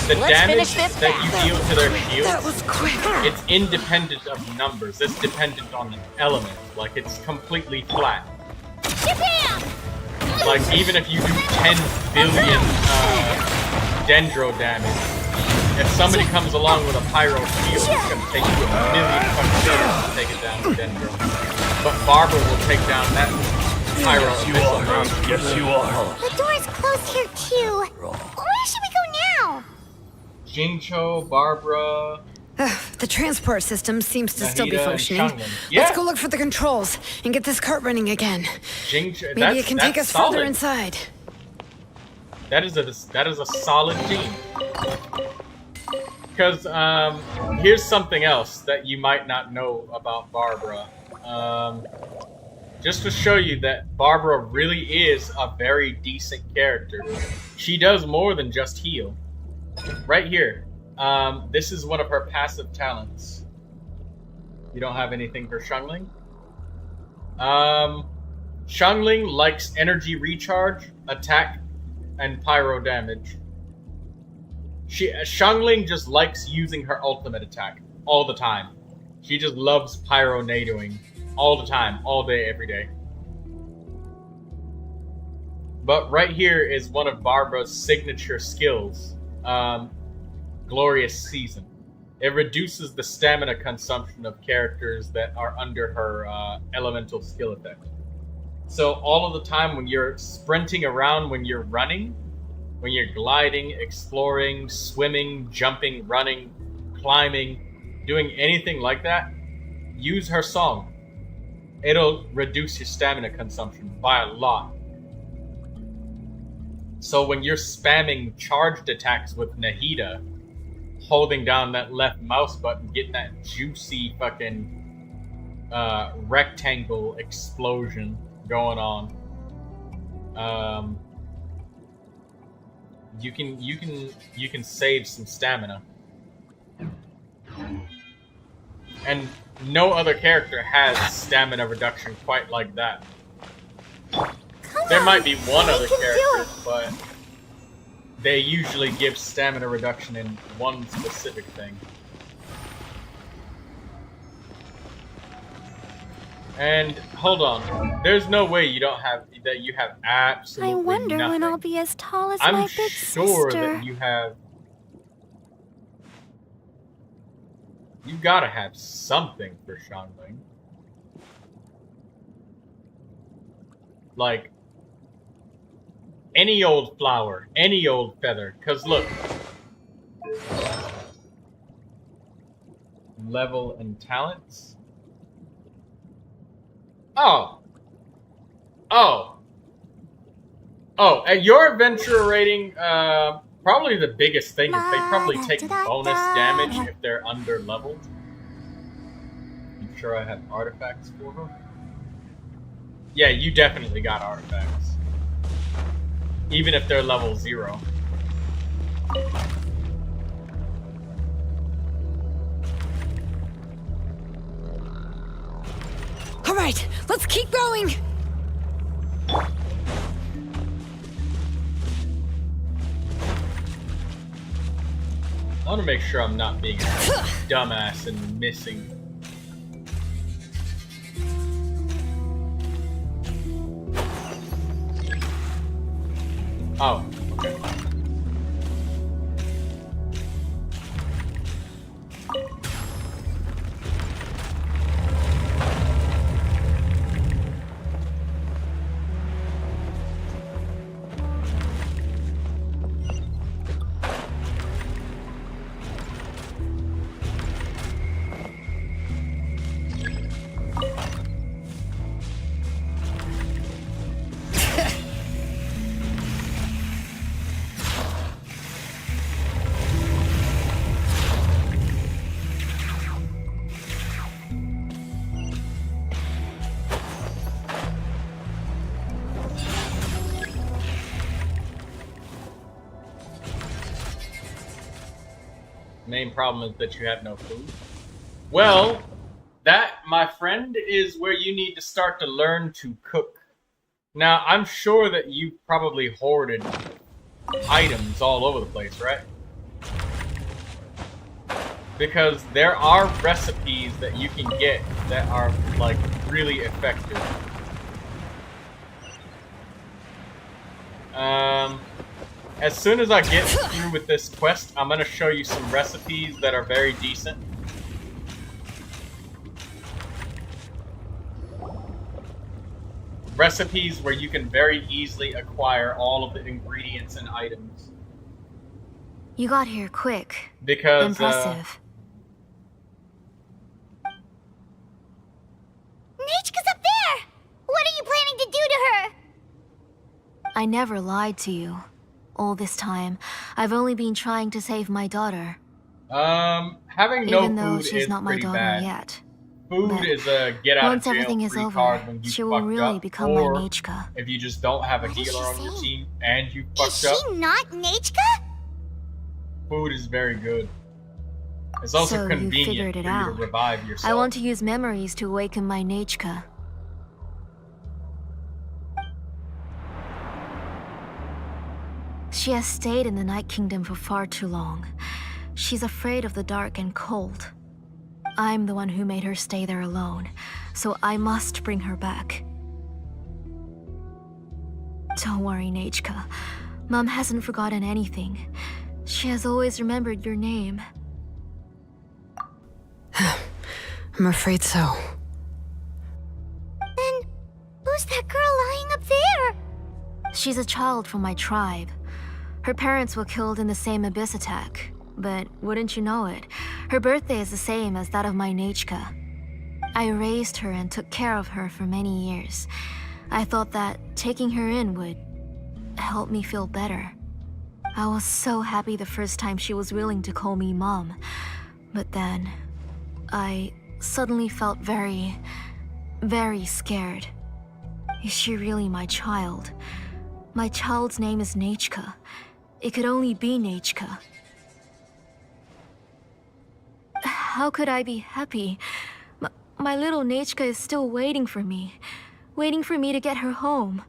The damage that you deal to their shields, it's independent of numbers. It's dependent on the element. Like, it's completely flat. Like, even if you do 10 billion dendro damage, if somebody comes along with a pyro shield, it's gonna take you a million fucking seconds to take it down with dendro. But Barbara will take down that pyro abyssal. Yes, you are. The door's closed here too. Where should we go now? Jincho, Barbara. The transport system seems to still be Nahida, functioning. and Shangling. Yeah. Let's go look for the controls and get this cart running again. Jincho, Maybe it can take us solid. further inside. That is a solid team. Because here's something else that you might not know about Barbara. Just to show you that Barbara really is a very decent character. She does more than just heal. Right here. This is one of her passive talents. You don't have anything for Shangling? Shangling likes energy recharge, attack, and pyro damage. Shangling just likes using her ultimate attack all the time. She just loves pyro-nadoing all the time, all day, every day. But right here is one of Barbara's signature skills, Glorious Season. It reduces the stamina consumption of characters that are under her elemental skill effect. So all of the time when you're sprinting around, when you're running, when you're gliding, exploring, swimming, jumping, running, climbing, doing anything like that, use her song. It'll reduce your stamina consumption by a lot. So when you're spamming charged attacks with Nahida, holding down that left mouse button, getting that juicy fucking rectangle explosion going on, you can save some stamina. And no other character has stamina reduction quite like that. There might be one other character, but they usually give stamina reduction in one specific thing. And hold on, there's no way you don't have that. You have absolutely I wonder nothing. when I'll be as tall as I'm my big sure sister. that you have. You gotta have something for Shangling. Like, any old flower, any old feather. Because look. Level and talents. Oh. Oh. Oh, at your adventure rating, probably the biggest thing is they probably take bonus damage if they're under leveled. I'm sure I have artifacts for them. Yeah, you definitely got artifacts. Even if they're level 0. All right, let's keep going. I want to make sure I'm not being a dumbass and missing. Oh, okay. Main problem is that you have no food. Well, that, my friend, is where you need to start to learn to cook. Now, I'm sure that you probably hoarded items all over the place, right? Because there are recipes that you can get that are, like, really effective. As soon as I get through with this quest, I'm going to show you some recipes that are very decent. Recipes where you can very easily acquire all of the ingredients and items. You got here quick. Because, impressive. Nechka's up there! What are you planning to do to her? I never lied to you. All this time, I've only been trying to save my daughter. Having no Even though food she's is not my pretty daughter bad. Yet. Food But is a get out of once jail everything is free over, card when you she will fucked really up, become or my Nechka. if you just don't have a What is healer she on your saying? team and you Is fucked up, she not Nechka? food is very good. It's also So you convenient figured it for you out. to revive yourself. I want to use memories to awaken my Nechka. She has stayed in the Night Kingdom for far too long. She's afraid of the dark and cold. I'm the one who made her stay there alone, so I must bring her back. Don't worry, Nechka. Mom hasn't forgotten anything. She has always remembered your name. I'm afraid so. Then, who's that girl lying up there? She's a child from my tribe. Her parents were killed in the same abyss attack. But wouldn't you know it, her birthday is the same as that of my Nechka. I raised her and took care of her for many years. I thought that taking her in would help me feel better. I was so happy the first time she was willing to call me Mom. But then, I suddenly felt very, very scared. Is she really my child? My child's name is Nechka. It could only be Nechka. How could I be happy? My little Nechka is still waiting for me to get her home.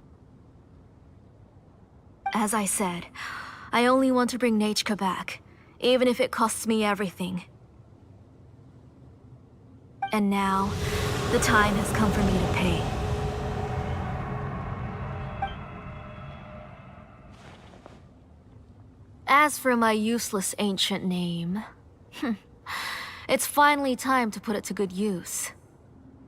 As I said, I only want to bring Nechka back, even if it costs me everything. And now, the time has come for me to pay. As for my useless ancient name, it's finally time to put it to good use.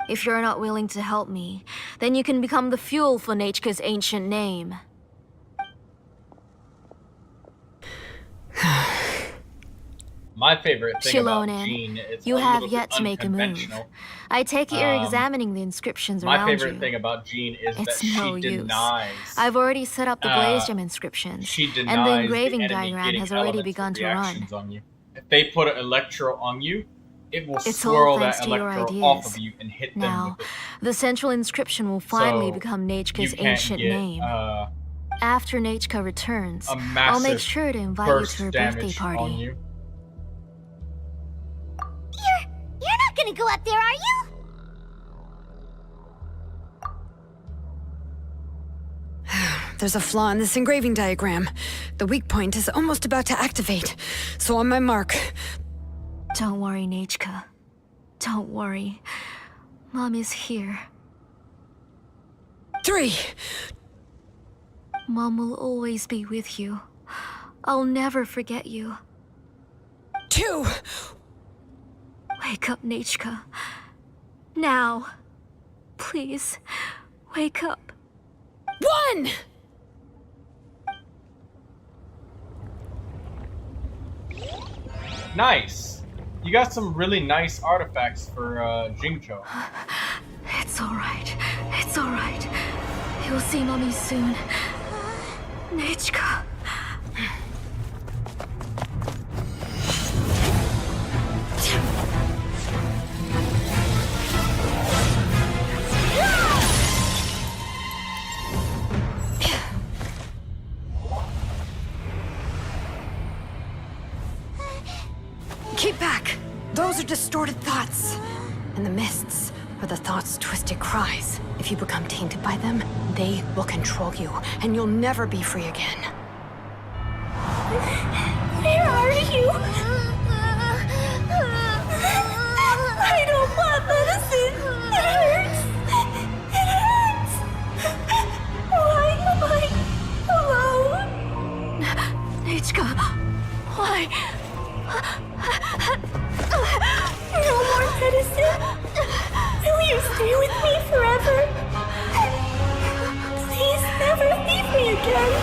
If you're not willing to help me, then you can become the fuel for Nechka's ancient name. My favorite thing about Shilonen, Jean is you a have little yet bit to make a move. unconventional. I take it you're examining the inscriptions My around favorite you. thing about Jean is that It's she no use. denies. I've already set up the blaze gem inscriptions, She denies and the engraving enemy diagram getting has already elements begun of to run. reactions on you. If they put an electro on you, it will It's all swirl thanks that to your electro off ideas. of you and hit them Now, with it. the central inscription will finally So, become Nechka's you can't ancient get, name. After Nechka returns, a I'll make massive sure to invite you burst to her birthday damage party. on you. You're not gonna go up there, are you? There's a flaw in this engraving diagram. The weak point is almost about to activate. So on my mark. Don't worry, Nechka. Don't worry. Mom is here. 3. Mom will always be with you. I'll never forget you. 2. Wake up, Nechka. Now. Please, wake up. 1! Nice! You got some really nice artifacts for Jingcho. It's alright. It's alright. You'll see Mommy soon. Nechka. Keep back! Those are distorted thoughts. And the mists are the thoughts' twisted cries. If you become tainted by them, they will control you, and you'll never be free again. Where are you? I don't want medicine. It hurts. It hurts. Why am I alone? Nechka, why? No more medicine. Will you stay with me forever? Please never leave me again.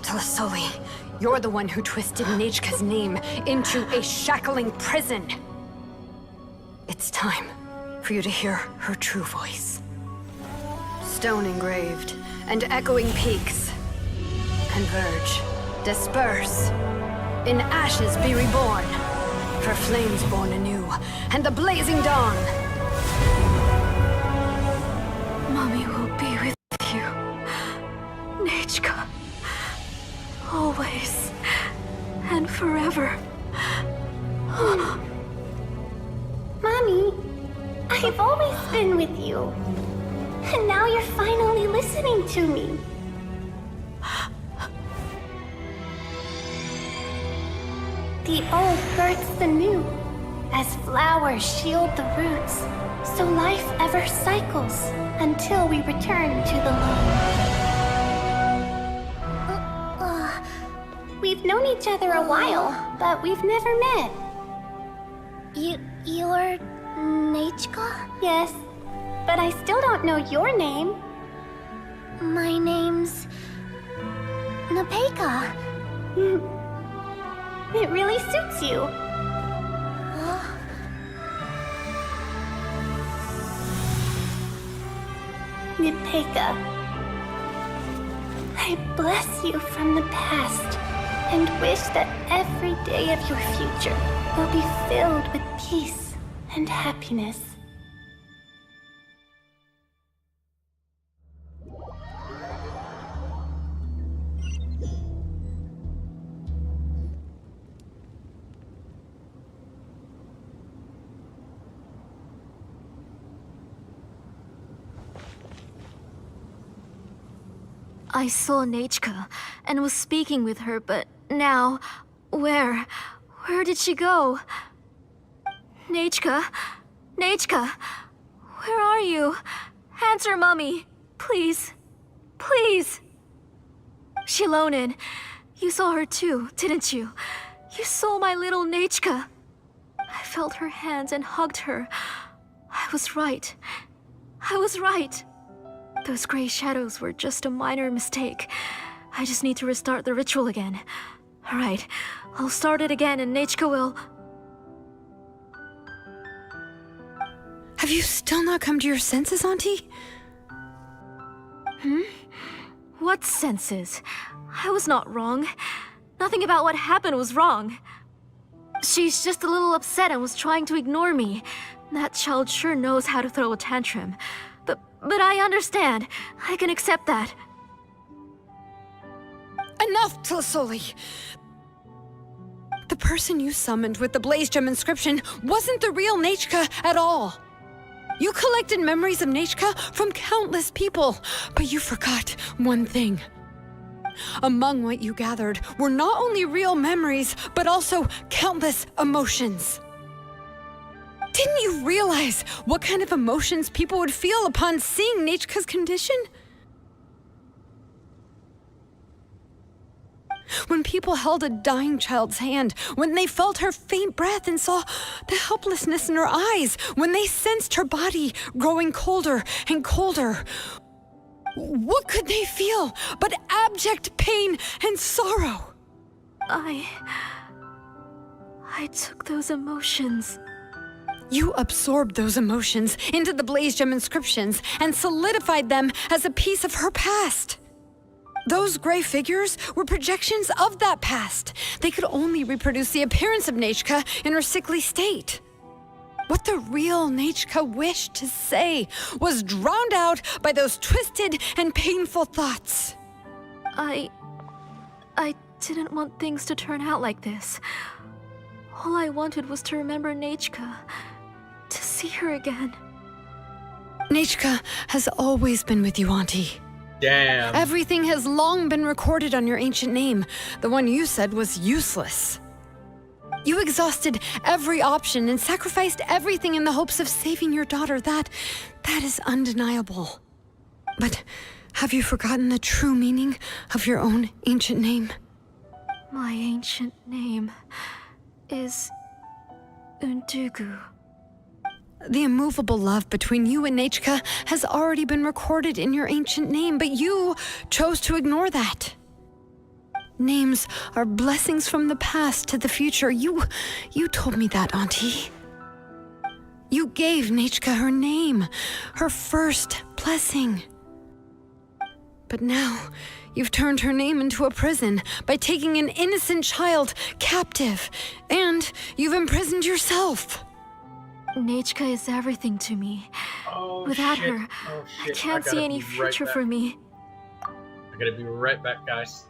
Telasoli, you're the one who twisted Nechka's name into a shackling prison. It's time for you to hear her true voice. Stone engraved and echoing peaks converge, disperse, in ashes be reborn, for flames born anew, and the blazing dawn. Mommy will be with you. Nechka. Always. And forever. Mommy, I've always been with you. And now you're finally listening to me. The old births the new, as flowers shield the roots, so life ever cycles until we return to the loam. We've known each other a while, but we've never met. You're Nechka? Yes, but I still don't know your name. My name's Nepeka. It really suits you. Nepeka, I bless you from the past and wish that every day of your future will be filled with peace and happiness. I saw Nechka and was speaking with her, but now, where did she go? Nechka? Nechka? Where are you? Answer, Mommy. Please. Please. Shilonen, you saw her too, didn't you? You saw my little Nechka. I felt her hands and hugged her. I was right. I was right. Those gray shadows were just a minor mistake. I just need to restart the ritual again. Alright, I'll start it again and Nechka will... Have you still not come to your senses, Auntie? What senses? I was not wrong. Nothing about what happened was wrong. She's just a little upset and was trying to ignore me. That child sure knows how to throw a tantrum. But I understand. I can accept that. Enough, Tlisoli! The person you summoned with the Blaze Gem inscription wasn't the real Nechka at all. You collected memories of Nechka from countless people, but you forgot one thing. Among what you gathered were not only real memories, but also countless emotions. Didn't you realize what kind of emotions people would feel upon seeing Nechka's condition? When people held a dying child's hand, when they felt her faint breath and saw the helplessness in her eyes, when they sensed her body growing colder and colder, what could they feel but abject pain and sorrow? I took those emotions. You absorbed those emotions into the Blaze Gem inscriptions and solidified them as a piece of her past. Those gray figures were projections of that past. They could only reproduce the appearance of Nechka in her sickly state. What the real Nechka wished to say was drowned out by those twisted and painful thoughts. I didn't want things to turn out like this. All I wanted was to remember Nechka, to see her again. Nechka has always been with you, Auntie. Damn. Everything has long been recorded on your ancient name. The one you said was useless. You exhausted every option and sacrificed everything in the hopes of saving your daughter. That is undeniable. But have you forgotten the true meaning of your own ancient name? My ancient name is Undugu. The immovable love between you and Nechka has already been recorded in your ancient name, but you chose to ignore that. Names are blessings from the past to the future. You told me that, Auntie. You gave Nechka her name, her first blessing. But now, you've turned her name into a prison by taking an innocent child captive, and you've imprisoned yourself. Nechka is everything to me. Oh, Without shit. her, Oh, I shit. can't see any future for me. I gotta be right back, guys.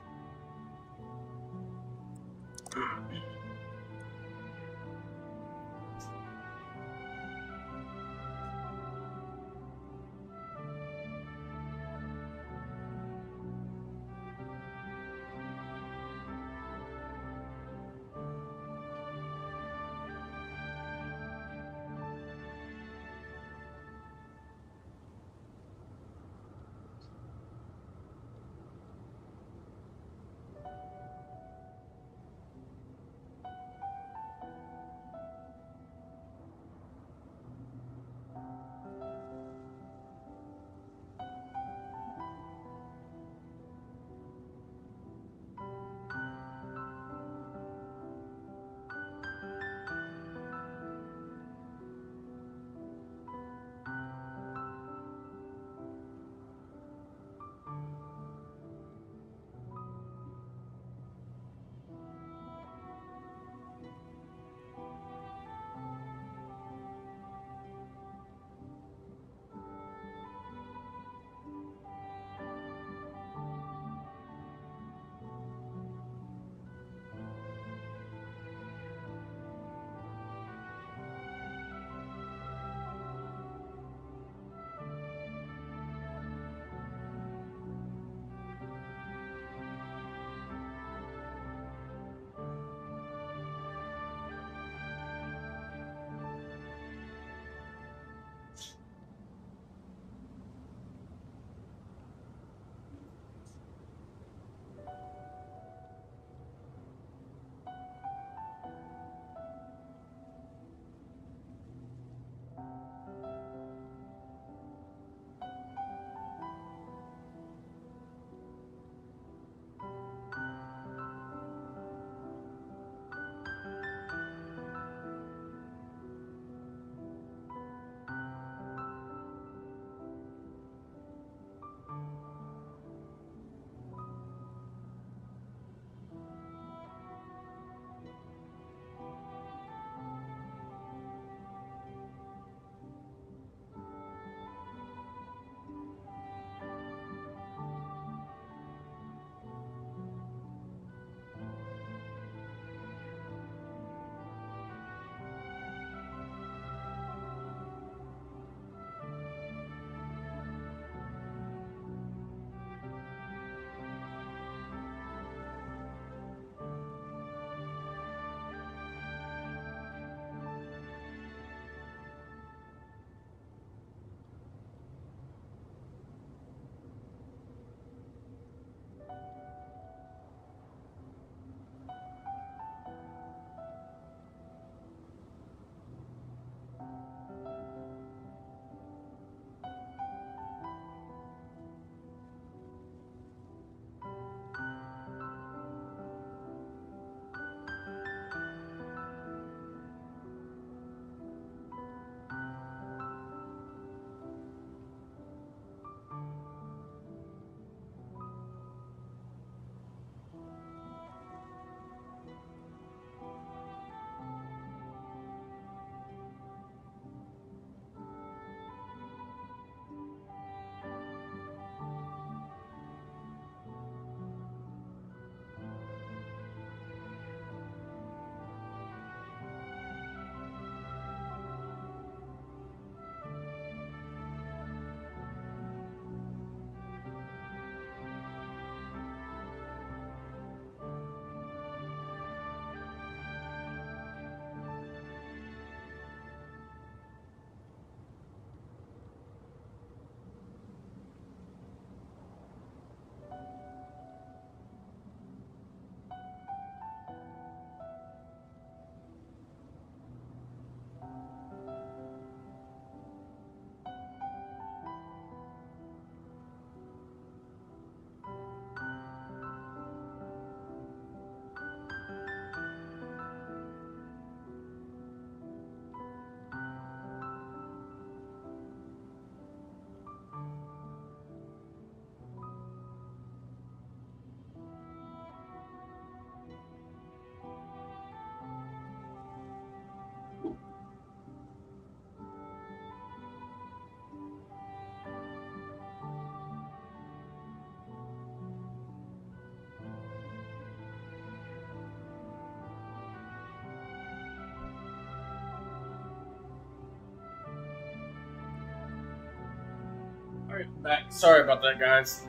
Alright, back. Sorry about that, guys.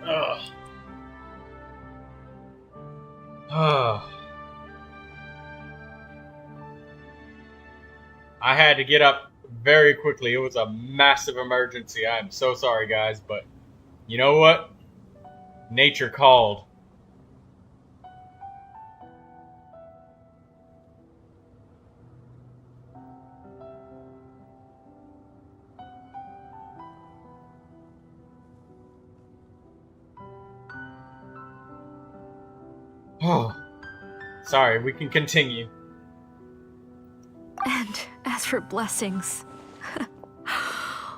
Ugh. I had to get up very quickly. It was a massive emergency. I am so sorry, guys, but you know what? Nature called. Oh, sorry, we can continue. And as for blessings,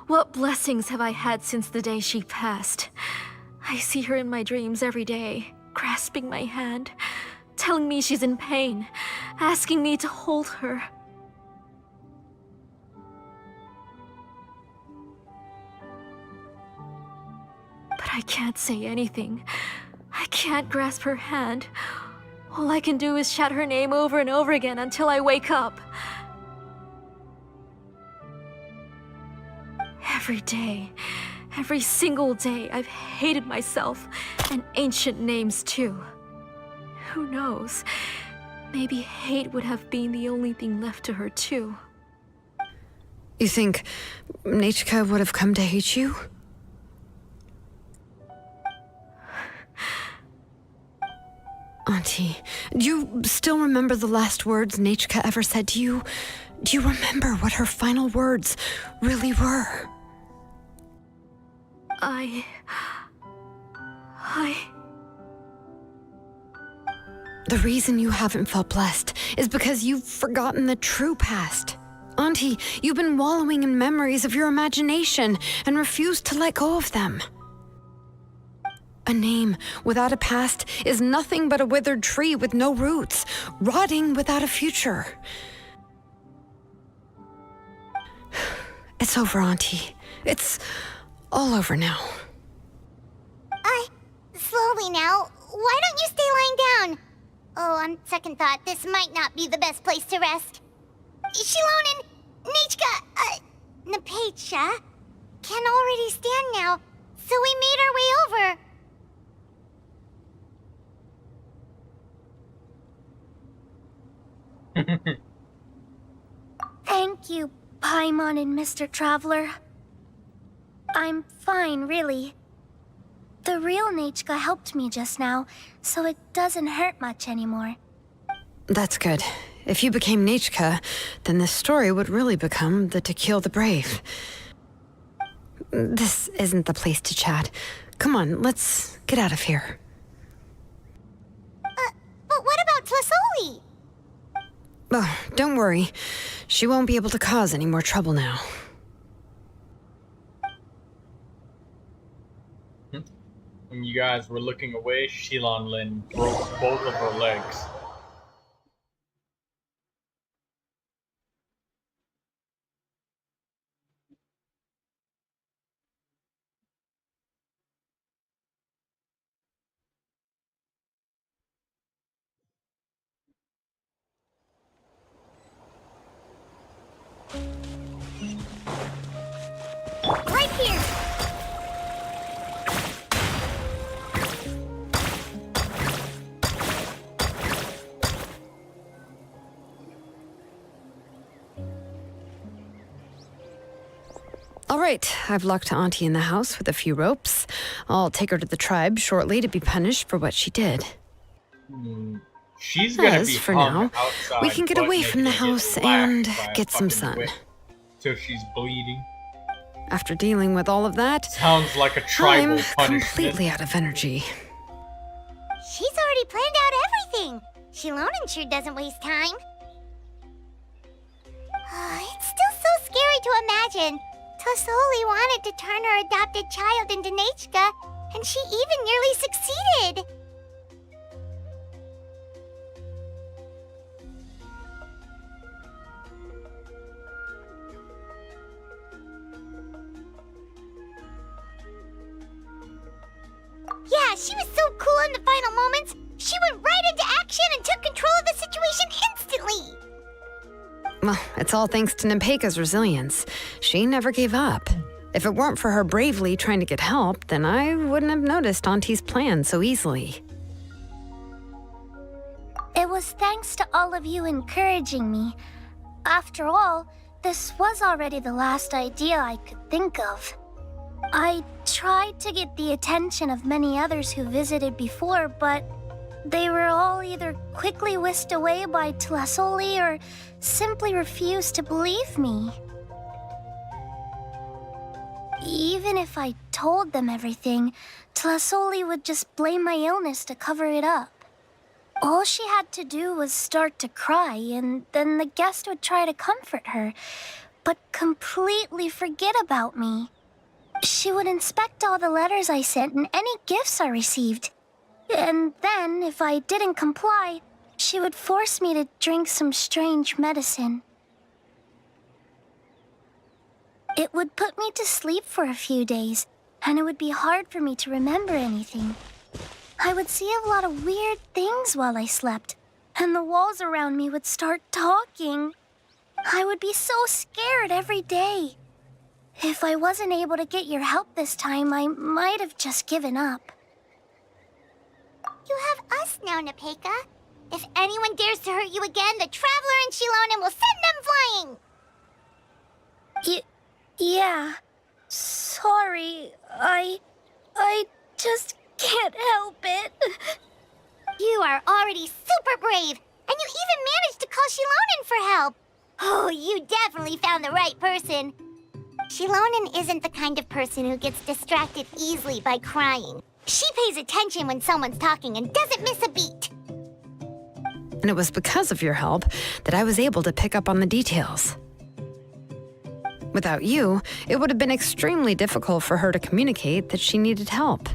what blessings have I had since the day she passed? I see her in my dreams every day, grasping my hand, telling me she's in pain, asking me to hold her. But I can't say anything. I can't grasp her hand. All I can do is shout her name over and over again until I wake up. Every day, every single day, I've hated myself, and ancient names too. Who knows? Maybe hate would have been the only thing left to her too. You think Nechka would have come to hate you? Auntie, do you still remember the last words Nechka ever said to you? Do you remember what her final words really were? The reason you haven't felt blessed is because you've forgotten the true past. Auntie, you've been wallowing in memories of your imagination and refused to let go of them. A name without a past is nothing but a withered tree with no roots, rotting without a future. It's over, Auntie. It's all over now. Slowly now. Why don't you stay lying down? Oh, on second thought, this might not be the best place to rest. Shilon and Nechka, Napecha, can already stand now, so we made our way over. Thank you, Paimon and Mr. Traveler. I'm fine, really. The real Nechka helped me just now, so it doesn't hurt much anymore. That's good. If you became Nechka, then this story would really become the To Kill the Brave. This isn't the place to chat. Come on, let's get out of here. But what about Tlasoli? Oh, don't worry. She won't be able to cause any more trouble now. When you guys were looking away, Shilon Lin broke both of her legs. Right here! All right, I've locked Auntie in the house with a few ropes. I'll take her to the tribe shortly to be punished for what she did. She's gonna be for hung now, outside, we can get butt away from the naked and house get and whacked by a get some fucking sun. whip till she's bleeding. After dealing with all of that, Sounds like a tribal I'm punishment. completely out of energy. She's already planned out everything. Shilonen sure doesn't waste time. It's still so scary to imagine. Tlasoli wanted to turn her adopted child into Nechka, and she even nearly succeeded. Yeah, she was so cool in the final moments. She went right into action and took control of the situation instantly. Well, it's all thanks to Nepeka's resilience. She never gave up. If it weren't for her bravely trying to get help, then I wouldn't have noticed Auntie's plan so easily. It was thanks to all of you encouraging me. After all, this was already the last idea I could think of. I tried to get the attention of many others who visited before, but they were all either quickly whisked away by Tlasoli or simply refused to believe me. Even if I told them everything, Tlasoli would just blame my illness to cover it up. All she had to do was start to cry, and then the guest would try to comfort her, but completely forget about me. She would inspect all the letters I sent and any gifts I received. And then, if I didn't comply, she would force me to drink some strange medicine. It would put me to sleep for a few days, and it would be hard for me to remember anything. I would see a lot of weird things while I slept, and the walls around me would start talking. I would be so scared every day. If I wasn't able to get your help this time, I might have just given up. You have us now, Nepeka. If anyone dares to hurt you again, the Traveler and Shilonen will send them flying! Yeah. Sorry, I just can't help it. You are already super brave, and you even managed to call Shilonen for help. Oh, you definitely found the right person. Shilonen isn't the kind of person who gets distracted easily by crying. She pays attention when someone's talking and doesn't miss a beat. And it was because of your help that I was able to pick up on the details. Without you, it would have been extremely difficult for her to communicate that she needed help.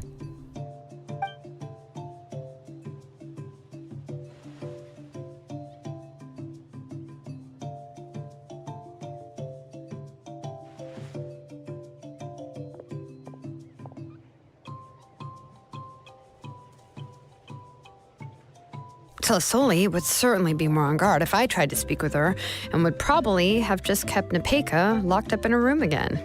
Tlasoli would certainly be more on guard if I tried to speak with her, and would probably have just kept Nepeka locked up in her room again.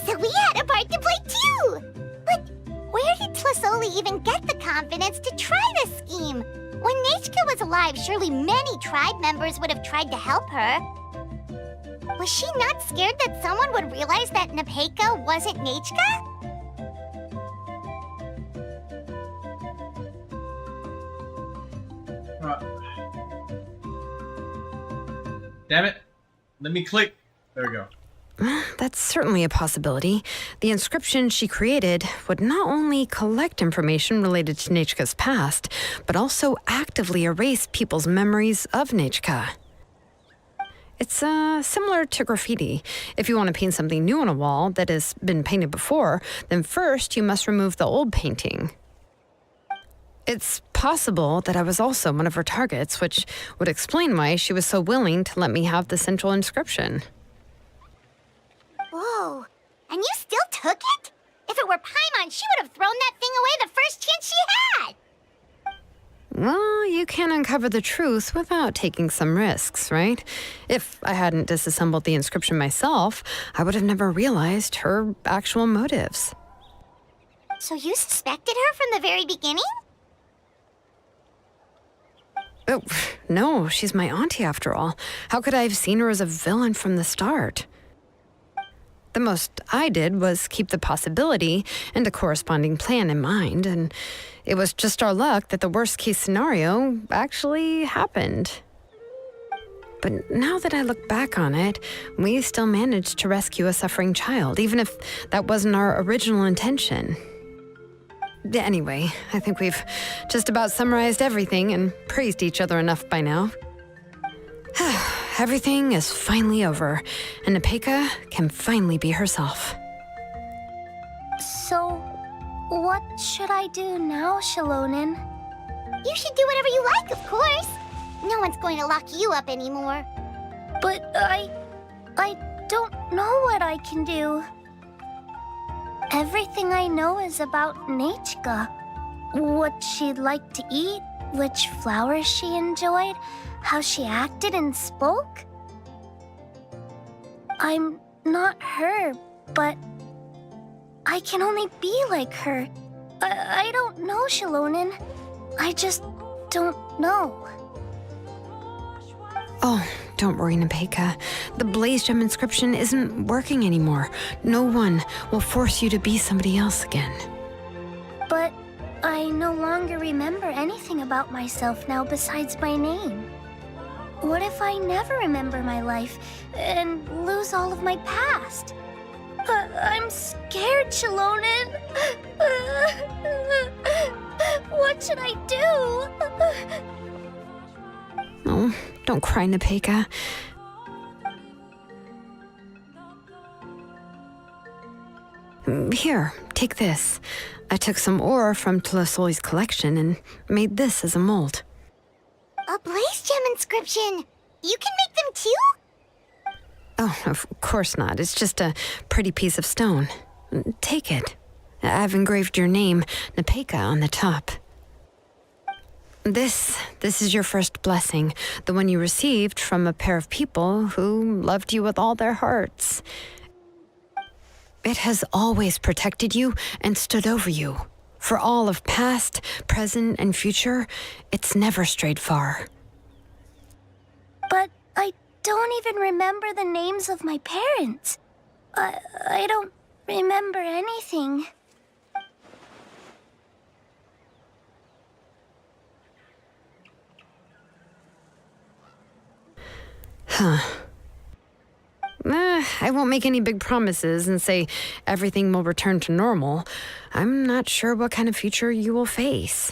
So we had a part to play too! But where did Tlasoli even get the confidence to try this scheme? When Nechka was alive, surely many tribe members would have tried to help her. Was she not scared that someone would realize that Nepeka wasn't Nechka? Damn it. Let me click. There we go. That's certainly a possibility. The inscription she created would not only collect information related to Nechka's past, but also actively erase people's memories of Nechka. It's similar to graffiti. If you want to paint something new on a wall that has been painted before, then first you must remove the old painting. It's possible that I was also one of her targets, which would explain why she was so willing to let me have the central inscription. Whoa, and you still took it? If it were Paimon, she would have thrown that thing away the first chance she had! Well, you can uncover the truth without taking some risks, right? If I hadn't disassembled the inscription myself, I would have never realized her actual motives. So you suspected her from the very beginning? Oh, no, she's my auntie after all. How could I have seen her as a villain from the start? The most I did was keep the possibility and a corresponding plan in mind, and it was just our luck that the worst-case scenario actually happened. But now that I look back on it, we still managed to rescue a suffering child, even if that wasn't our original intention. Anyway, I think we've just about summarized everything and praised each other enough by now. Everything is finally over, and Nepeka can finally be herself. So, what should I do now, Shilonen? You should do whatever you like, of course. No one's going to lock you up anymore. But I don't know what I can do. Everything I know is about Nechka. What she'd like to eat, which flowers she enjoyed, how she acted and spoke. I'm not her, but I can only be like her. I don't know, Shalonen. I just don't know. Oh, don't worry, Nepeka. The Blaze Gem inscription isn't working anymore. No one will force you to be somebody else again. But I no longer remember anything about myself now besides my name. What if I never remember my life and lose all of my past? I'm scared, Shalonen. What should I do? Oh, don't cry, Nepeka. Here, take this. I took some ore from Tlasoli's collection and made this as a mold. A Blaze Gem inscription! You can make them too? Oh, of course not. It's just a pretty piece of stone. Take it. I've engraved your name, Nepeka, on the top. This is your first blessing, the one you received from a pair of people who loved you with all their hearts. It has always protected you and stood over you. For all of past, present, and future, it's never strayed far. But I don't even remember the names of my parents. I don't remember anything. Huh. I won't make any big promises and say everything will return to normal. I'm not sure what kind of future you will face.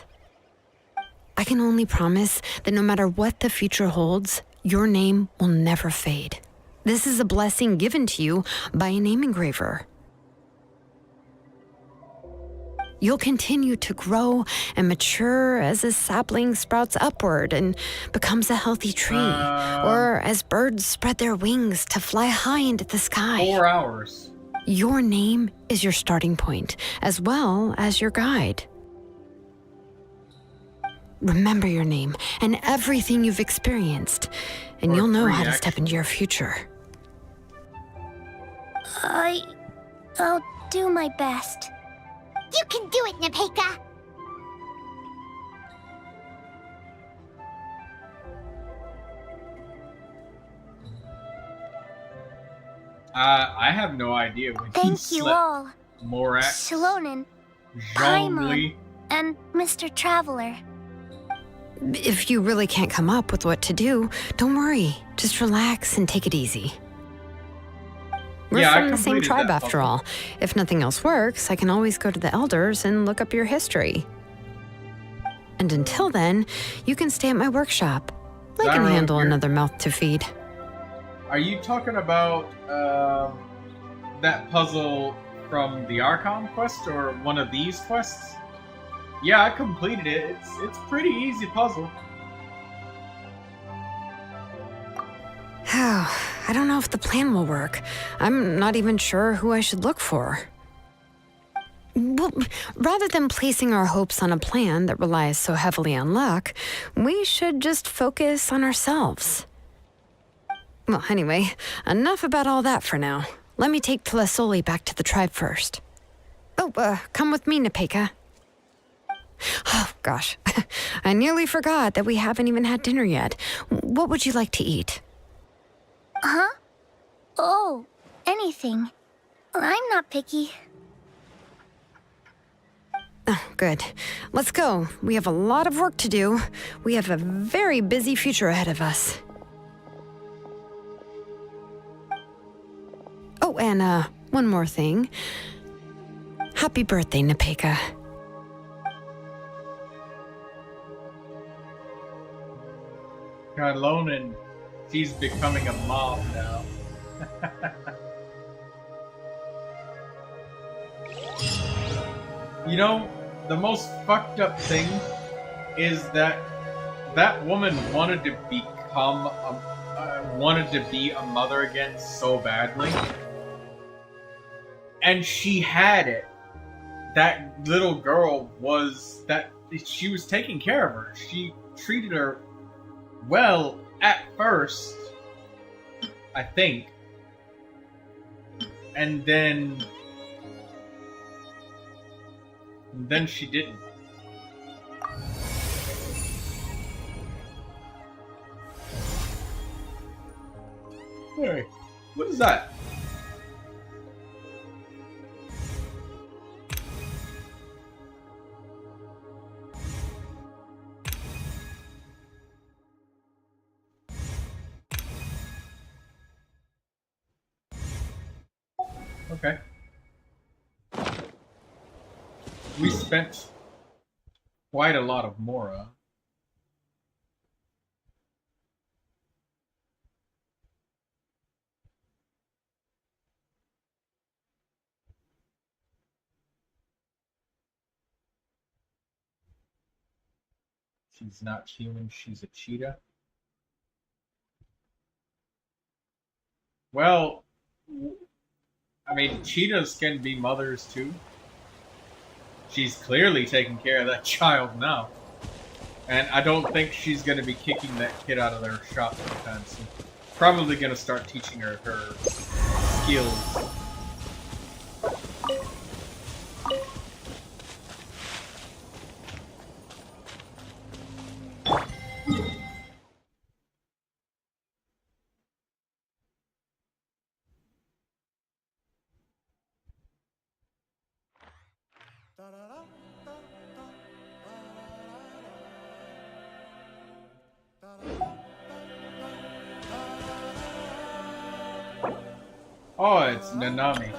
I can only promise that no matter what the future holds, your name will never fade. This is a blessing given to you by a name engraver. You'll continue to grow and mature as a sapling sprouts upward and becomes a healthy tree, or as birds spread their wings to fly high into the sky. 4 hours. Your name is your starting point, as well as your guide. Remember your name and everything you've experienced, and you'll know how to step into your future. I'll do my best. You can do it, Nepeka! I have no idea when Thank you all. Morat, Shalonen, Zhongli. Paimon, and Mr. Traveler. If you really can't come up with what to do, don't worry. Just relax and take it easy. We're from the same tribe after all. If nothing else works, I can always go to the elders and look up your history. And until then, you can stay at my workshop. I can handle another mouth to feed. Are you talking about that puzzle from the Archon quest or one of these quests? Yeah, I completed it. It's pretty easy puzzle. I don't know if the plan will work. I'm not even sure who I should look for. Well, rather than placing our hopes on a plan that relies so heavily on luck, we should just focus on ourselves. Well, anyway, enough about all that for now. Let me take Tlasoli back to the tribe first. Oh, come with me, Nepeka. Oh, gosh. I nearly forgot that we haven't even had dinner yet. What would you like to eat? Huh? Oh, anything. I'm not picky. Oh, good. Let's go. We have a lot of work to do. We have a very busy future ahead of us. Oh, and one more thing. Happy birthday, Nepeka. Carlonen, she's becoming a mom now. You know, the most fucked up thing is that that woman wanted to become wanted to be a mother again so badly, and she had it. That little girl she was taking care of her. She treated her well at first, I think. And then she didn't. Hey, what is that? Okay. We spent quite a lot of Mora. She's not human, she's a cheetah. Well, I mean, cheetahs can be mothers too. She's clearly taking care of that child now. And I don't think she's going to be kicking that kid out of their shop anytime soon. Probably going to start teaching her skills. Oh, it's Nanami.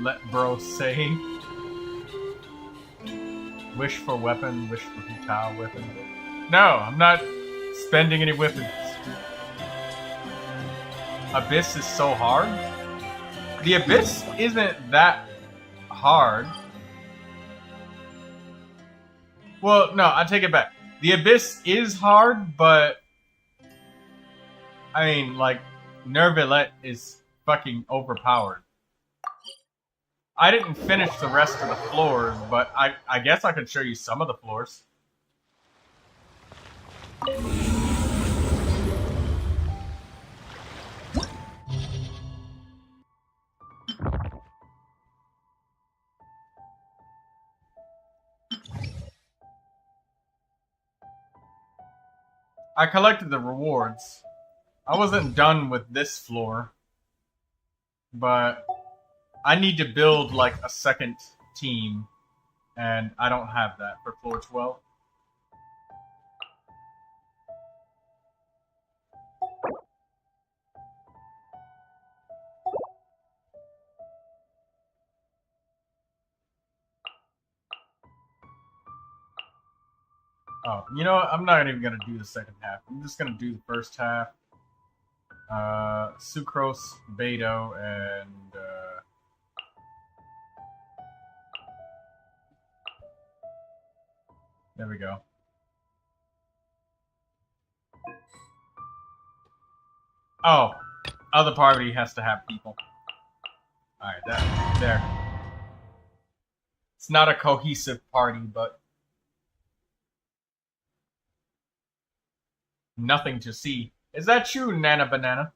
Let bro say. Wish for weapon, wish for Hutao weapon. No, I'm not spending any weapons. Abyss is so hard. The Abyss isn't that hard. Well, no, I take it back. The Abyss is hard, but I mean, like, Neuvilette is fucking overpowered. I didn't finish the rest of the floors, but I guess I could show you some of the floors. I collected the rewards. I wasn't done with this floor, but I need to build like a second team, and I don't have that for floor 12. Oh, you know what? I'm not even gonna do the second half. I'm just gonna do the first half. Sucrose, Beto, and there we go. Oh, other party has to have people. Alright, that there. It's not a cohesive party, but nothing to see. Is that you, Nana Banana?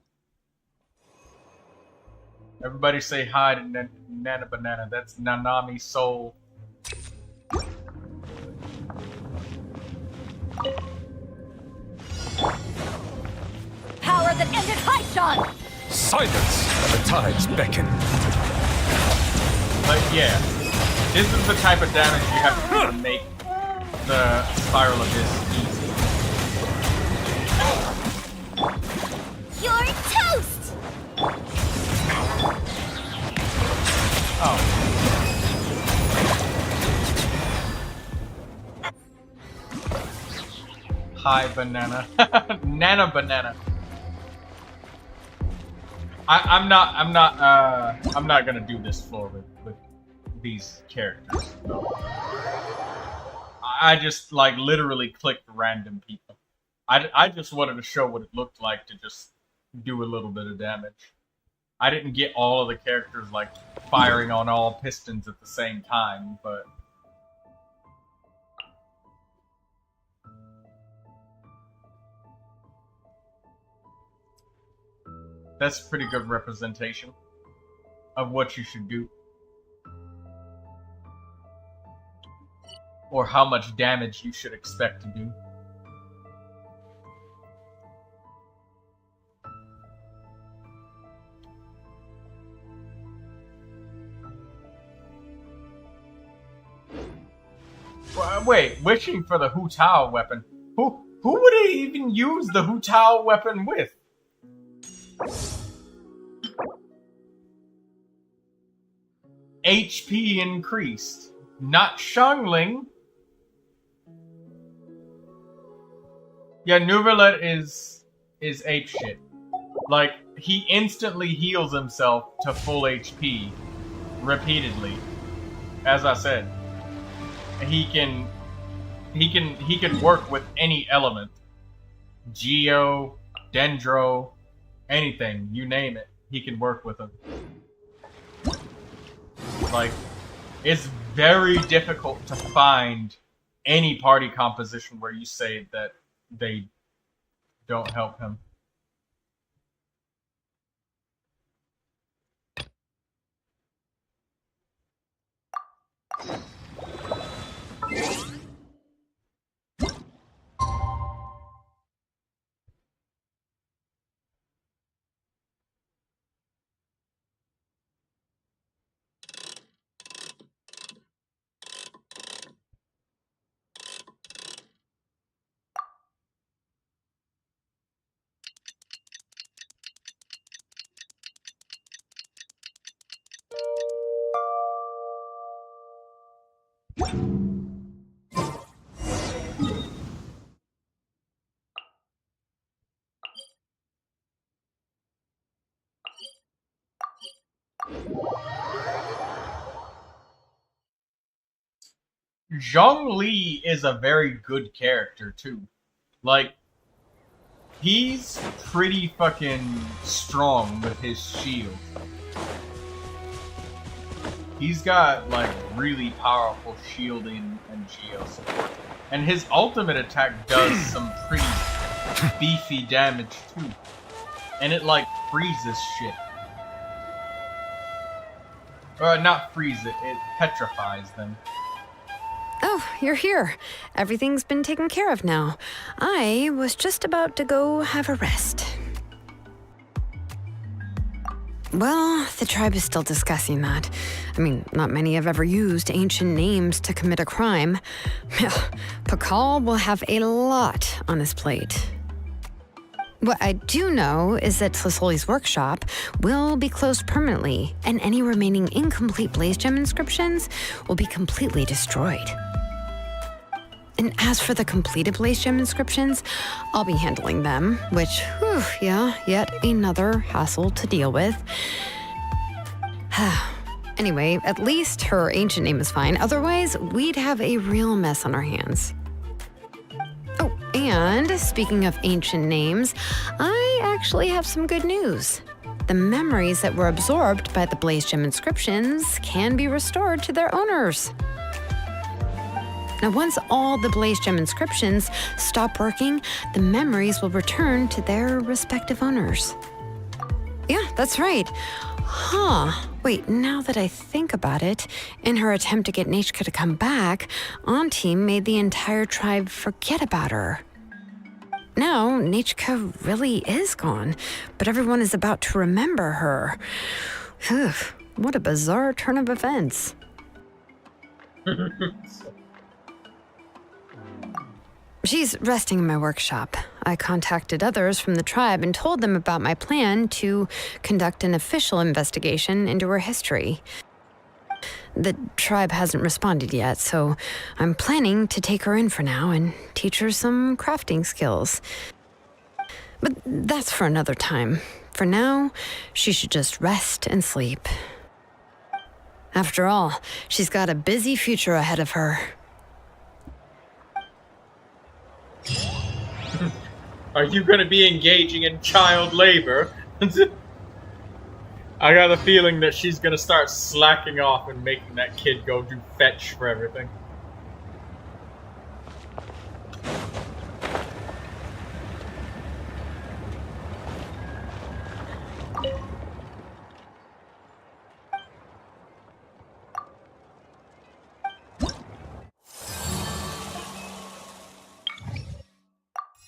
Everybody say hi to Nana Banana. That's Nanami Soul. Power that ended Haishan! Silence! The tides beckon. But yeah, this is the type of damage you have to do to make the Spiral Abyss easy. You're toast! Oh. Hi, Banana. Nana Banana. I'm not gonna do this floor with these characters. No. I just like literally clicked random people. I just wanted to show what it looked like to just do a little bit of damage. I didn't get all of the characters like firing on all pistons at the same time, but that's pretty good representation of what you should do. Or how much damage you should expect to do. Wait, wishing for the Hu Tao weapon. Who would he even use the Hu Tao weapon with? HP increased. Not Xiangling. Yeah, Neuvilette is apeshit. Like, he instantly heals himself to full HP repeatedly. As I said, he can work with any element. Geo, Dendro, anything, you name it, he can work with them. Like, it's very difficult to find any party composition where you say that they don't help him. Zhongli is a very good character, too. Like, he's pretty fucking strong with his shield. He's got, like, really powerful shielding and geo support. And his ultimate attack does some pretty beefy damage, too. And it, like, freezes shit. Not freeze it, it petrifies them. Oh, you're here. Everything's been taken care of now. I was just about to go have a rest. Well, the tribe is still discussing that. I mean, not many have ever used ancient names to commit a crime. Pakal will have a lot on his plate. What I do know is that Tlisoli's workshop will be closed permanently, and any remaining incomplete Blaze Gem inscriptions will be completely destroyed. And as for the completed Blaze Gem inscriptions, I'll be handling them, which, whew, yeah, yet another hassle to deal with. Anyway, at least her ancient name is fine. Otherwise, we'd have a real mess on our hands. Oh, and speaking of ancient names, I actually have some good news. The memories that were absorbed by the Blaze Gem inscriptions can be restored to their owners. Now, once all the Blaze Gem inscriptions stop working, the memories will return to their respective owners. Yeah, that's right. Wait, now that I think about it, in her attempt to get Nechka to come back, Auntie made the entire tribe forget about her. Now, Nechka really is gone, but everyone is about to remember her. What a bizarre turn of events. She's resting in my workshop. I contacted others from the tribe and told them about my plan to conduct an official investigation into her history. The tribe hasn't responded yet, so I'm planning to take her in for now and teach her some crafting skills. But that's for another time. For now, she should just rest and sleep. After all, she's got a busy future ahead of her. Are you going to be engaging in child labor? I got a feeling that she's going to start slacking off and making that kid go do fetch for everything.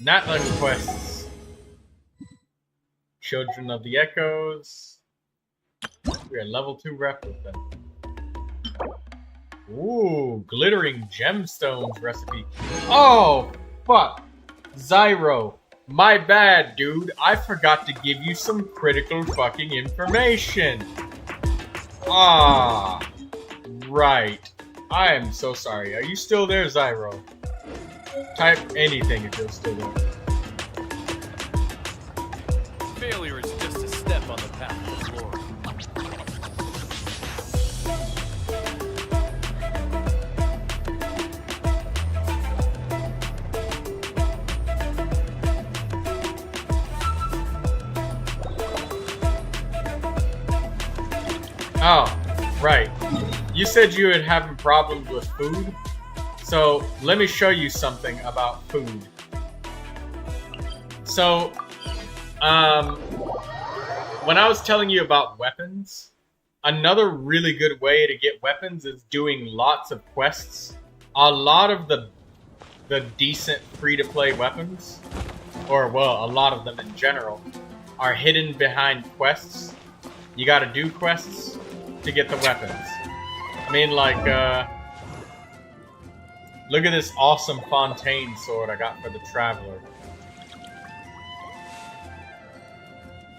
Natlan quests. Children of the Echoes. We're at level 2 rep with them. Ooh, glittering gemstones recipe. Oh, fuck. Zyro. My bad, dude. I forgot to give you some critical fucking information. Ah. Right. I am so sorry. Are you still there, Zyro? Type anything if you're still there. Failure is just a step on the path to glory. Oh, right. You said you were having problems with food? So, let me show you something about food. So, when I was telling you about weapons, another really good way to get weapons is doing lots of quests. A lot of the decent free-to-play weapons, or, well, a lot of them in general, are hidden behind quests. You gotta do quests to get the weapons. I mean, like, look at this awesome Fontaine sword I got for the Traveler.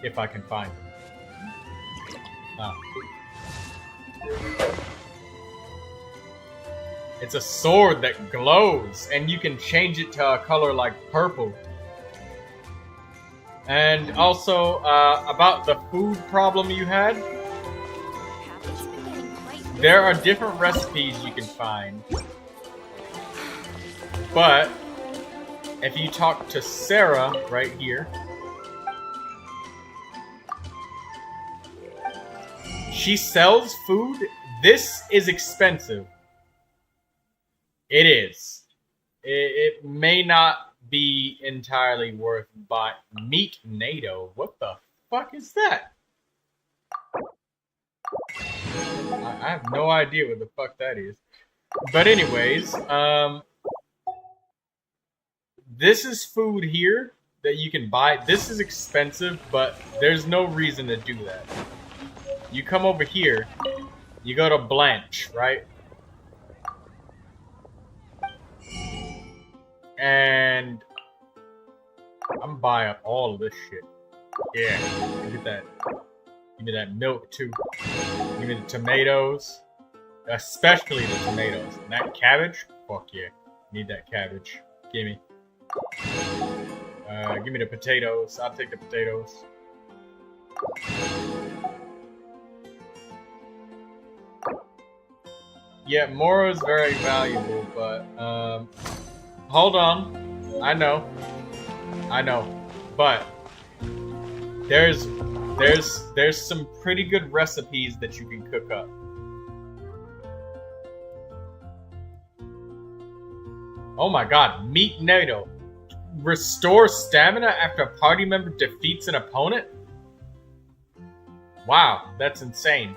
If I can find it. Ah. It's a sword that glows, and you can change it to a color like purple. And also, about the food problem you had, there are different recipes you can find. But if you talk to Sarah right here, she sells food. This is expensive. It is. It may not be entirely worth buying. Meat NATO. What the fuck is that? I have no idea what the fuck that is. But anyways, this is food here that you can buy. This is expensive, but there's no reason to do that. You come over here, you go to Blanche, right? And I'm buying up all of this shit. Yeah, look at that. Give me that milk too. Give me the tomatoes. Especially the tomatoes. And that cabbage? Fuck yeah. Need that cabbage. Give me. Give me the potatoes. I'll take the potatoes. Yeah, Moro is very valuable, but hold on. I know. But there's some pretty good recipes that you can cook up. Oh my god, Meat NATO. Restore stamina after a party member defeats an opponent? Wow, that's insane.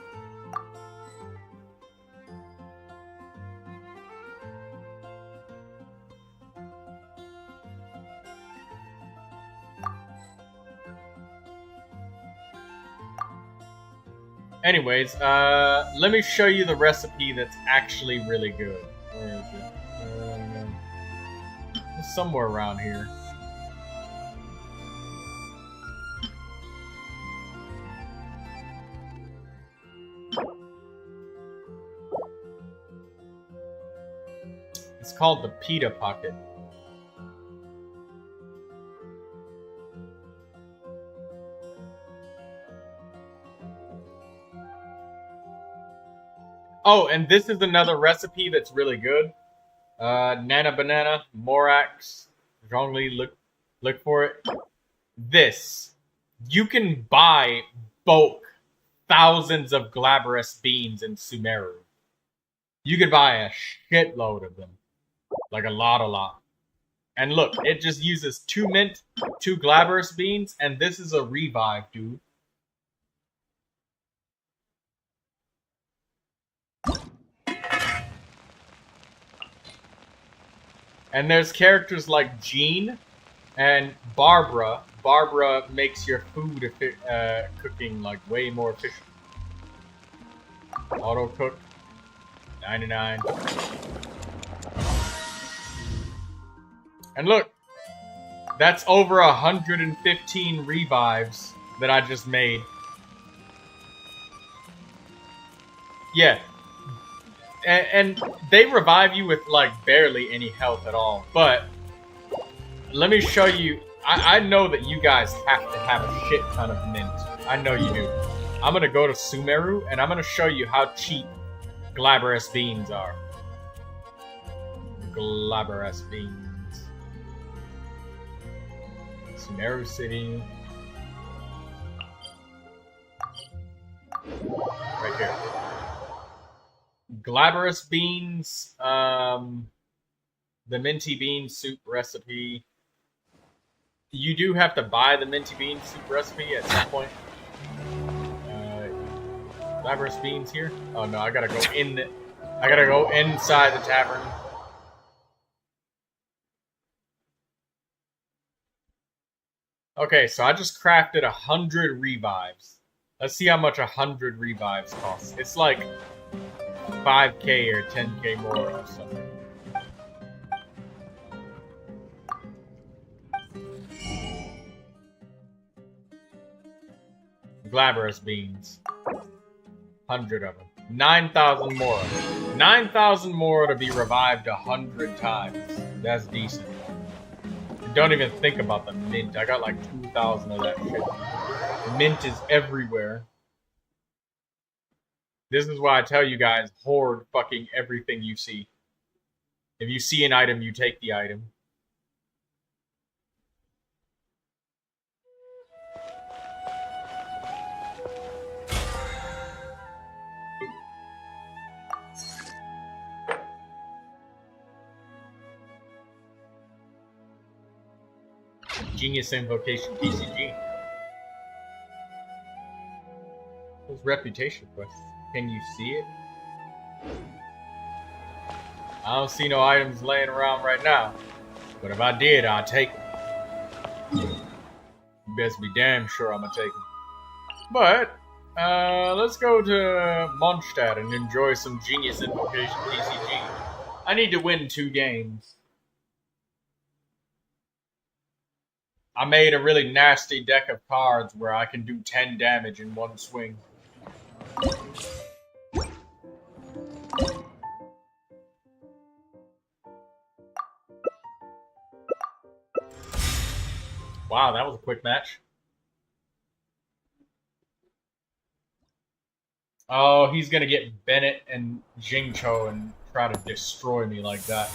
Anyways, let me show you the recipe that's actually really good. Where is it? It's somewhere around here. It's called the Pita Pocket. Oh, and this is another recipe that's really good. Nana Banana, Morax, Zhongli, look for it. This. You can buy bulk thousands of glabrous beans in Sumeru. You could buy a shitload of them. Like a lot. And look, it just uses 2 mint, 2 glabrous beans, and this is a revive, dude. And there's characters like Jean and Barbara. Barbara makes your food cooking like way more efficient. Auto cook, 99. And look, that's over 115 revives that I just made. Yeah. And they revive you with like barely any health at all. But let me show you. I know that you guys have to have a shit ton of mint. I know you do. I'm gonna go to Sumeru and I'm gonna show you how cheap glabrous beans are. Glabrous beans. Sumeru City. Right here. Glabrous beans, the minty bean soup recipe. You do have to buy the minty bean soup recipe at some point. Glabrous beans here. Oh no, I gotta go in. I gotta go inside the tavern. Okay, so I just crafted 100 revives. Let's see how much 100 revives costs. It's like 5k or 10k more or something. Glabrous beans. 100 of them. 9,000 more. 9,000 more to be revived 100 times. That's decent. Don't even think about the mint. I got like 2,000 of that shit. Mint is everywhere. This is why I tell you guys, hoard fucking everything you see. If you see an item, you take the item. Genius Invocation TCG. Those reputation quests. Can you see it? I don't see no items laying around right now. But if I did, I'd take them. You best be damn sure I'm gonna take them. But, let's go to Mondstadt and enjoy some Genius Invocation TCG. I need to win 2 games. I made a really nasty deck of cards where I can do 10 damage in one swing. Wow, that was a quick match. Oh, he's gonna get Bennett and Jingcho and try to destroy me like that.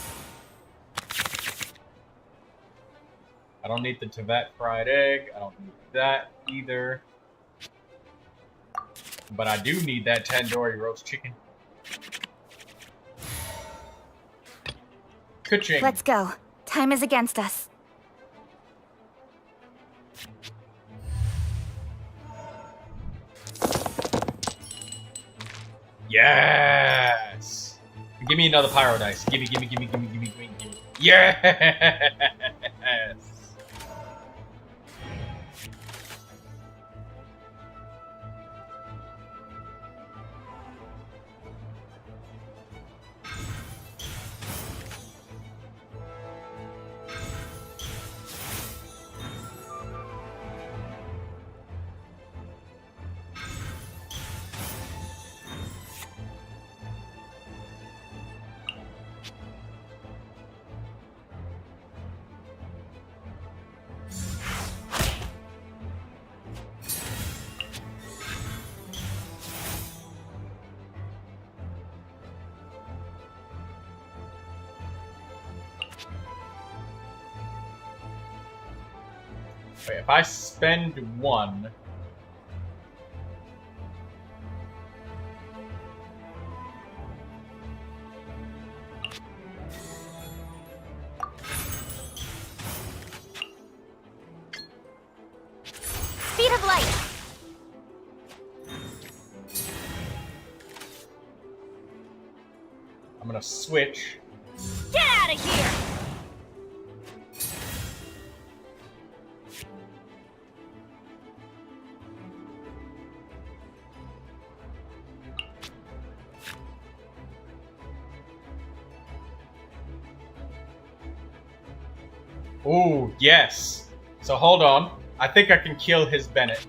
I don't need the Tibet fried egg. I don't need that either. But I do need that tandoori roast chicken. Ka-ching. Let's go. Time is against us. Yes! Give me another pyro dice. Gimme. Yes! Wait, if I spend 1... Speed of light. I'm gonna switch. Get out of here! Ooh, yes. So hold on. I think I can kill his Bennett.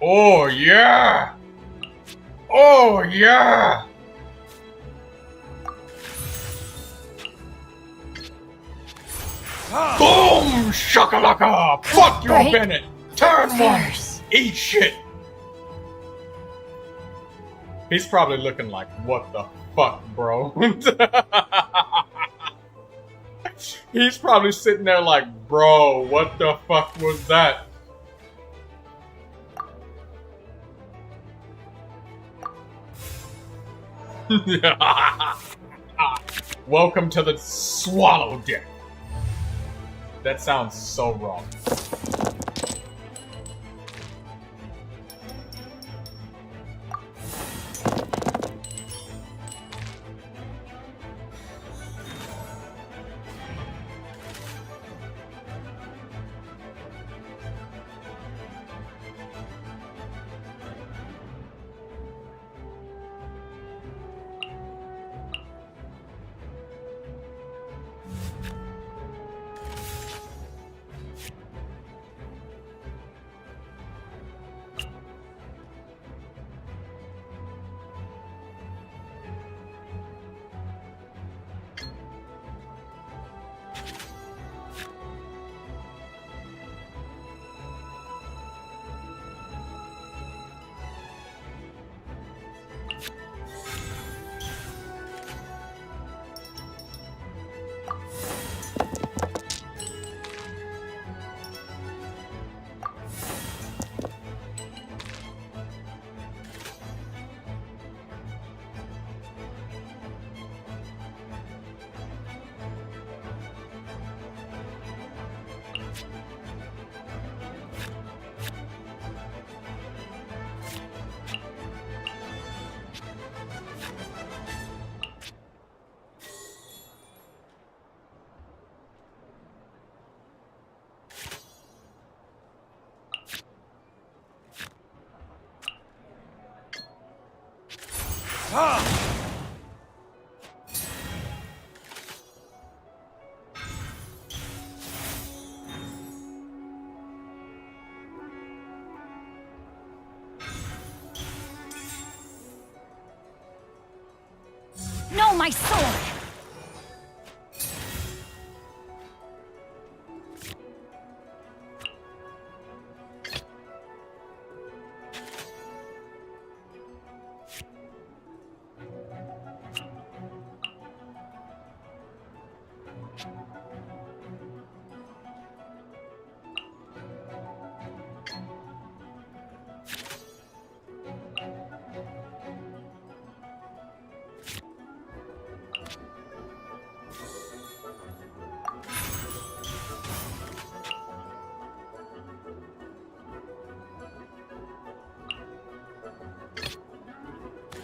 Oh, yeah! Oh, yeah! Boom! Shakalaka! Fuck your Bennett! Turn 1! Eat shit! He's probably looking like, what the fuck, bro? He's probably sitting there like, bro, what the fuck was that? Welcome to the Swallow Deck. That sounds so wrong. No, my sword!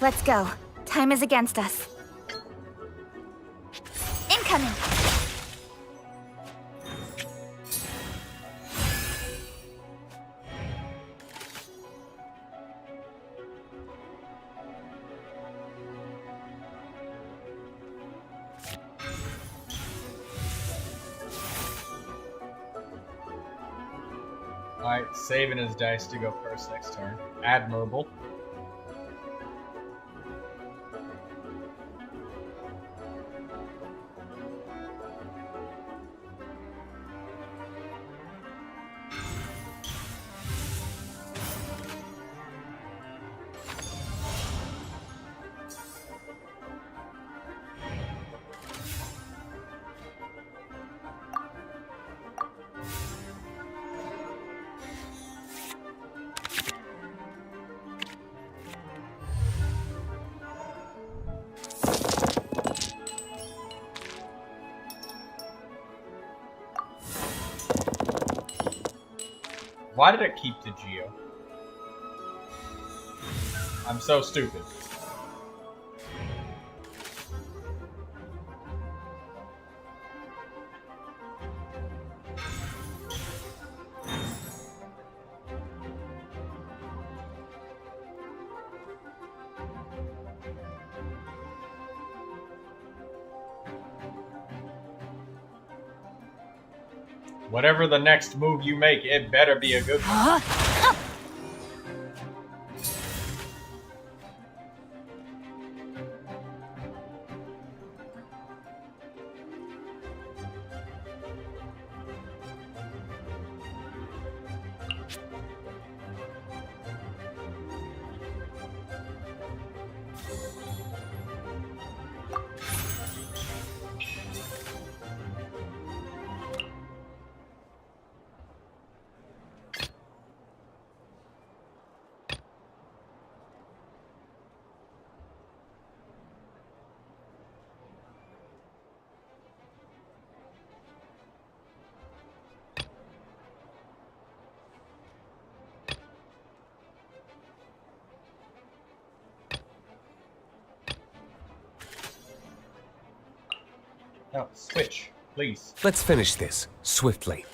Let's go. Time is against us. Incoming! Alright, saving his dice to go first next turn. Admirable. Why did it keep the Geo? I'm so stupid. Whatever the next move you make, it better be a good one. No, switch, please. Let's finish this swiftly.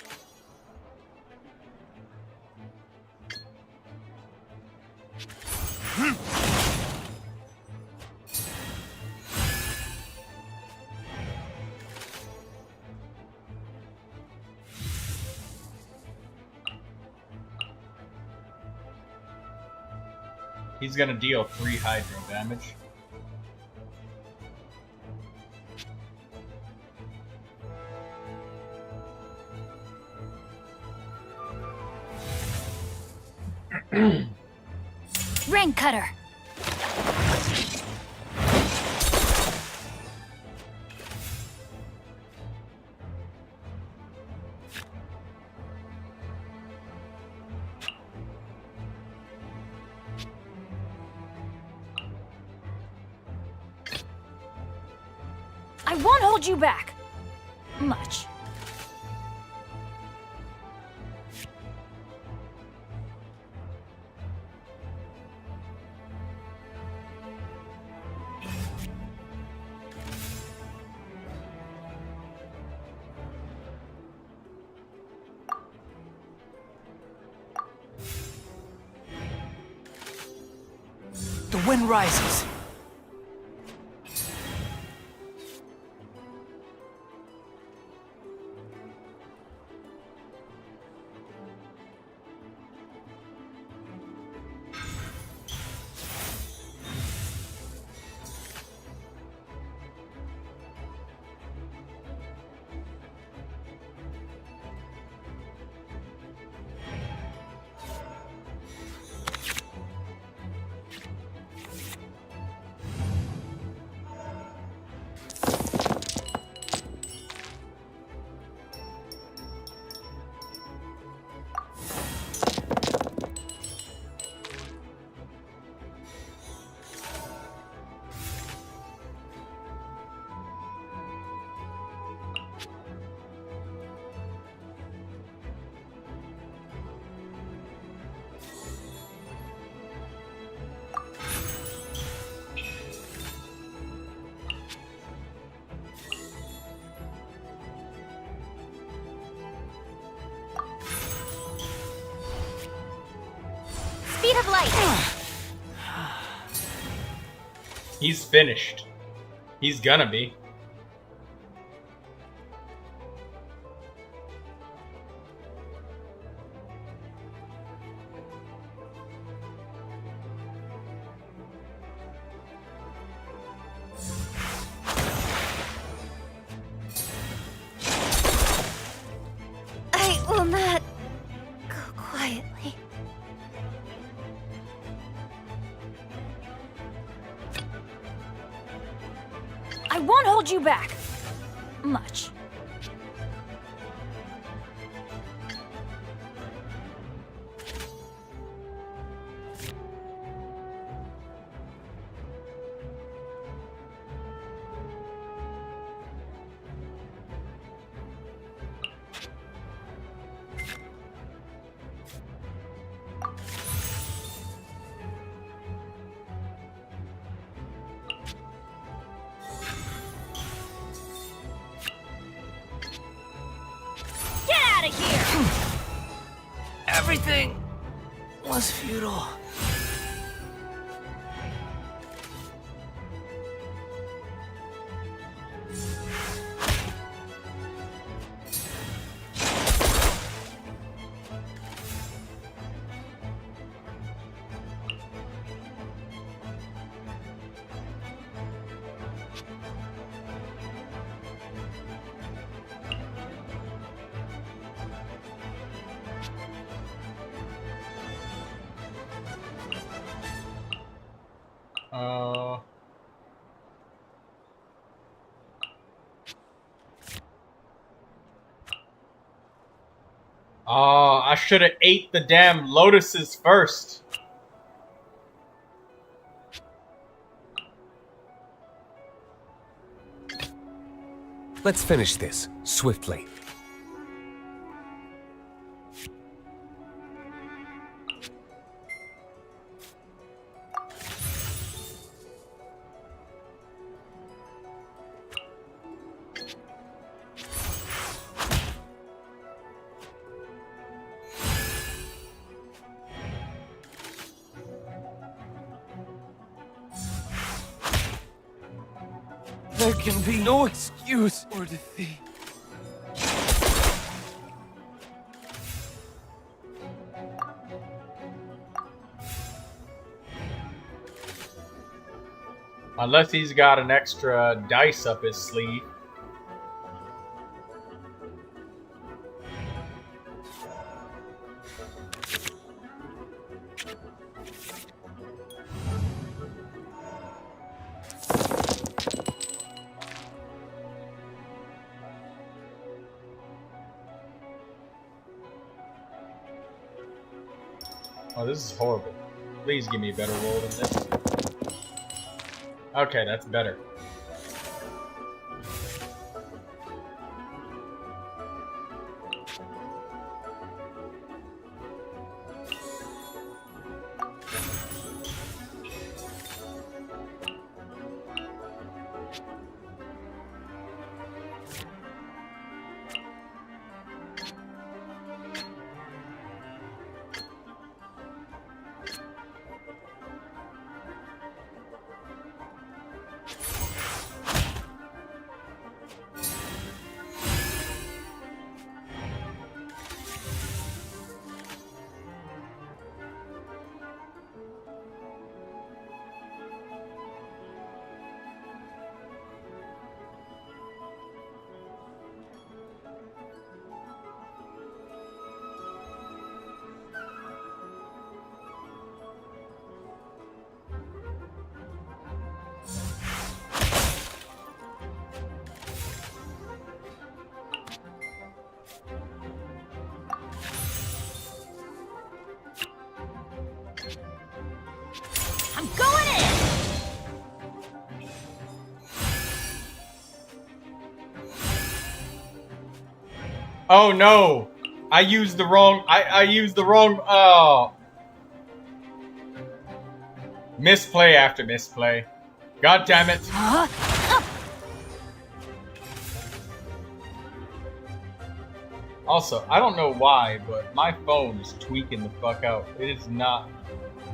He's gonna deal 3 hydro damage. Rain Cutter. I won't hold you back. Much. The wind rises. Speed of light. He's finished. He's gonna be. hold you back. Much. Get out of here! Everything was futile. Oh, I should have ate the damn lotuses first. Let's finish this swiftly. There can be no excuse or defeat. Unless he's got an extra dice up his sleeve. Oh, this is horrible. Please give me a better roll than this. Okay, that's better. I'm going in! Oh no! I used the wrong. I used the wrong. Oh. Misplay after misplay. God damn it. Also, I don't know why, but my phone is tweaking the fuck out. It does not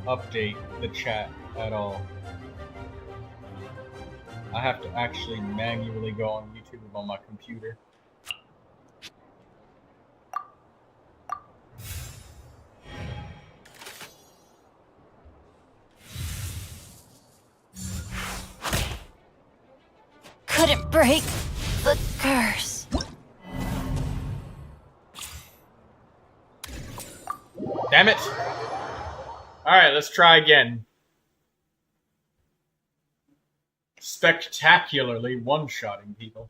update the chat at all. I have to actually manually go on YouTube on my computer. Couldn't break the curse. Damn it! Alright, let's try again. spectacularly one-shotting people.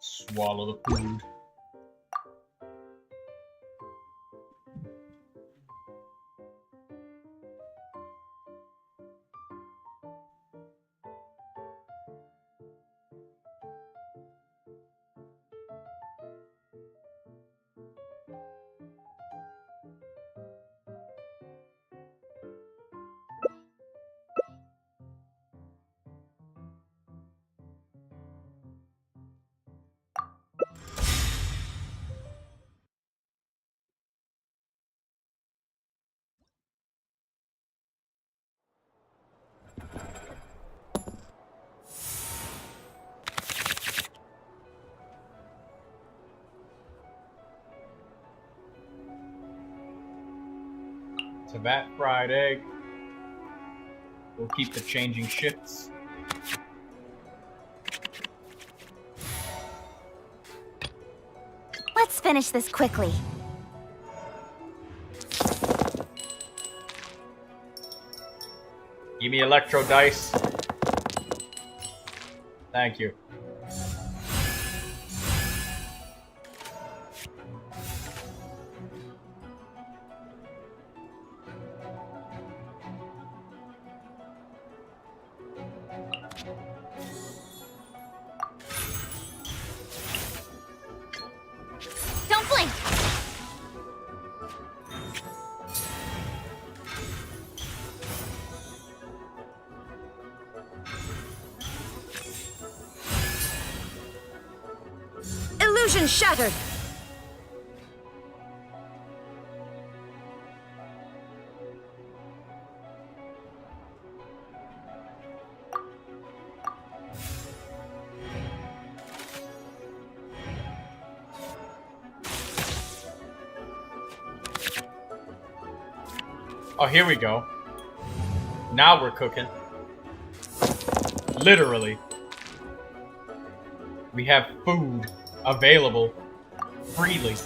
Swallow the food. To that fried egg. We'll keep the changing shifts. Let's finish this quickly. Give me electro dice. Thank you. Don't blink! Illusion shattered! Oh, here we go. Now we're cooking. Literally. We have food available freely.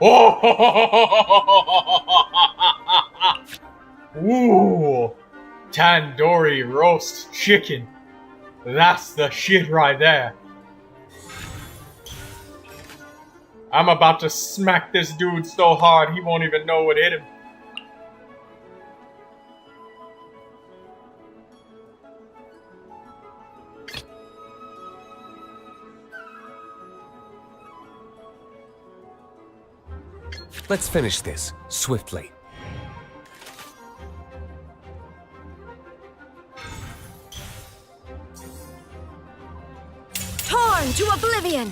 Oh! Ooh! Tandoori roast chicken. That's the shit right there. I'm about to smack this dude so hard he won't even know what hit him. Let's finish this swiftly. Torn to oblivion!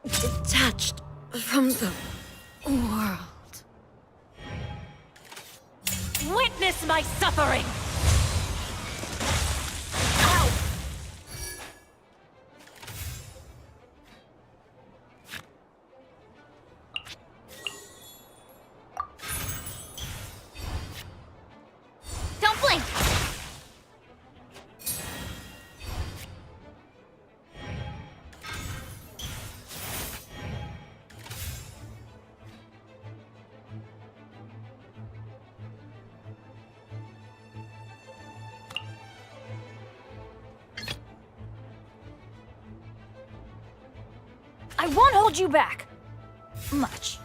Detached from the world. Witness my suffering! Don't blink! I won't hold you back. Much.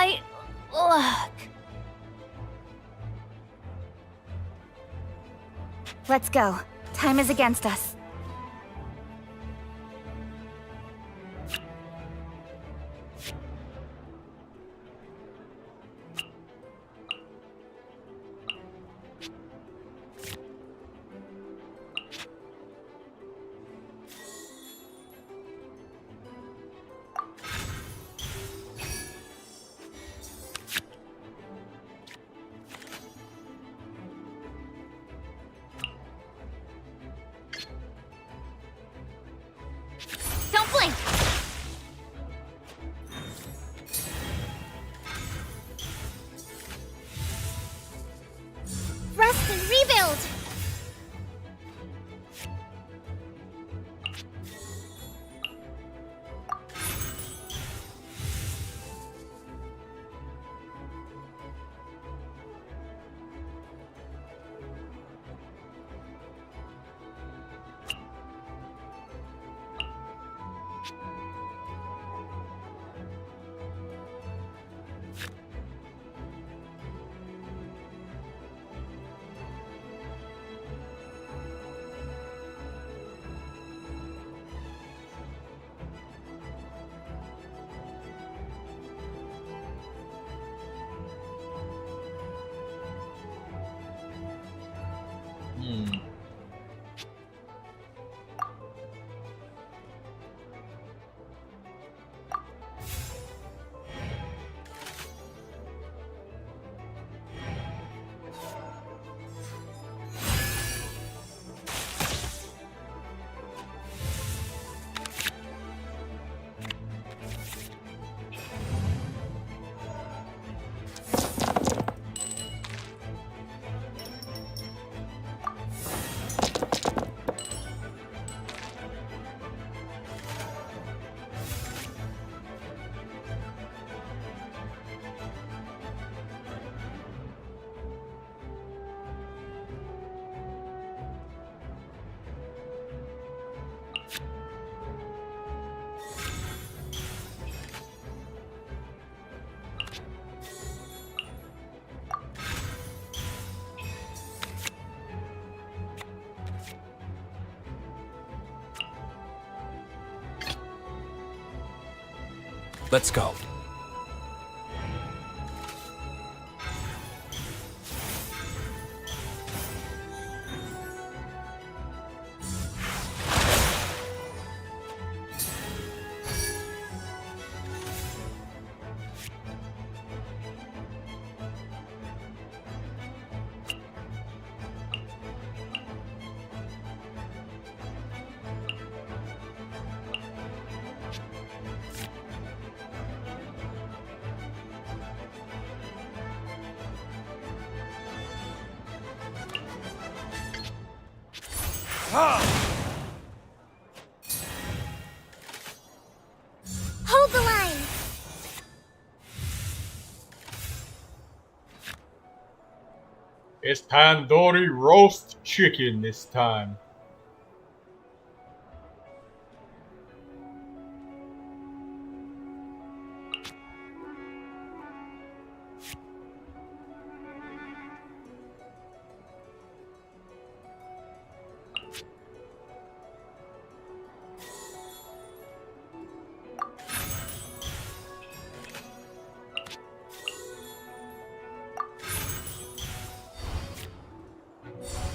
my luck. Let's go. Time is against us. Don't blink! Rest and rebuild! Let's go. Hold the line! It's tandoori roast chicken this time.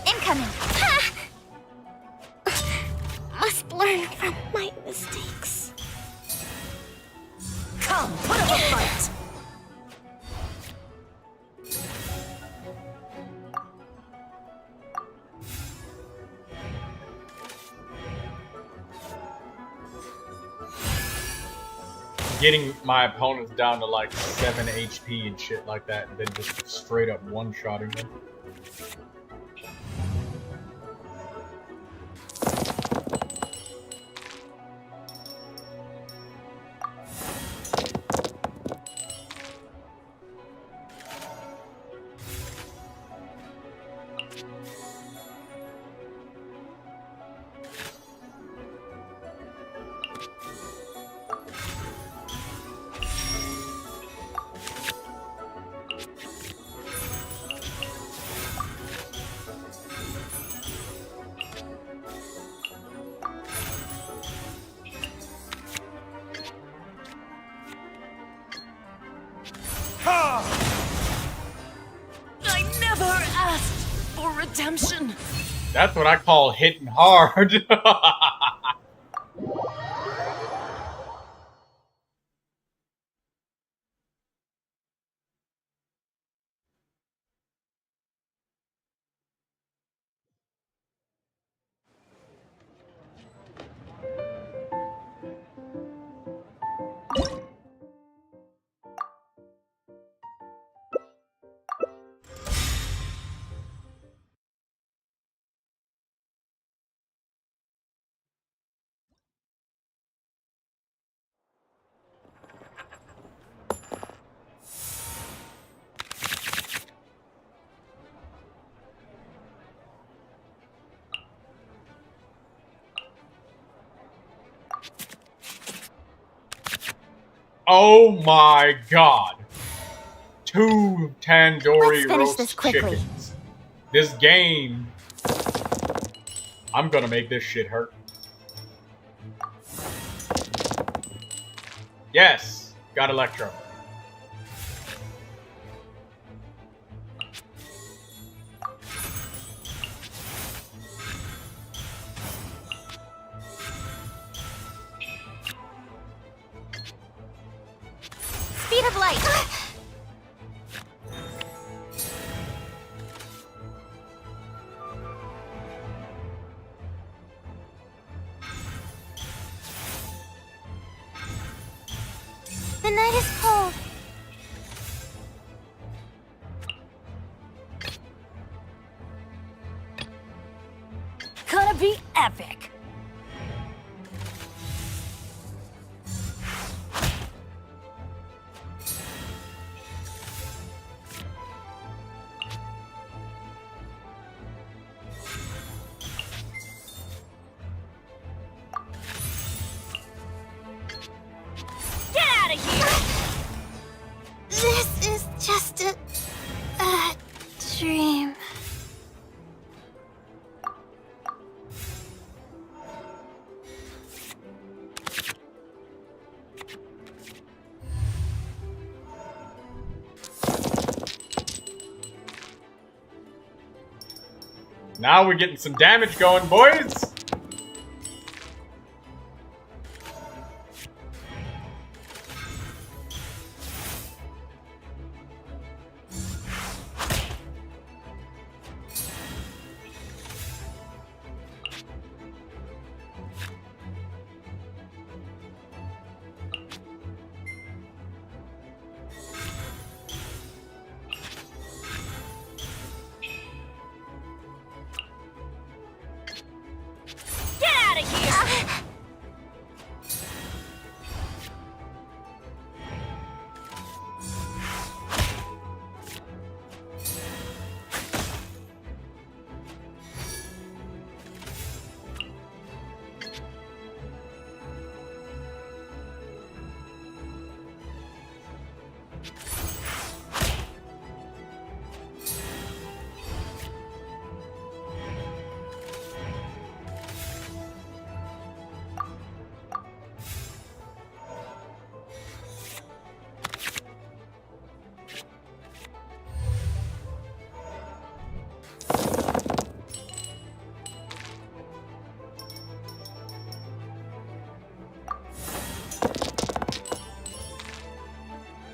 Incoming! Ha! Must learn from my mistakes. Come, put up a fight! Getting my opponents down to like 7 HP and shit like that, and then just straight up one-shotting them. redemption. That's what I call hitting hard. Oh my god. 2 tandoori Let's finish roast this quickly. chickens. This game. I'm gonna make this shit hurt. Yes, got Electro. Speed of light. The night is cold. Gonna be epic. Get out of here! This is just a dream. Now we're getting some damage going, boys! Get out of here!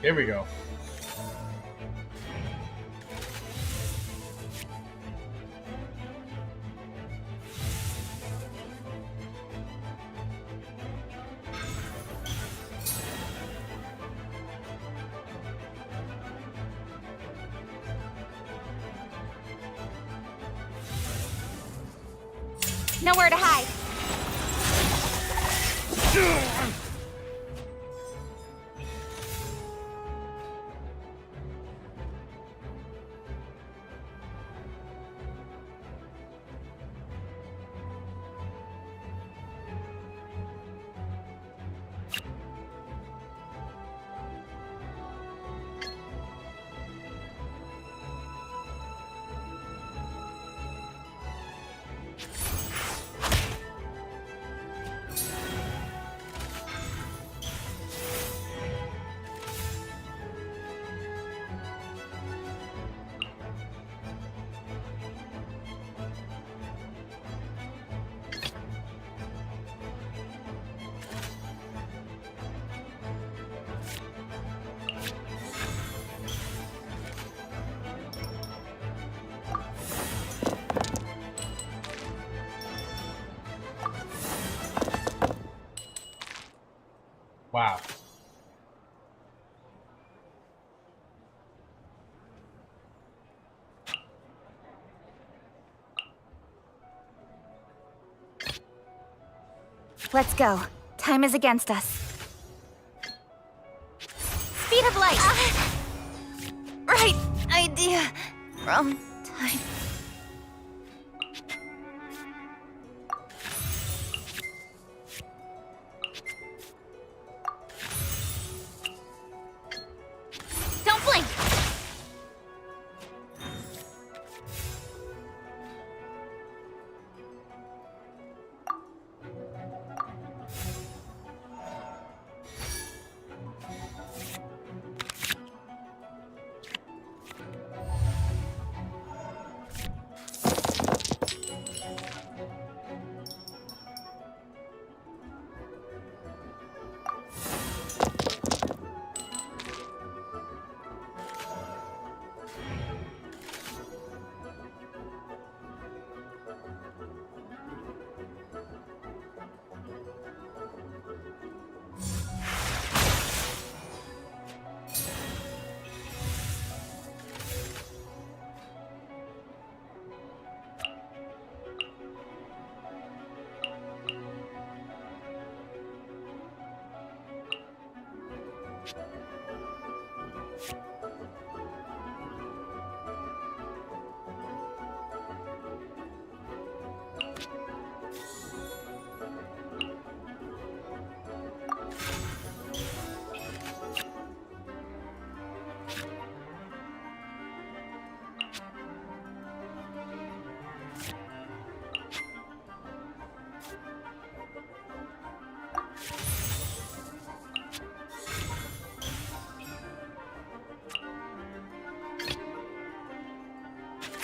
Here we go. Nowhere to hide. Wow. Let's go. Time is against us. Speed of light. Right idea. Wrong time. Don't blink.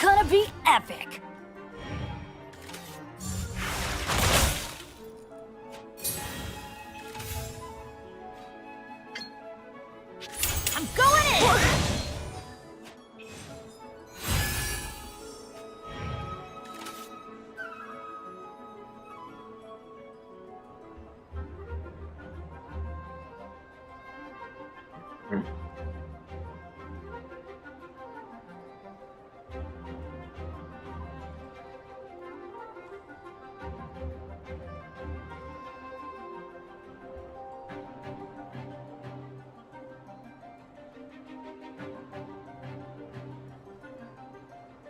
Gonna be epic. I'm going in.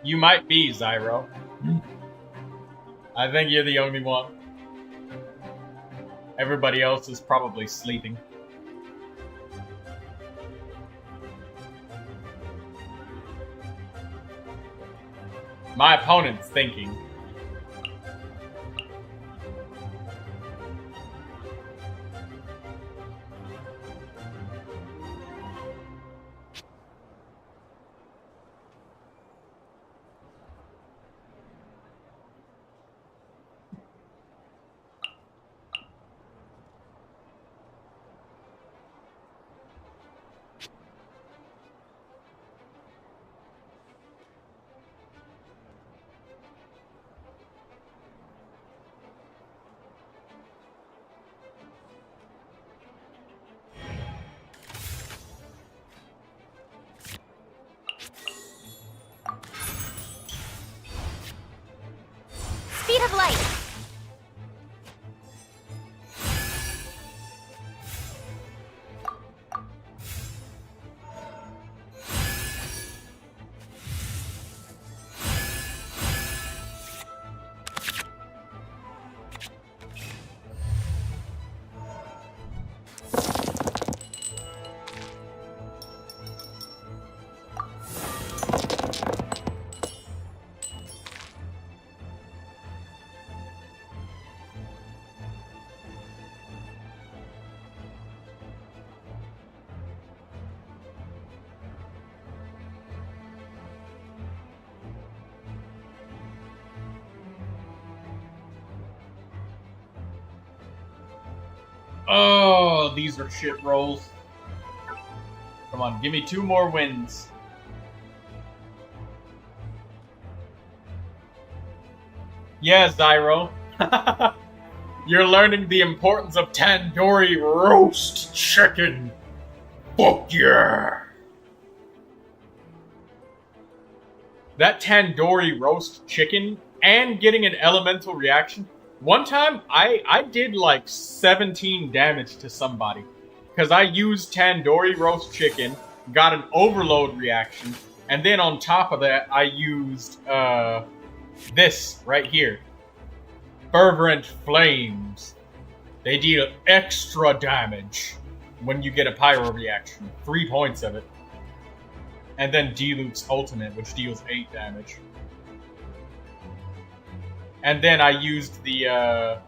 You might be, Zyro. I think you're the only one. Everybody else is probably sleeping. My opponent's thinking. Speed of light. Oh, these are shit rolls. Come on, give me 2 more wins. Yeah, Zyro. You're learning the importance of tandoori roast chicken. Fuck yeah! That tandoori roast chicken and getting an elemental reaction. One time, I did like 17 damage to somebody. Because I used tandoori roast chicken, got an overload reaction, and then on top of that, I used this right here. Fervent Flames. They deal extra damage when you get a pyro reaction. 3 points of it. And then Dilute's ultimate, which deals 8 damage. And then I used the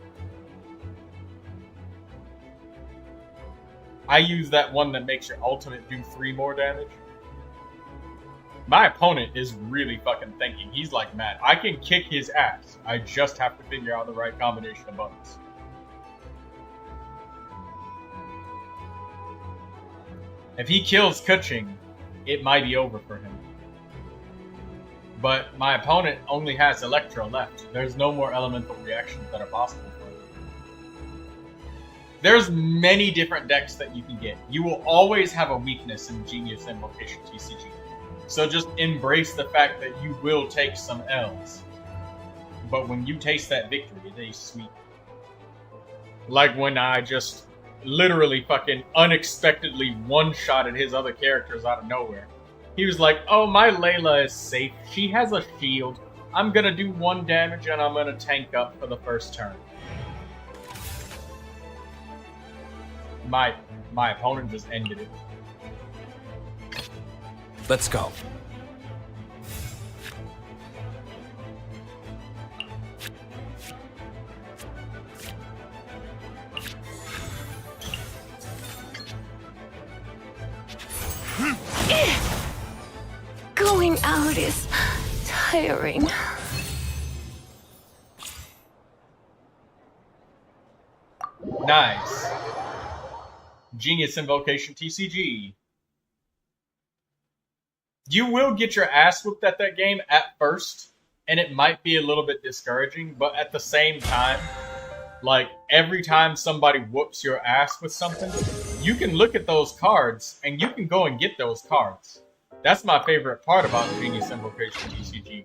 I used that one that makes your ultimate do 3 more damage. My opponent is really fucking thinking. He's like, man, I can kick his ass. I just have to figure out the right combination of buttons. If he kills Kuching, it might be over for him. But my opponent only has Electro left. There's no more elemental reactions that are possible for him. There's many different decks that you can get. You will always have a weakness in Genius Invocation TCG. So just embrace the fact that you will take some L's. But when you taste that victory, it is sweet. Like when I just literally fucking unexpectedly one-shotted his other characters out of nowhere. He was like, oh, my Layla is safe. She has a shield. I'm gonna do 1 damage and I'm gonna tank up for the first turn. My opponent just ended it. Let's go. Going out is tiring. Nice. Genius Invocation TCG. You will get your ass whooped at that game at first, and it might be a little bit discouraging, but at the same time, like, every time somebody whoops your ass with something, you can look at those cards, and you can go and get those cards. That's my favorite part about Genius Invocation TCG,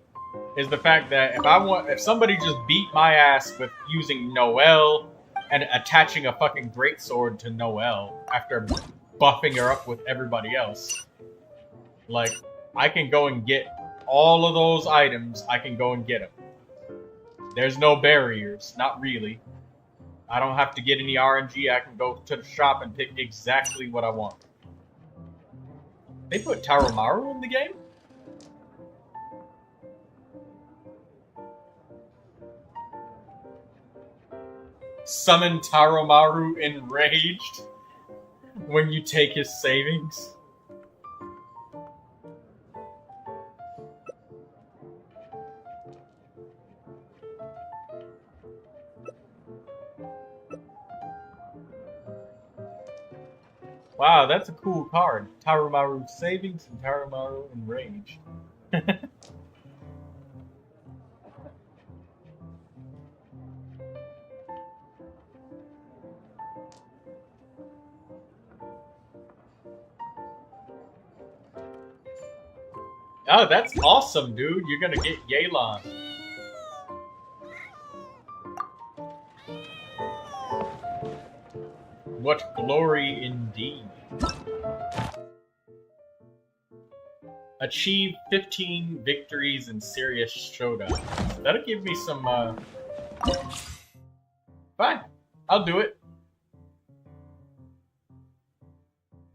is the fact that if somebody just beat my ass with using Noelle and attaching a fucking greatsword to Noelle after buffing her up with everybody else, like, I can go and get all of those items. I can go and get them. There's no barriers. Not really. I don't have to get any RNG. I can go to the shop and pick exactly what I want. They put Taromaru in the game? Summon Taromaru enraged when you take his savings. Wow, that's a cool card. Taromaru Savings and Taromaru Enraged. Oh, that's awesome, dude. You're gonna get Yelan. What glory indeed. Achieve 15 victories in serious showdown. That'll give me some, Fine. I'll do it.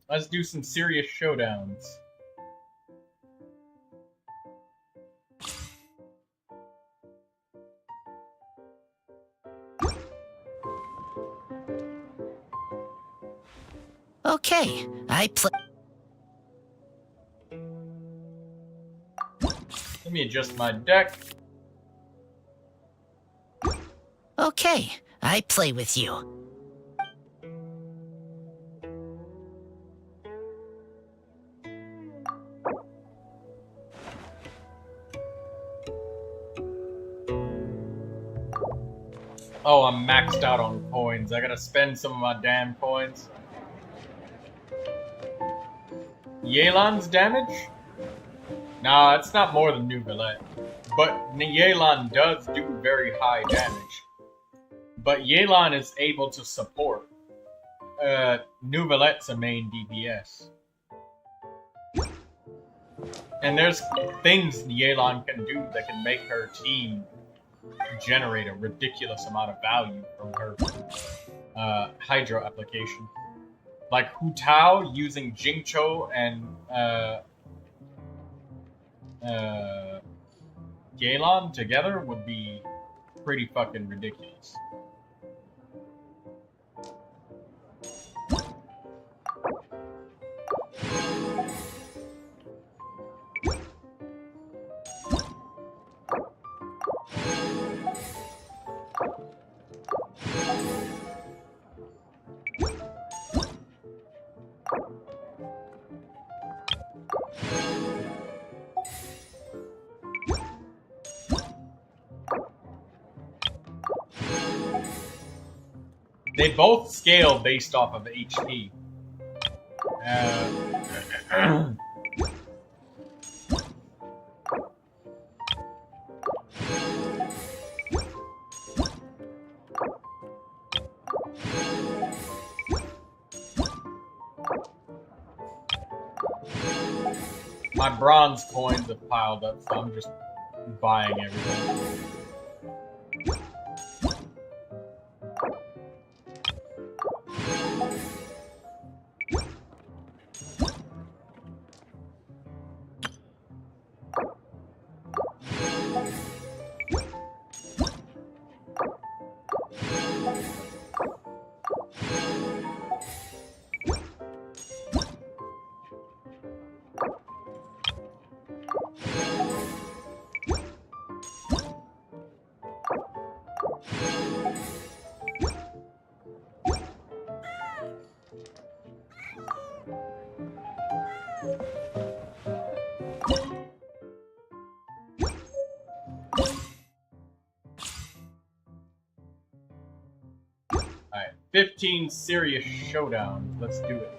Let's do some serious showdowns. Okay, I play. Let me adjust my deck. Okay, I play with you. Oh, I'm maxed out on coins. I gotta spend some of my damn coins. Yelan's damage? Nah, it's not more than Neuvilette. But Yelan does do very high damage. But Yelan is able to support. Neuvilette's a main DPS. And there's things Yelan can do that can make her team generate a ridiculous amount of value from her Hydro application. Like Hu Tao using Jingcho and Yelan together would be pretty fucking ridiculous. They both scale based off of HP. My bronze coins have piled up, so I'm just buying everything. Alright, 15 serious showdowns. Let's do it.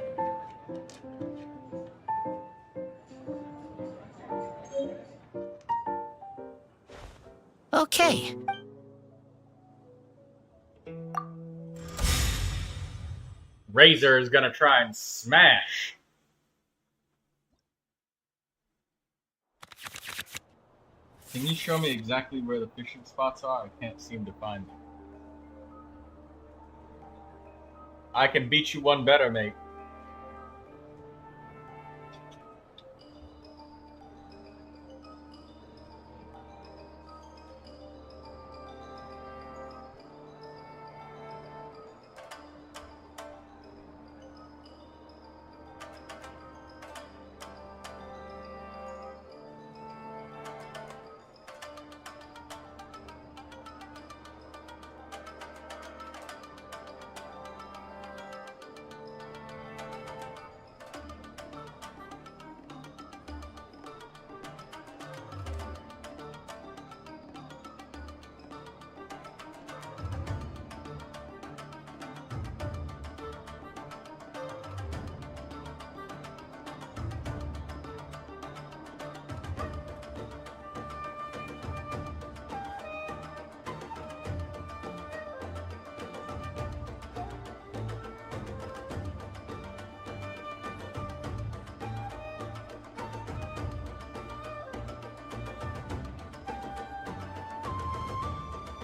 Okay. Razor is gonna try and smash. Can you show me exactly where the fishing spots are? I can't seem to find them. I can beat you one better, mate.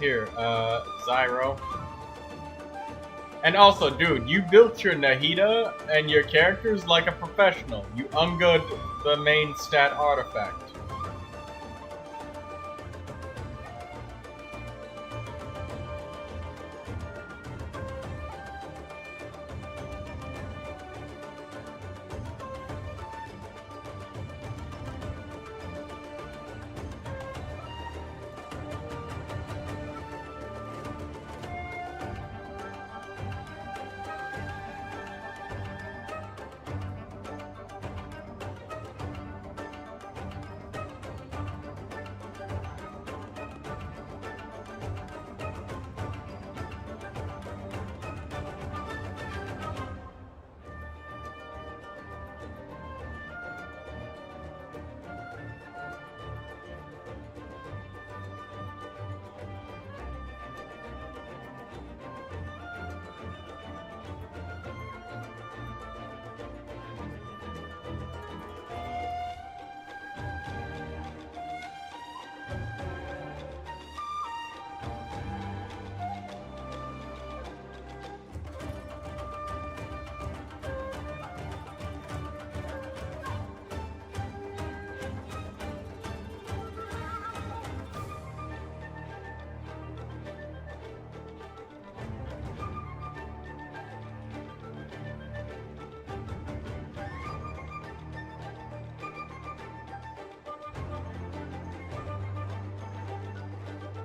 Here, Zyro. And also, dude, you built your Nahida and your characters like a professional. You ungood the main stat artifact.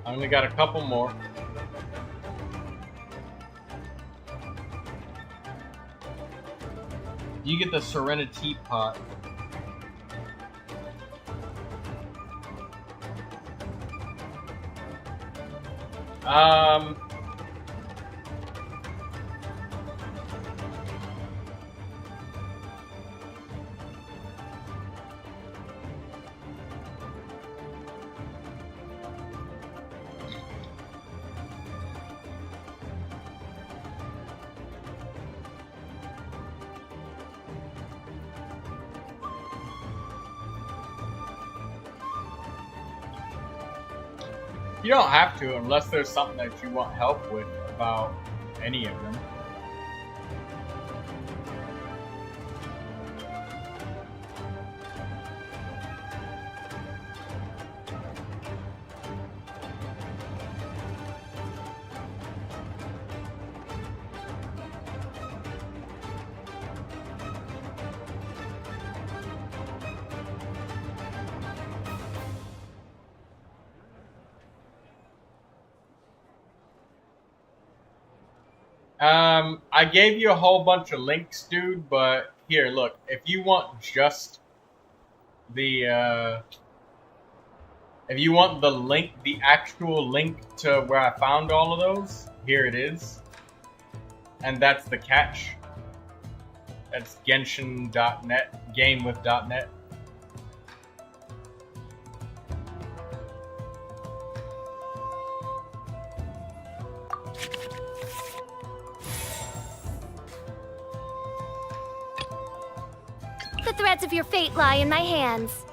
I only got a couple more. You get the Serenity pot. You don't have to unless there's something that you want help with about any of them. I gave you a whole bunch of links, dude, but here, look, if you want just the, if you want the link, the actual link to where I found all of those, here it is. And that's the catch. That's Genshin.net, gamewith.net. The threads of your fate lie in my hands.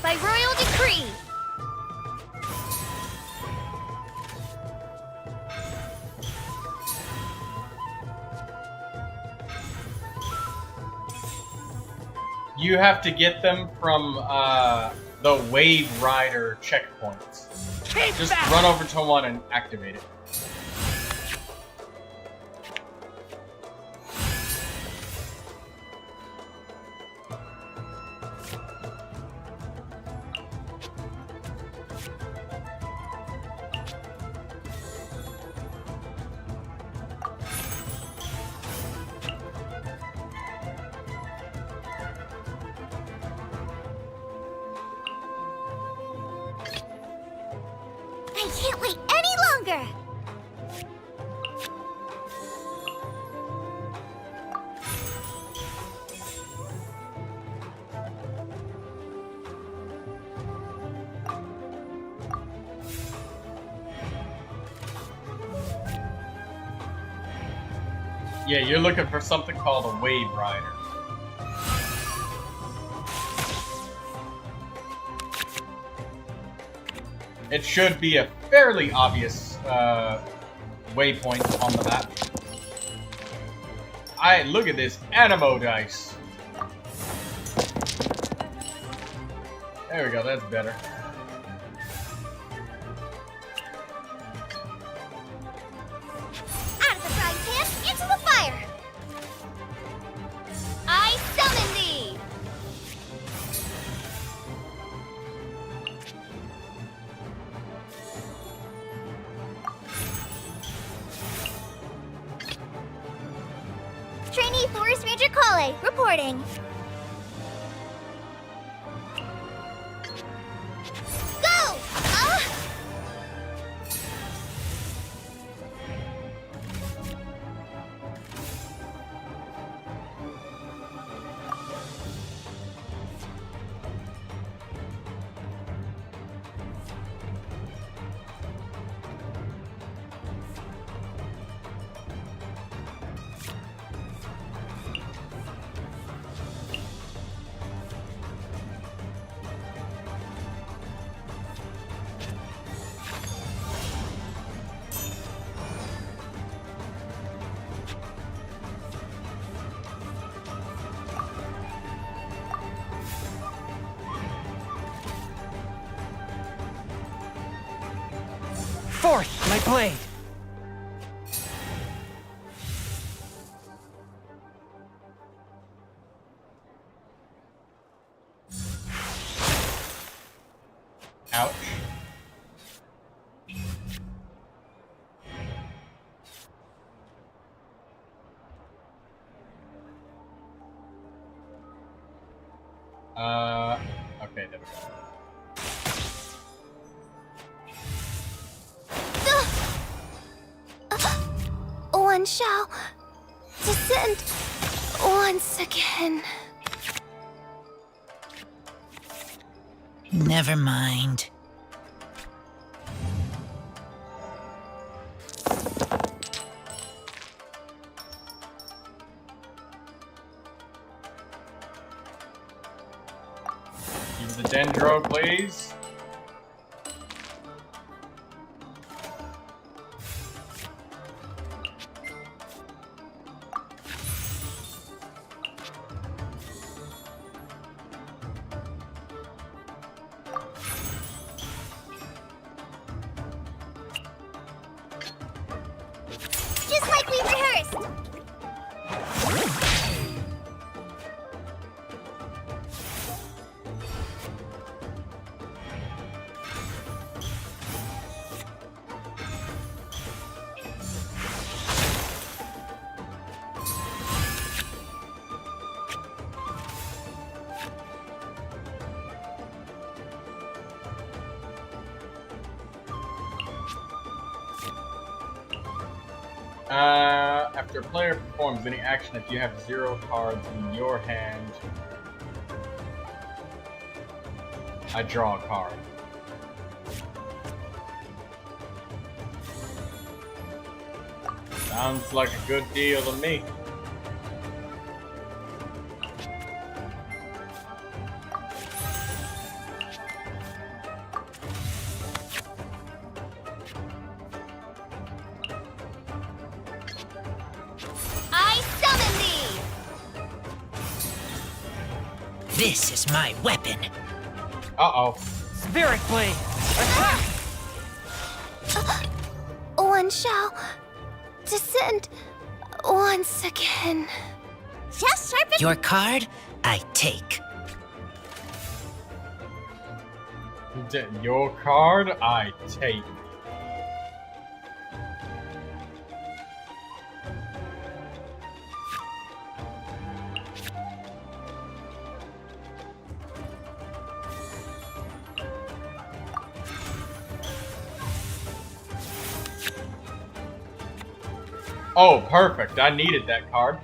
By royal decree. You have to get them from the Wave Rider checkpoints. Just run over to one and activate it. I can't wait any longer! Yeah, you're looking for something called a Wave Rider. It should be a fairly obvious waypoint on the map. Look at this Animo dice. There we go, that's better. Out of the frying pan, into the fire! I summon thee! Trainee Forest Ranger Kale, reporting. Go! forth, my blade. Ouch. Okay, there we go. One shall descend once again. Never mind. Give the dendro, please. Just like we rehearsed. After a player performs any action, if you have 0 cards in your hand, I draw a card. Sounds like a good deal to me. This is my weapon. Uh-oh. Spirit Blade! Attack! One shall descend once again. Just sharpen. Your card, I take. Your card, I take. Oh, perfect. I needed that card.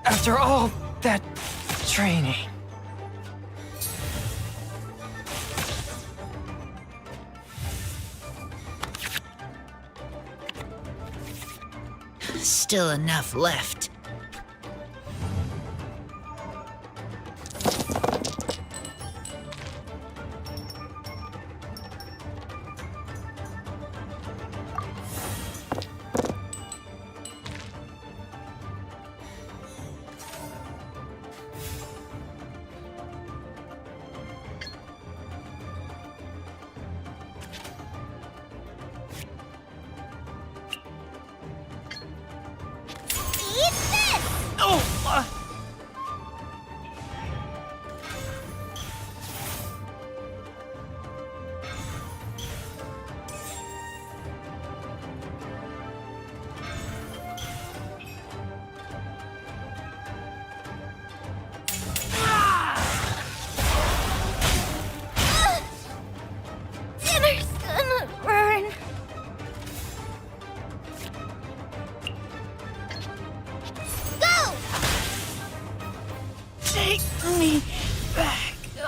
After all that training. Still enough left.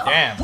Damn.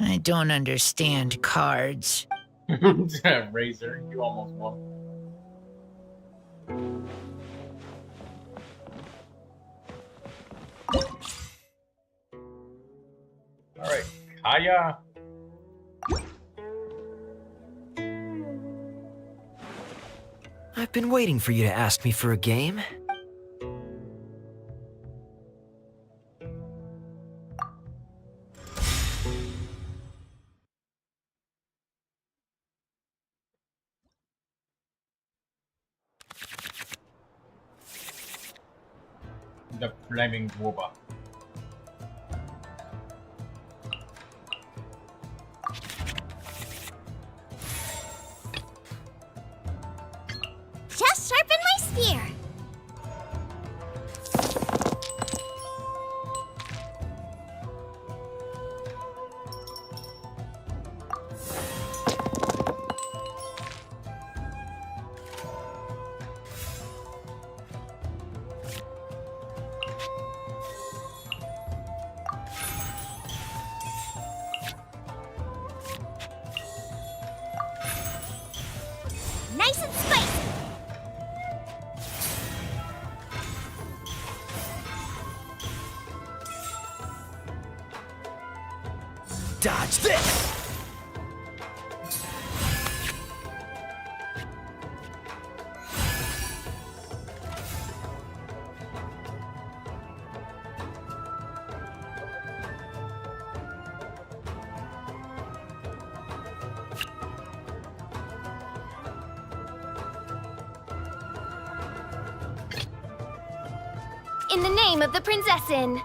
I don't understand cards. Razor, you almost won. Alright, Kaya. I've been waiting for you to ask me for a game. The flaming Wooba. Just sharpen my spear. Nice and spicy. Dodge this! In the name of the Prinzessin.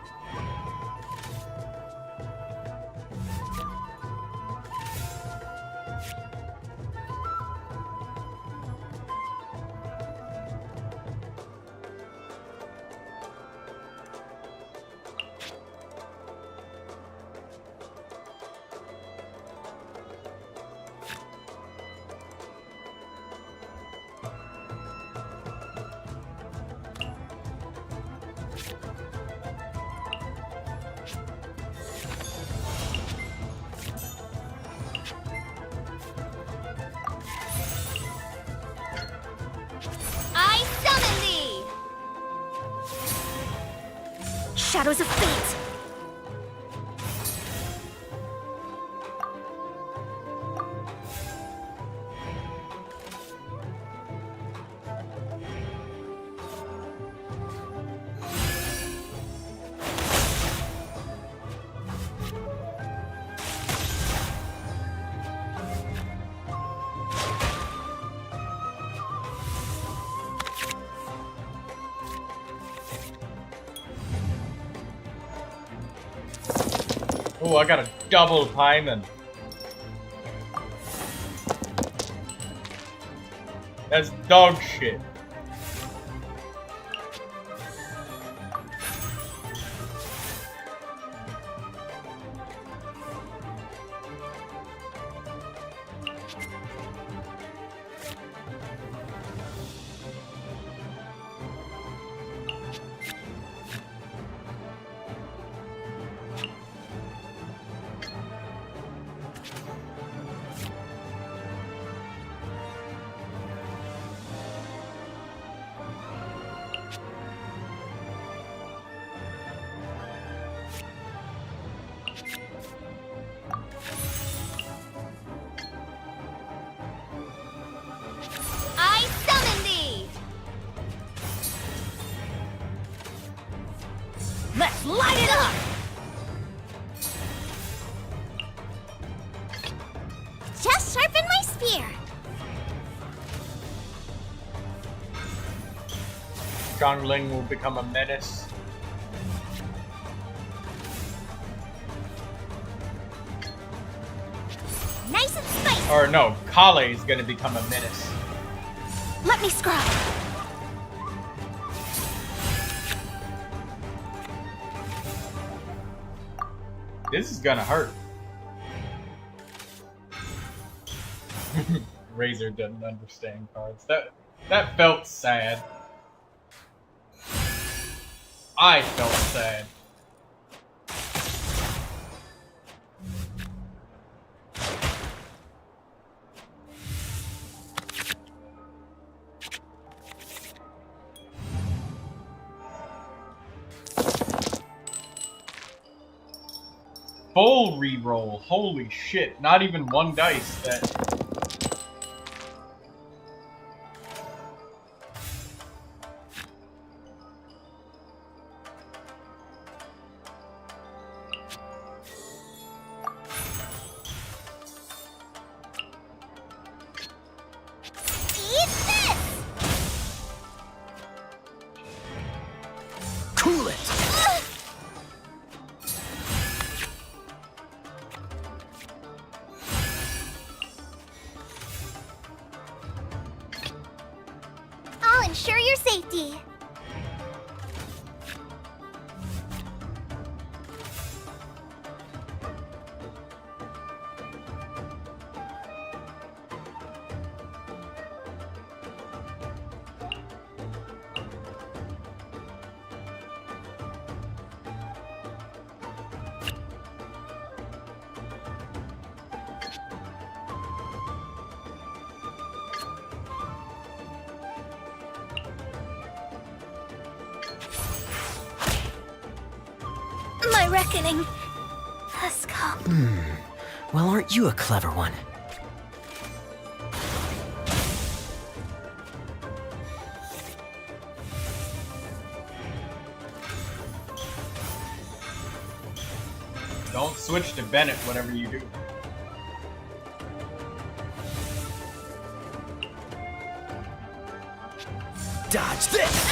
I summon thee. Shadows of fate. Oh, I got a double Paimon. That's dog shit. I summon thee. Let's light it up! Just sharpen my spear. Zhongling will become a menace. Nice and spicy. Or no, Kale is gonna become a menace. Let me scrub. This is gonna hurt. Razor doesn't understand cards. That felt sad. I felt sad. full reroll. Holy shit. Not even one dice that... Cool it! I'll ensure your safety. My reckoning has come. Well, aren't you a clever one? Don't switch to Bennett, whatever you do. Dodge this!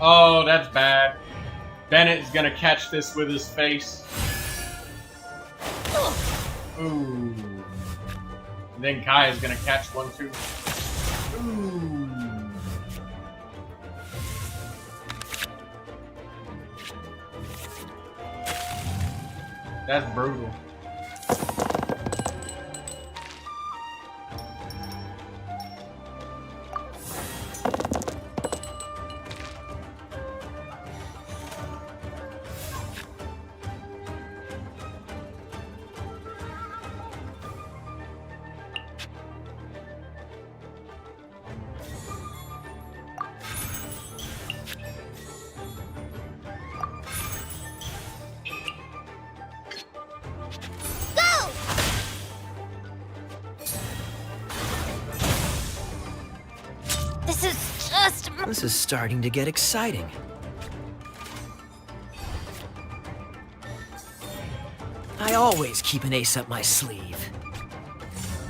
Oh, that's bad. Bennett is gonna catch this with his face. Ooh. And then Kai is gonna catch one too. Ooh. That's brutal. This is starting to get exciting. I always keep an ace up my sleeve.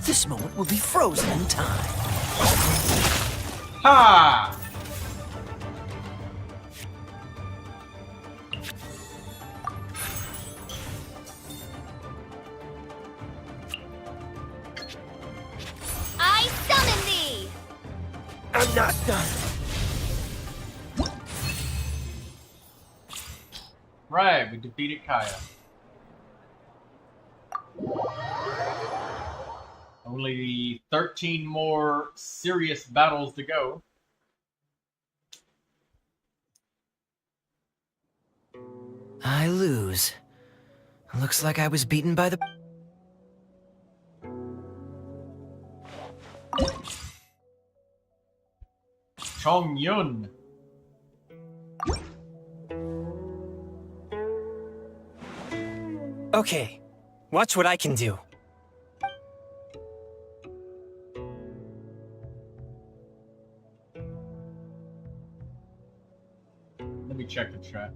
This moment will be frozen in time. Ha! I summon thee! I'm not done. Right, we defeated Kaya. Only 13 more serious battles to go. I lose. Looks like I was beaten by the... Chong Yun. Okay, watch what I can do. Let me check the chat.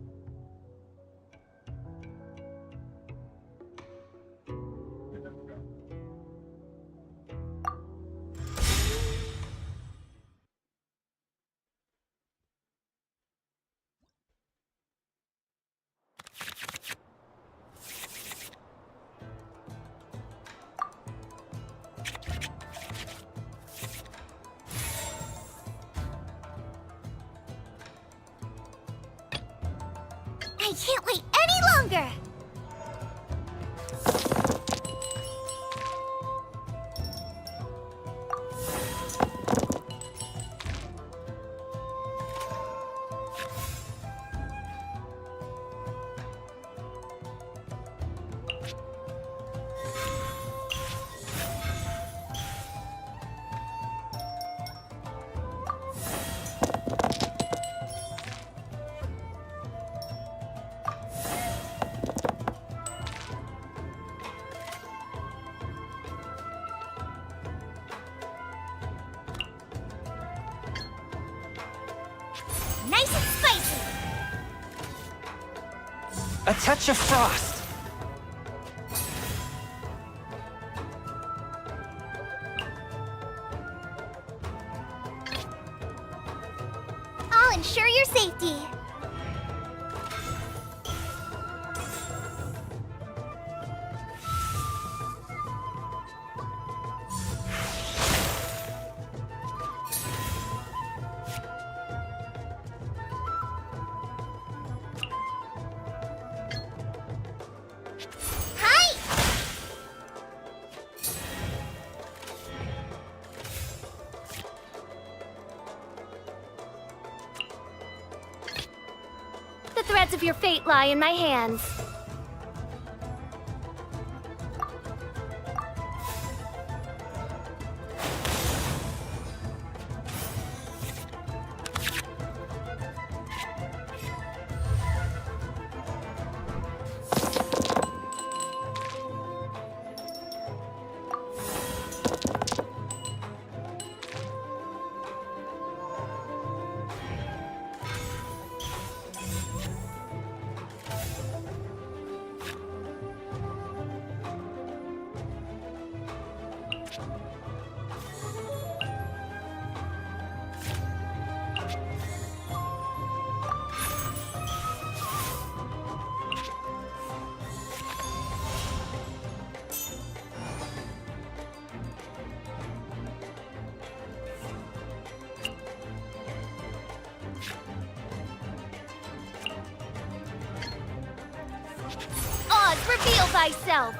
I can't wait any longer! nice and spicy. A touch of frost. I'll ensure your safety. The threads of your fate lie in my hands. Oz, reveal thyself!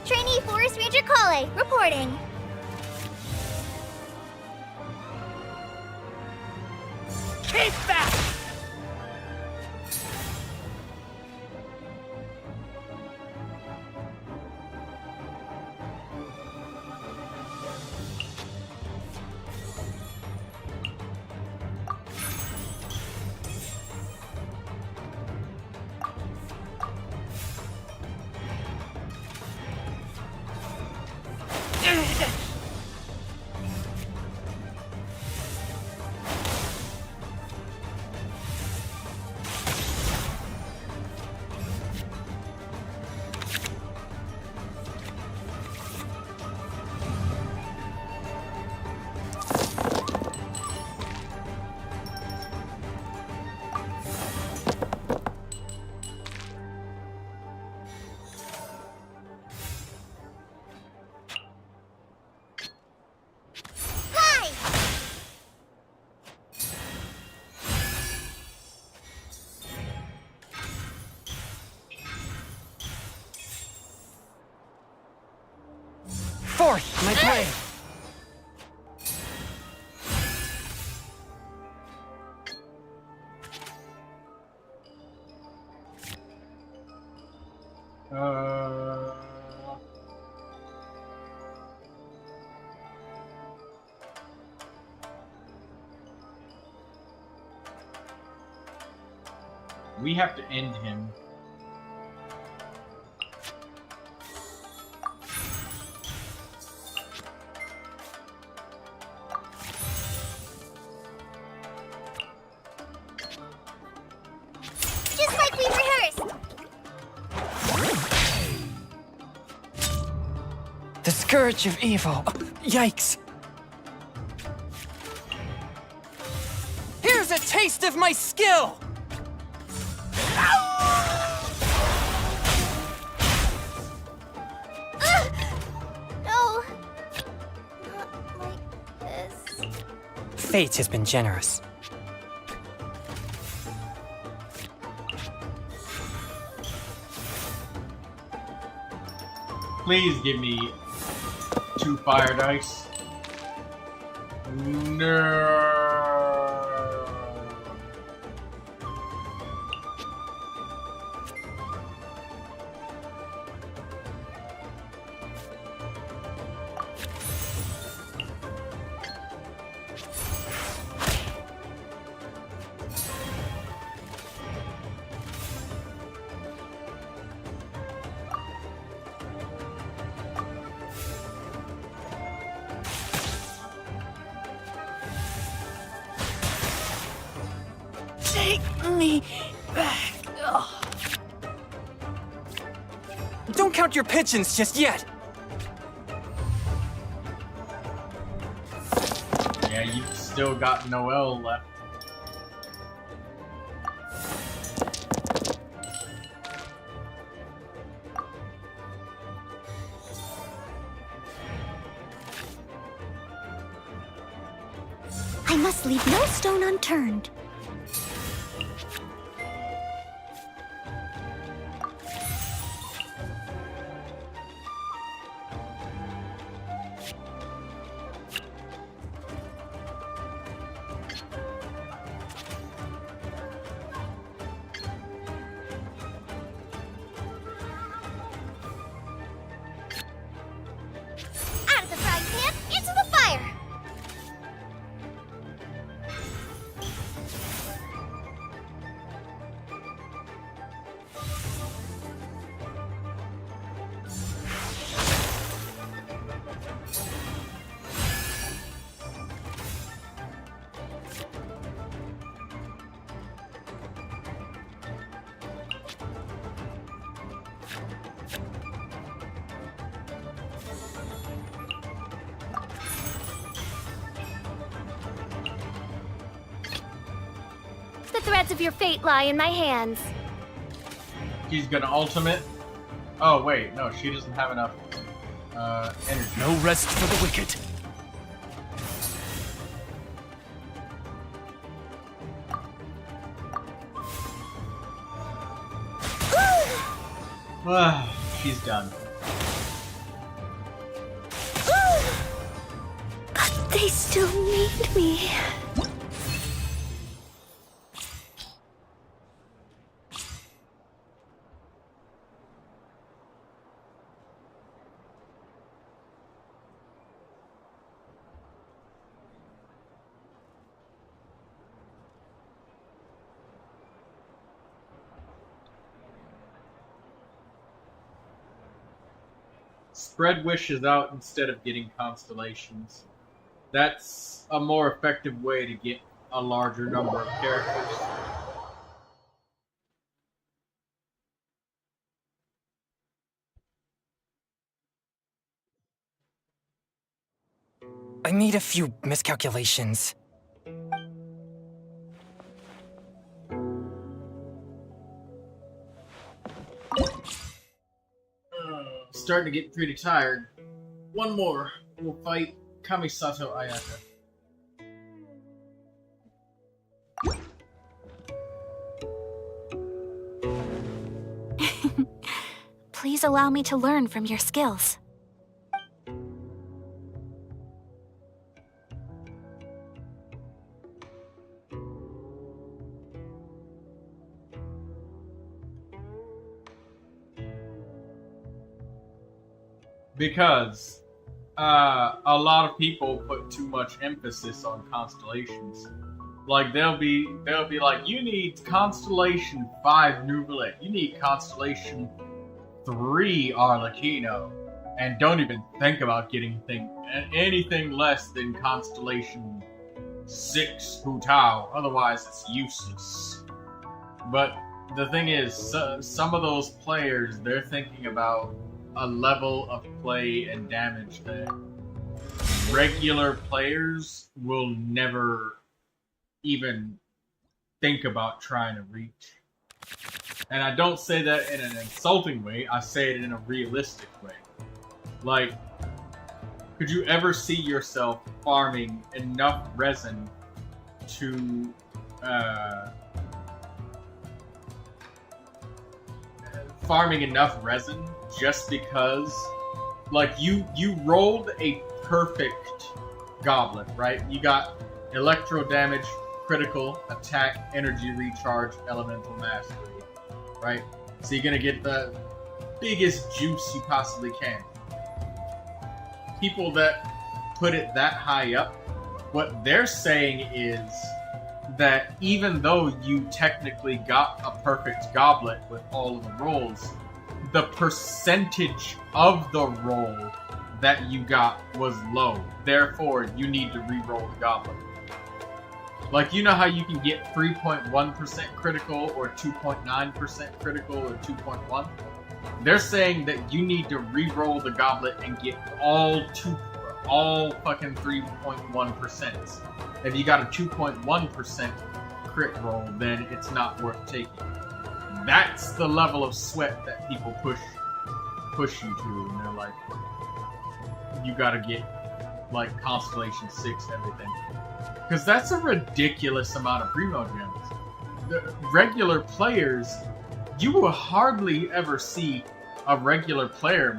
Trainee Forest Ranger Kale, reporting. Keep back! Forth, my blade! We have to end him. Just like we rehearsed. The scourge of evil. Yikes. Here's a taste of my skill! No. Not like this. Fate has been generous. Please give me 2 fire dice. No. me back. Ugh. Don't count your pigeons just yet. Yeah, you've still got Noelle left. I must leave no stone unturned. Out of the frying pan, into the fire! The threads of your fate lie in my hands. She's gonna ultimate. Oh wait, no, she doesn't have enough energy. No rest for the wicked. She's done. But they still need me. Spread wishes out instead of getting constellations. That's a more effective way to get a larger number of characters. I made a few miscalculations. Starting to get pretty tired. One more. We'll fight Kamisato Ayaka. Please allow me to learn from your skills. Because a lot of people put too much emphasis on constellations. Like they'll be like, you need constellation 5 Neuvilette, you need constellation 3 Arlecchino, and don't even think about getting anything less than constellation 6 Hu Tao, otherwise it's useless. But the thing is, some of those players, they're thinking about a level of play and damage that regular players will never even think about trying to reach. And I don't say that in an insulting way, I say it in a realistic way. Like, could you ever see yourself farming enough resin to just because, like, you rolled a perfect goblet, right? You got electro damage, critical, attack, energy recharge, elemental mastery, right? So you're gonna get the biggest juice you possibly can. People that put it that high up, what they're saying is that even though you technically got a perfect goblet with all of the rolls, the percentage of the roll that you got was low. Therefore, you need to re-roll the goblet. Like, you know how you can get 3.1% critical or 2.9% critical or 2.1? They're saying that you need to re-roll the goblet and get all fucking 3.1%. If you got a 2.1% crit roll, then it's not worth taking. That's the level of sweat that people push you to, and they're like, you gotta get like Constellation 6 everything. Because that's a ridiculous amount of Primogems. The regular players, you will hardly ever see a regular player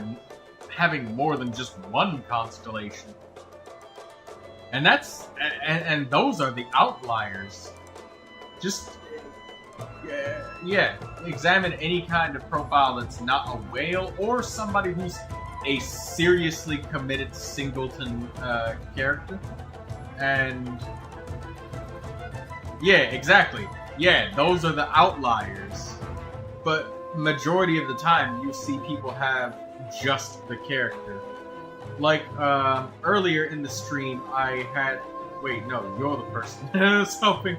having more than just one Constellation. And that's and those are the outliers. Just yeah, examine any kind of profile that's not a whale or somebody who's a seriously committed singleton character. And yeah, exactly. Yeah, those are the outliers. But majority of the time, you see people have just the character. Like, earlier in the stream, I had... Wait, no, you're the person I was helping.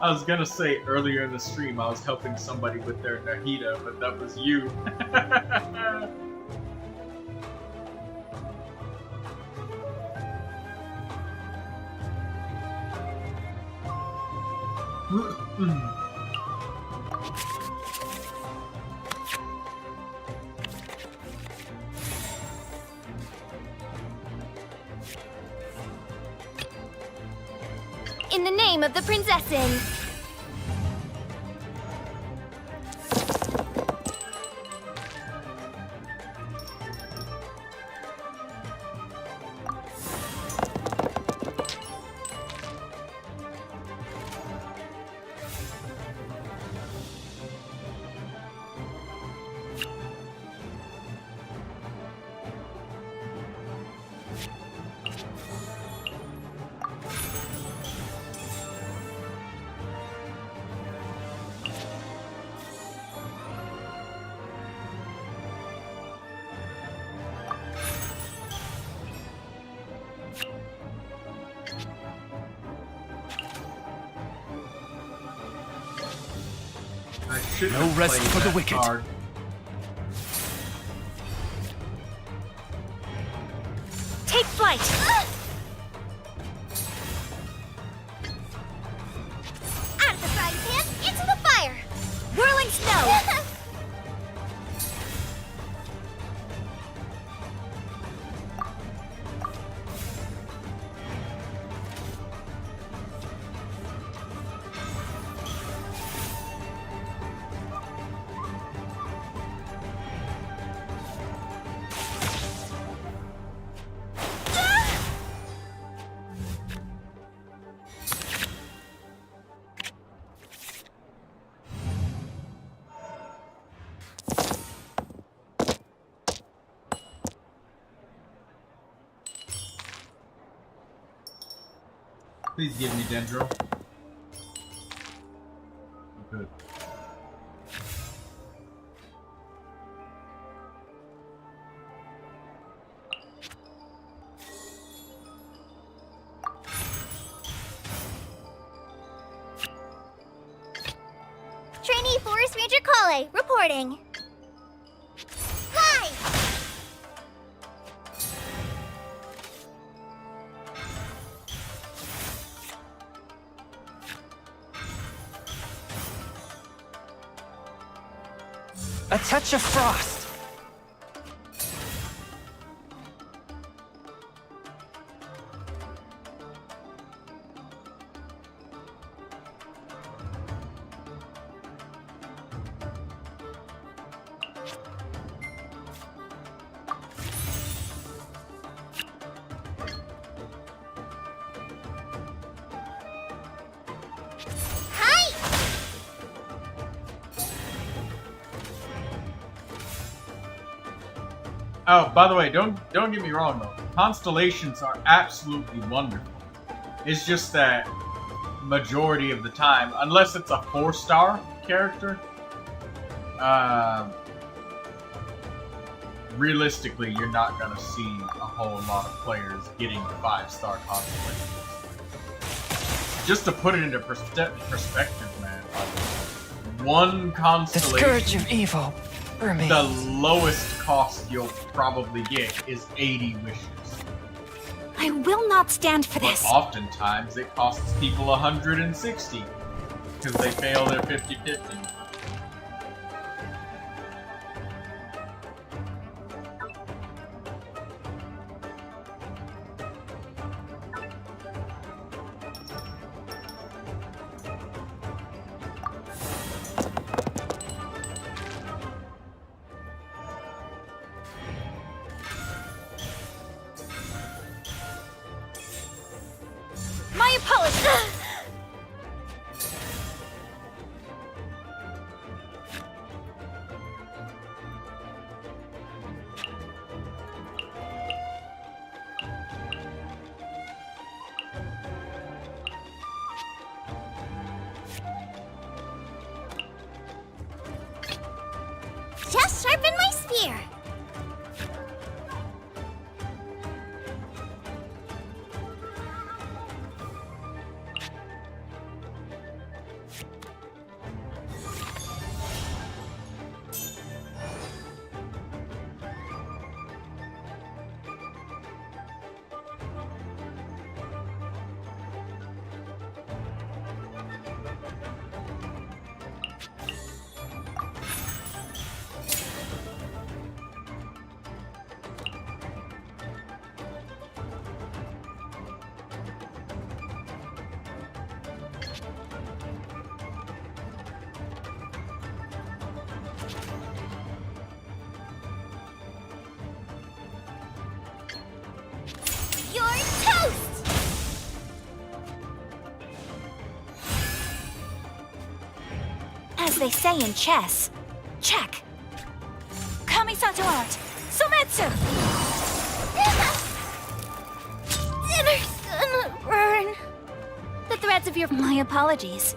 I was gonna say earlier in the stream, I was helping somebody with their Nahida, but that was you. In the name of the Prinzessin! No rest for the wicked. Card. Take flight! Out of the frying pan, into the fire! Whirling snow! Please give me Dendro. Good. Trainee Forest Ranger Kale, reporting. Hi! A touch of frost. Oh, by the way, don't get me wrong though. Constellations are absolutely wonderful. It's just that majority of the time, unless it's a 4-star character, realistically, you're not gonna see a whole lot of players getting 5-star constellations. just to put it into perspective, man. One The constellation, scourge of evil remains. the lowest cost you'll probably get is 80 wishes. I will not stand for But this. oftentimes it costs people 160 because they fail their 50-50. My apologies. Just sharpen my spear. You're toast! As they say in chess. Check. Kamisato art. Sumetsu! Dinner's gonna burn. The threads of your... My apologies.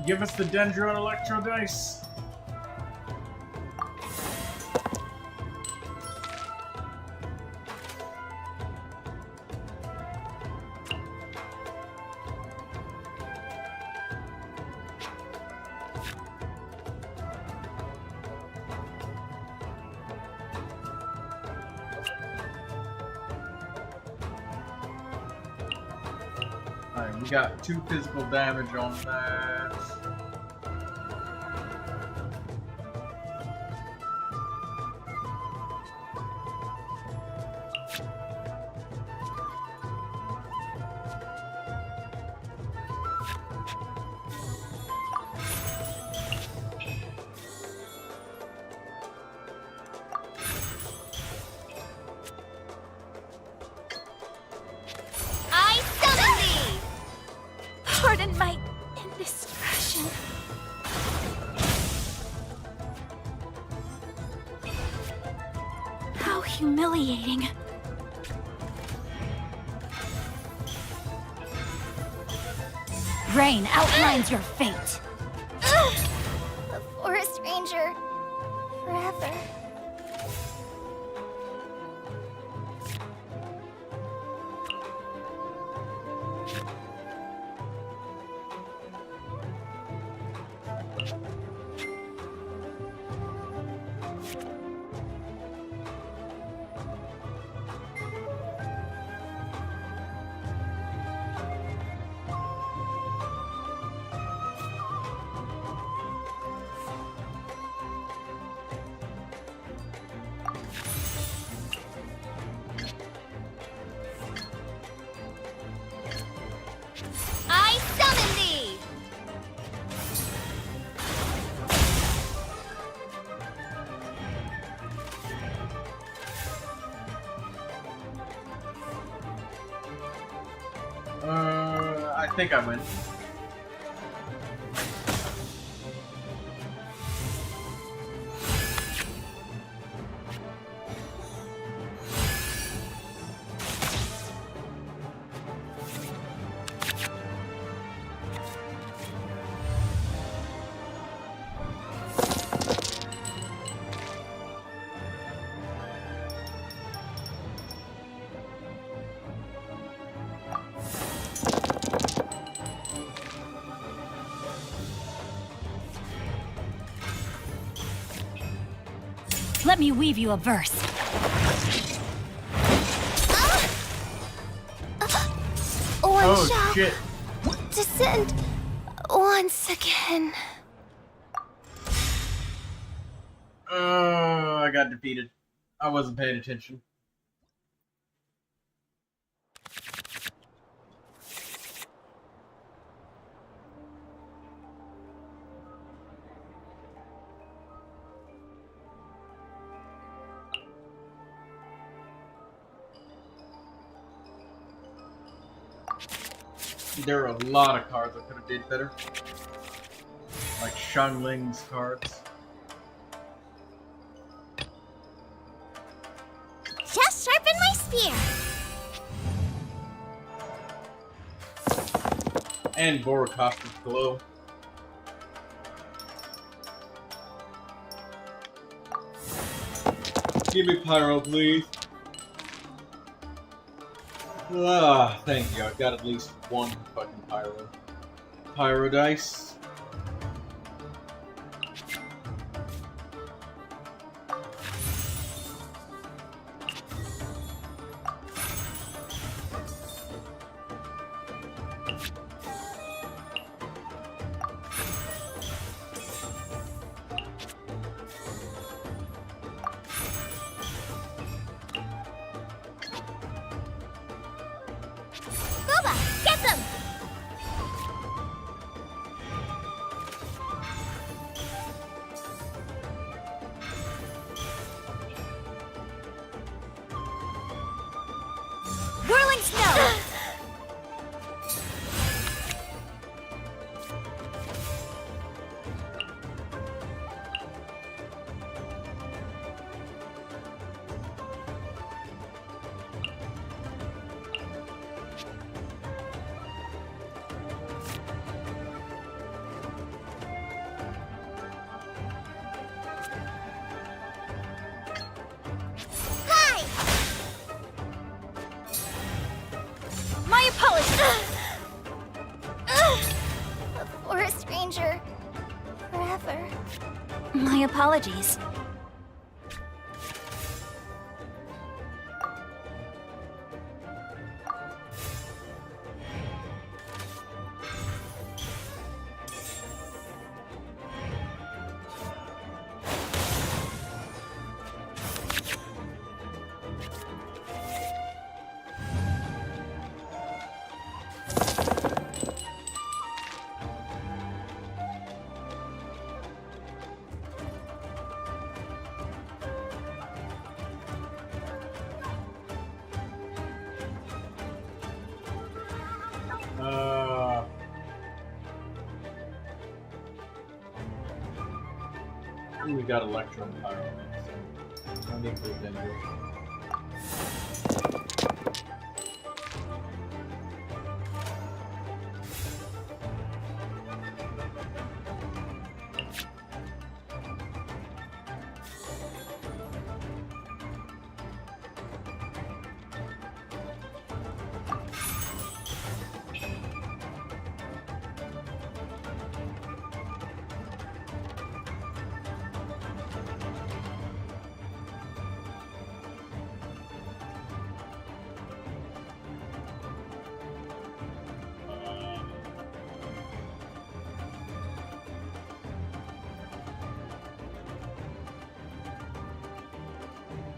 Give us the Dendro and Electro dice. Alright, we got 2 physical damage on that. I summon thee! Pardon my indiscretion. How humiliating. Rain outlines your fate. The forest ranger. Forever. I think I win. Let me weave you a verse. One Oh, shit. descend once again. I got defeated. I wasn't paying attention. There are a lot of cards I could have did better. Like Shangling's cards. Just sharpen my spear. And Borokos's glow. Give me Pyro, please. Ah, thank you. I've got at least one fucking Pyro. Pyro dice. Booba, get them! Whirling snow! My apologies! A forest ranger. Forever. My apologies. We got Electro and Pyro. So no need for Vendor.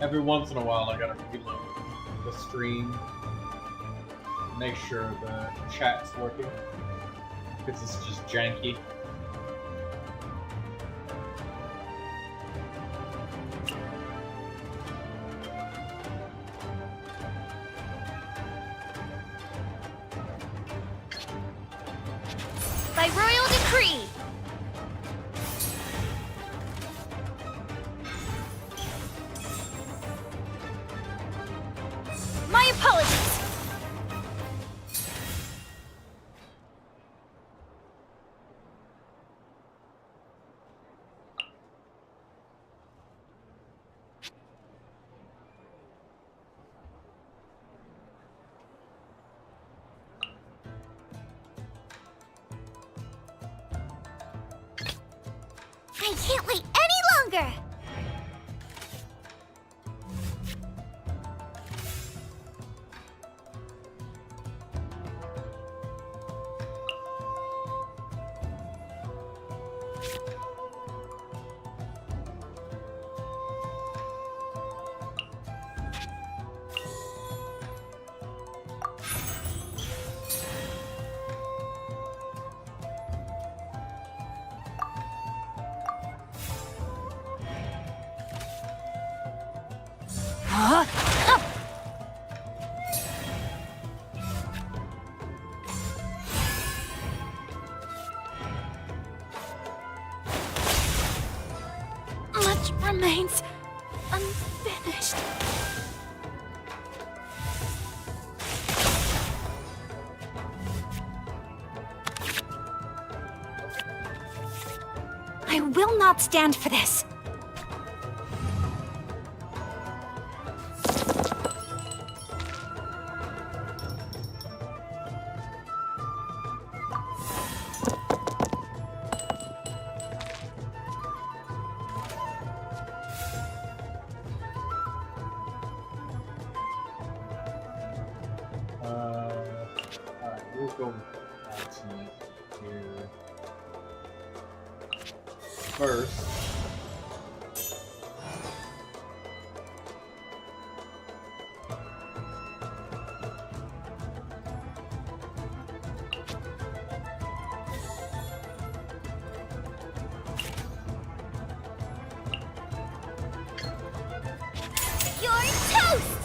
Every once in a while, I gotta reload the stream, make sure the chat's working, because it's just janky. By royal decree. My apologies. I can't wait any longer! Much remains unfinished. I will not stand for this. Alright, we'll go with accent here. First. You're toast!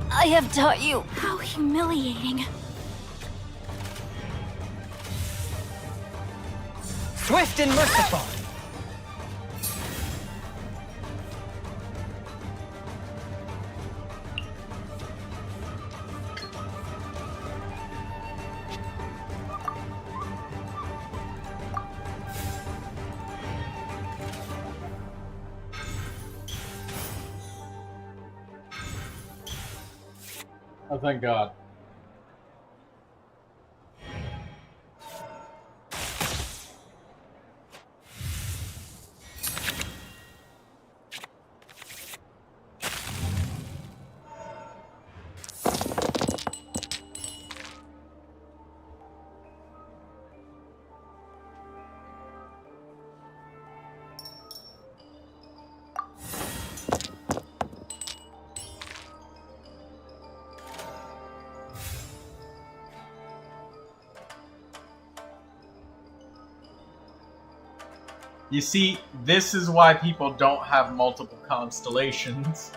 I have taught you. How humiliating. Swift and merciful. Oh, thank God. You see, this is why people don't have multiple constellations.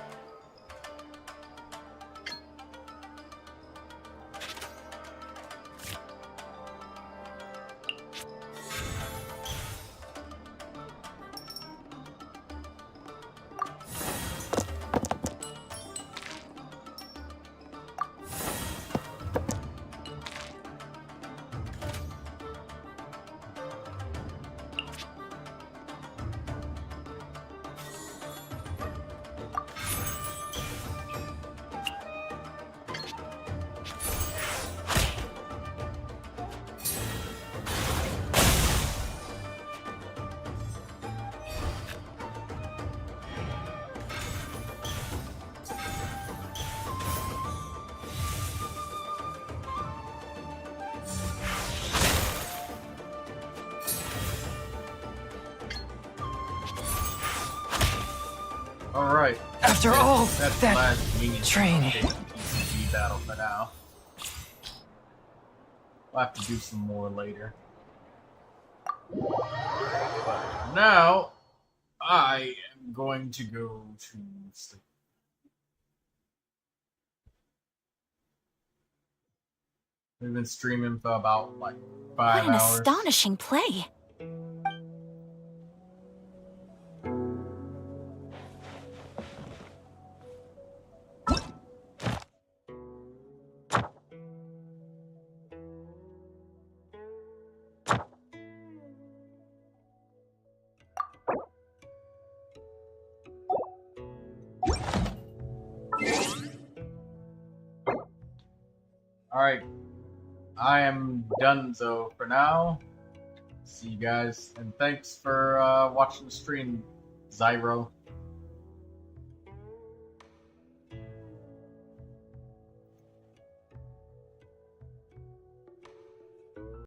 Alright. After all that's that the last minion training. PvP battle for now. We'll have to do some more later. But now, I am going to go to sleep. We've been streaming for about like 5 What an hours. astonishing play. Alright. I am donezo for now. See you guys, and thanks for watching the stream, Zyro.